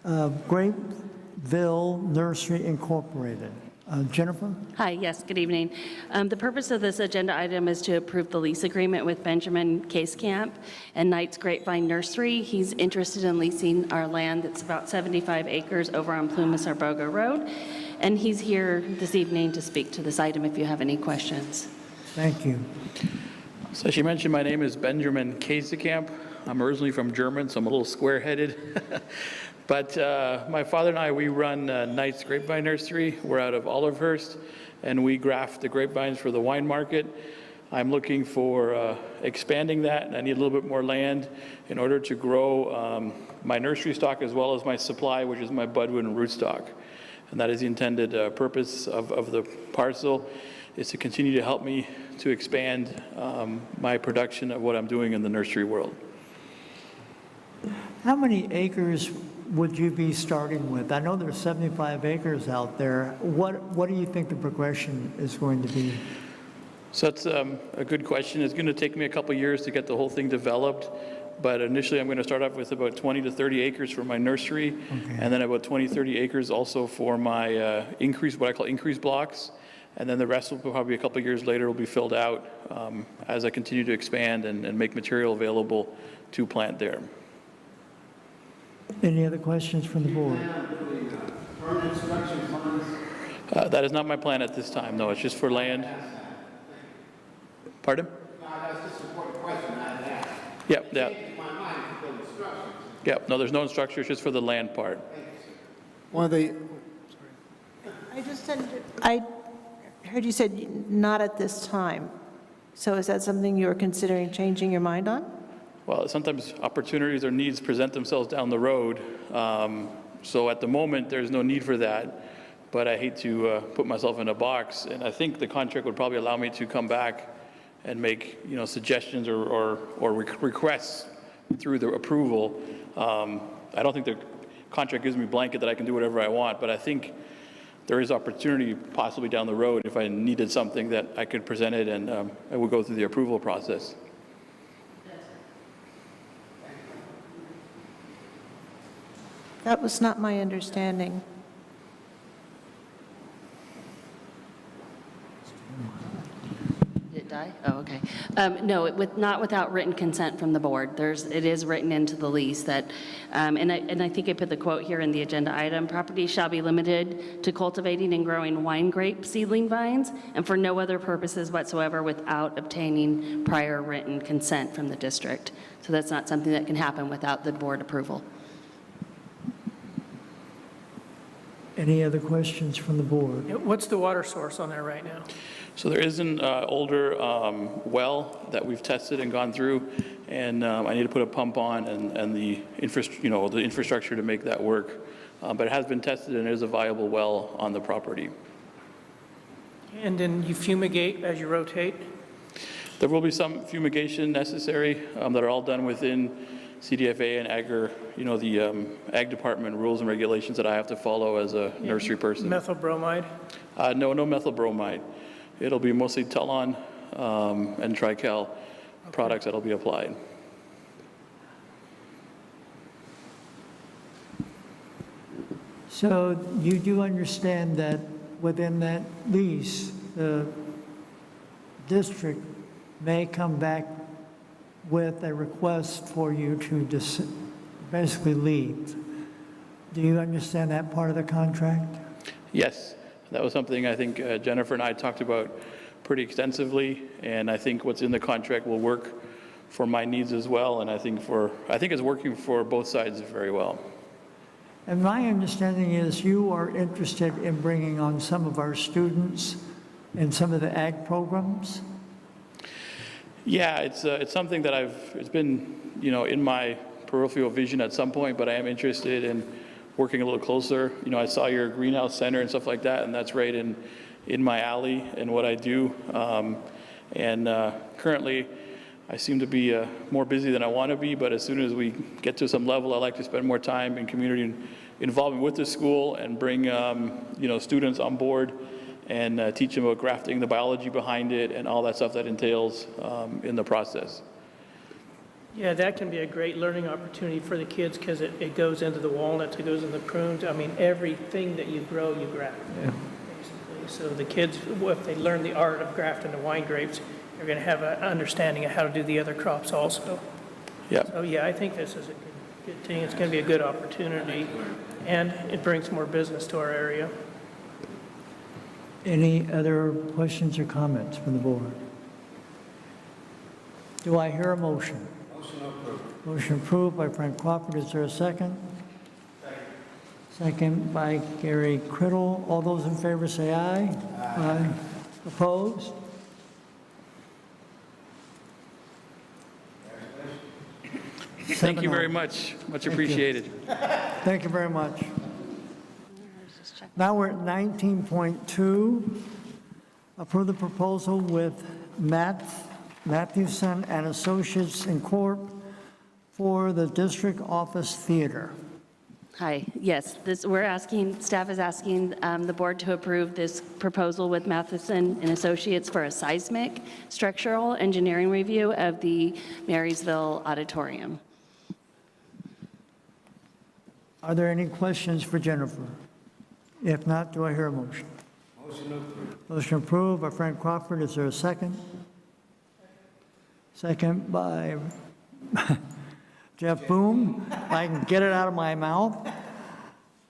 Speaker 3: Grapeville Nursery Incorporated. Jennifer?
Speaker 20: Hi, yes, good evening. The purpose of this agenda item is to approve the lease agreement with Benjamin Case Camp and Knight's Grapevine Nursery. He's interested in leasing our land that's about 75 acres over on Plumas Arboga Road, and he's here this evening to speak to this item if you have any questions.
Speaker 3: Thank you.
Speaker 18: So she mentioned my name is Benjamin Kasekamp. I'm originally from German, so I'm a little square-headed. But my father and I, we run Knight's Grapevine Nursery. We're out of Olivehurst, and we graft the grapevines for the wine market. I'm looking for expanding that, and I need a little bit more land in order to grow my nursery stock as well as my supply, which is my budwood and rootstock. And that is the intended purpose of the parcel, is to continue to help me to expand my production of what I'm doing in the nursery world.
Speaker 3: How many acres would you be starting with? I know there's 75 acres out there. What do you think the progression is going to be?
Speaker 18: So that's a good question. It's going to take me a couple years to get the whole thing developed, but initially I'm going to start off with about 20 to 30 acres for my nursery, and then about 20, 30 acres also for my what I call increase blocks, and then the rest will probably a couple years later will be filled out as I continue to expand and make material available to plant there.
Speaker 3: Any other questions from the board?
Speaker 18: That is not my plan at this time, no. It's just for land. Pardon?
Speaker 12: No, that's just an important question I had asked.
Speaker 18: Yep, yeah.
Speaker 12: Changed my mind to build instructions.
Speaker 18: Yep, no, there's no structure, it's just for the land part.
Speaker 10: One of the,
Speaker 19: I just said, I heard you said not at this time. So is that something you're considering changing your mind on?
Speaker 18: Well, sometimes opportunities or needs present themselves down the road. So at the moment, there's no need for that. But I hate to put myself in a box. And I think the contract would probably allow me to come back and make, suggestions or requests through the approval. I don't think the contract gives me a blanket that I can do whatever I want, but I think there is opportunity possibly down the road if I needed something that I could present it and I would go through the approval process.
Speaker 19: That was not my understanding.
Speaker 20: Did it die? Oh, okay. No, not without written consent from the board. It is written into the lease that, and I think I put the quote here in the agenda item, property shall be limited to cultivating and growing wine grape seedling vines and for no other purposes whatsoever without obtaining prior written consent from the district. So that's not something that can happen without the board approval.
Speaker 3: Any other questions from the board?
Speaker 11: What's the water source on there right now?
Speaker 18: So there is an older well that we've tested and gone through, and I need to put a pump on and the infrastructure to make that work. But it has been tested and it is a viable well on the property.
Speaker 11: And then you fumigate as you rotate?
Speaker 18: There will be some fumigation necessary that are all done within CDFA and the ag department rules and regulations that I have to follow as a nursery person.
Speaker 11: Methyl bromide?
Speaker 18: No methyl bromide. It'll be mostly Telon and Trical products that'll be applied.
Speaker 3: So you do understand that within that lease, the district may come back with a request for you to basically leave. Do you understand that part of the contract?
Speaker 18: Yes, that was something I think Jennifer and I talked about pretty extensively, and I think what's in the contract will work for my needs as well, and I think it's working for both sides very well.
Speaker 3: And my understanding is you are interested in bringing on some of our students in some of the ag programs?
Speaker 18: Yeah, it's something that it's been, in my peripheral vision at some point, but I am interested in working a little closer. I saw your greenhouse center and stuff like that, and that's right in my alley and what I do. Currently, I seem to be more busy than I want to be, but as soon as we get to some level, I like to spend more time in community involvement with the school and bring, students on board and teach them about grafting, the biology behind it, and all that stuff that entails in the process.
Speaker 11: Yeah, that can be a great learning opportunity for the kids because it goes into the walnuts, it goes into the prunes. I mean, everything that you grow, you graft. Yeah. So the kids, if they learn the art of grafting the wine grapes, they're going to have an understanding of how to do the other crops also.
Speaker 18: Yep.
Speaker 11: So yeah, I think this is a good thing. It's going to be a good opportunity, and it brings more business to our area.
Speaker 3: Any other questions or comments from the board? Do I hear a motion?
Speaker 15: Motion approved.
Speaker 3: Motion approved by Frank Crawford. Is there a second? Second by Gary Criddle. All those in favor say aye. Aye. Opposed?
Speaker 18: Thank you very much. Much appreciated.
Speaker 3: Thank you very much. Now we're at 19.2. Approve the proposal with Mathewson and Associates in Corp. for the district office theater.
Speaker 20: Hi, yes, staff is asking the board to approve this proposal with Matheson and Associates for a seismic structural engineering review of the Marysville Auditorium.
Speaker 3: Are there any questions for Jennifer? If not, do I hear a motion?
Speaker 15: Motion approved.
Speaker 3: Motion approved by Frank Crawford. Is there a second? Second by Jeff Boom. If I can get it out of my mouth.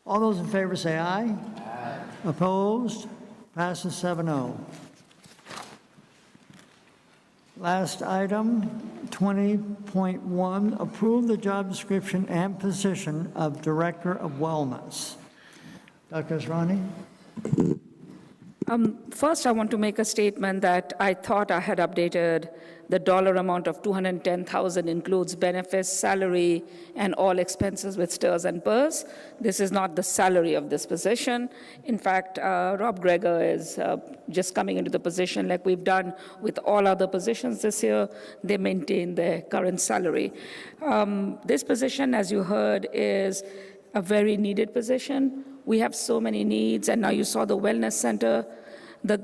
Speaker 3: All those in favor say aye. Aye. Opposed? Passes 7-0. Last item, 20.1, approve the job description and position of Director of Wellness. Dr. Asrani?
Speaker 17: First, I want to make a statement that I thought I had updated the dollar amount of $210,000 includes benefits, salary, and all expenses with stirs and burrs. This is not the salary of this position. In fact, Rob Greger is just coming into the position like we've done with all other positions this year. They maintain their current salary. This position, as you heard, is a very needed position. We have so many needs, and now you saw the wellness center. The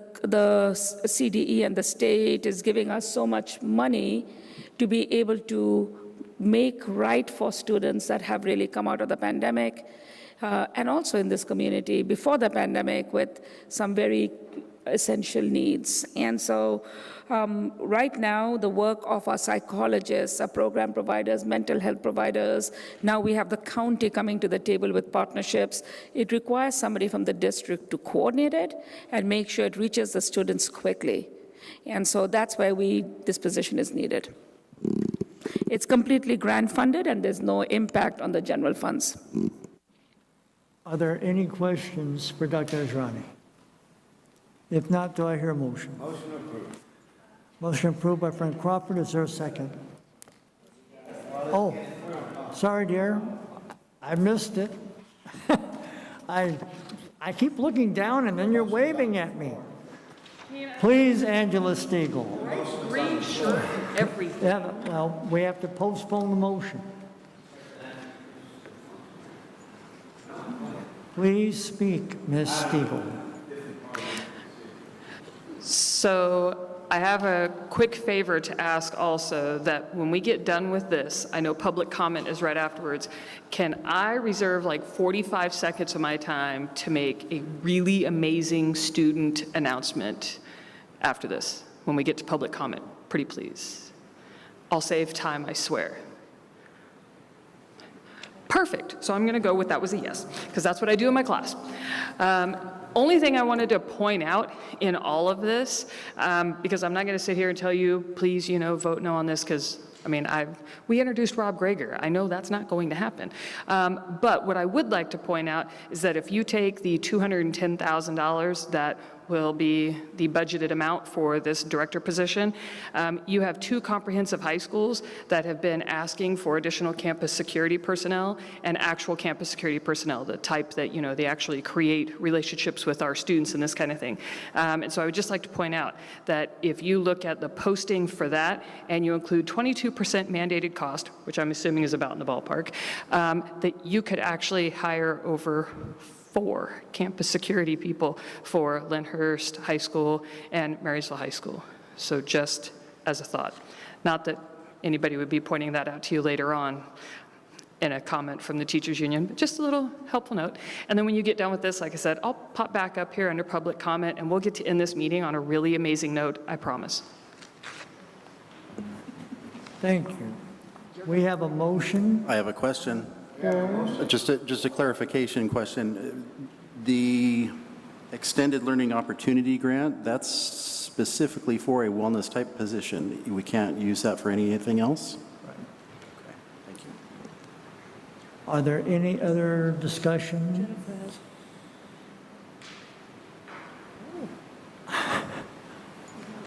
Speaker 17: CDE and the state is giving us so much money to be able to make right for students that have really come out of the pandemic, and also in this community before the pandemic with some very essential needs. And so right now, the work of our psychologists, our program providers, mental health providers, now we have the county coming to the table with partnerships. It requires somebody from the district to coordinate it and make sure it reaches the students quickly. And so that's why this position is needed. It's completely grant funded and there's no impact on the general funds.
Speaker 3: Are there any questions for Dr. Asrani? If not, do I hear a motion?
Speaker 15: Motion approved.
Speaker 3: Motion approved by Frank Crawford. Is there a second? Oh, sorry, dear. I missed it. I keep looking down and then you're waving at me. Please, Angela Stiegel.
Speaker 14: Green shirt, everything.
Speaker 3: Yeah, well, we have to postpone the motion. Please speak, Ms. Stiegel.
Speaker 14: So I have a quick favor to ask also, that when we get done with this, I know public comment is right afterwards, can I reserve like 45 seconds of my time to make a really amazing student announcement after this, when we get to public comment? Pretty please. I'll save time, I swear. Perfect. So I'm going to go with that was a yes, because that's what I do in my class. Only thing I wanted to point out in all of this, because I'm not going to sit here and tell you, please, vote no on this, because, we introduced Rob Greger. I know that's not going to happen. But what I would like to point out is that if you take the $210,000 that will be the budgeted amount for this director position, you have two comprehensive high schools that have been asking for additional campus security personnel and actual campus security personnel, the type that, they actually create relationships with our students and this kind of thing. And so I would just like to point out that if you look at the posting for that and you include 22% mandated cost, which I'm assuming is about in the ballpark, that you could actually hire over 4 campus security people for Lyndhurst High School and Marysville High School. So just as a thought. Not that anybody would be pointing that out to you later on. in a comment from the teachers union, but just a little helpful note. And then when you get done with this, like I said, I'll pop back up here under public comment and we'll get to end this meeting on a really amazing note, I promise.
Speaker 3: Thank you. We have a motion.
Speaker 7: I have a question. Just a clarification question. The extended learning opportunity grant, that's specifically for a wellness type position. We can't use that for anything else?
Speaker 3: Are there any other discussion?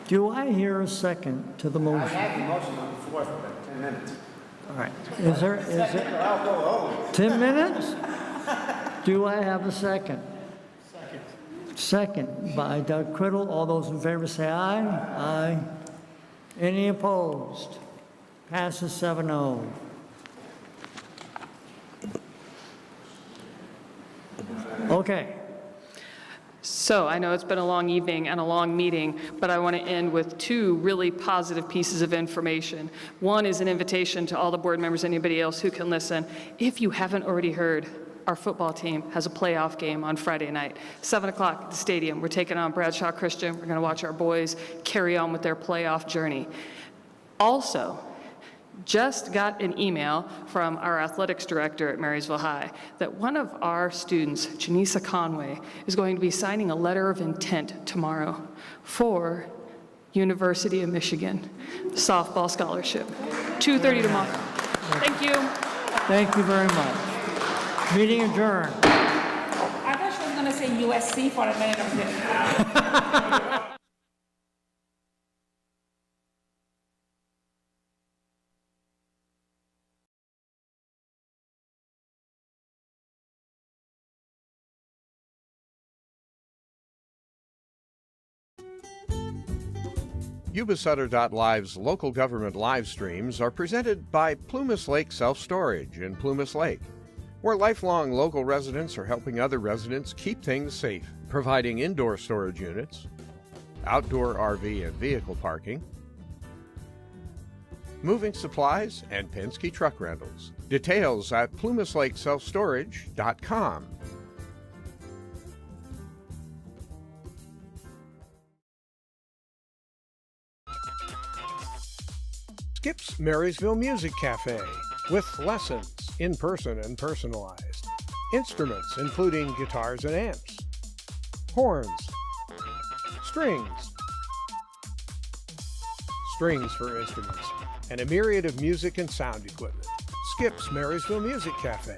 Speaker 3: Do I hear a second to the motion?
Speaker 15: I had the motion on the floor for about 10 minutes.
Speaker 3: All right. Is it 10 minutes? Do I have a second? Second by Doug Criddle. All those in favor say aye. Aye. Any opposed? Passes 7-0. Okay.
Speaker 14: So I know it's been a long evening and a long meeting, but I want to end with two really positive pieces of information. One is an invitation to all the board members, anybody else who can listen. If you haven't already heard, our football team has a playoff game on Friday night, 7 o'clock at the stadium. We're taking on Bradshaw Christian. We're going to watch our boys carry on with their playoff journey. Also, just got an email from our athletics director at Marysville High that one of our students, Janisa Conway, is going to be signing a letter of intent tomorrow for University of Michigan softball scholarship. 2:30 tomorrow. Thank you.
Speaker 3: Thank you very much. Meeting adjourned.
Speaker 17: I thought she was going to say USC for a minute or two.
Speaker 21: Yuba-Sutter.live's local government live streams are presented by Plumas Lake Self-Storage in Plumas Lake, where lifelong local residents are helping other residents keep things safe, providing indoor storage units, outdoor RV and vehicle parking, moving supplies, and Penske truck rentals. Details at plumaslakeselfstorage.com. Skip's Marysville Music Cafe, with lessons in person and personalized. Instruments including guitars and amps, horns, strings for instruments, and a myriad of music and sound equipment. Skip's Marysville Music Cafe.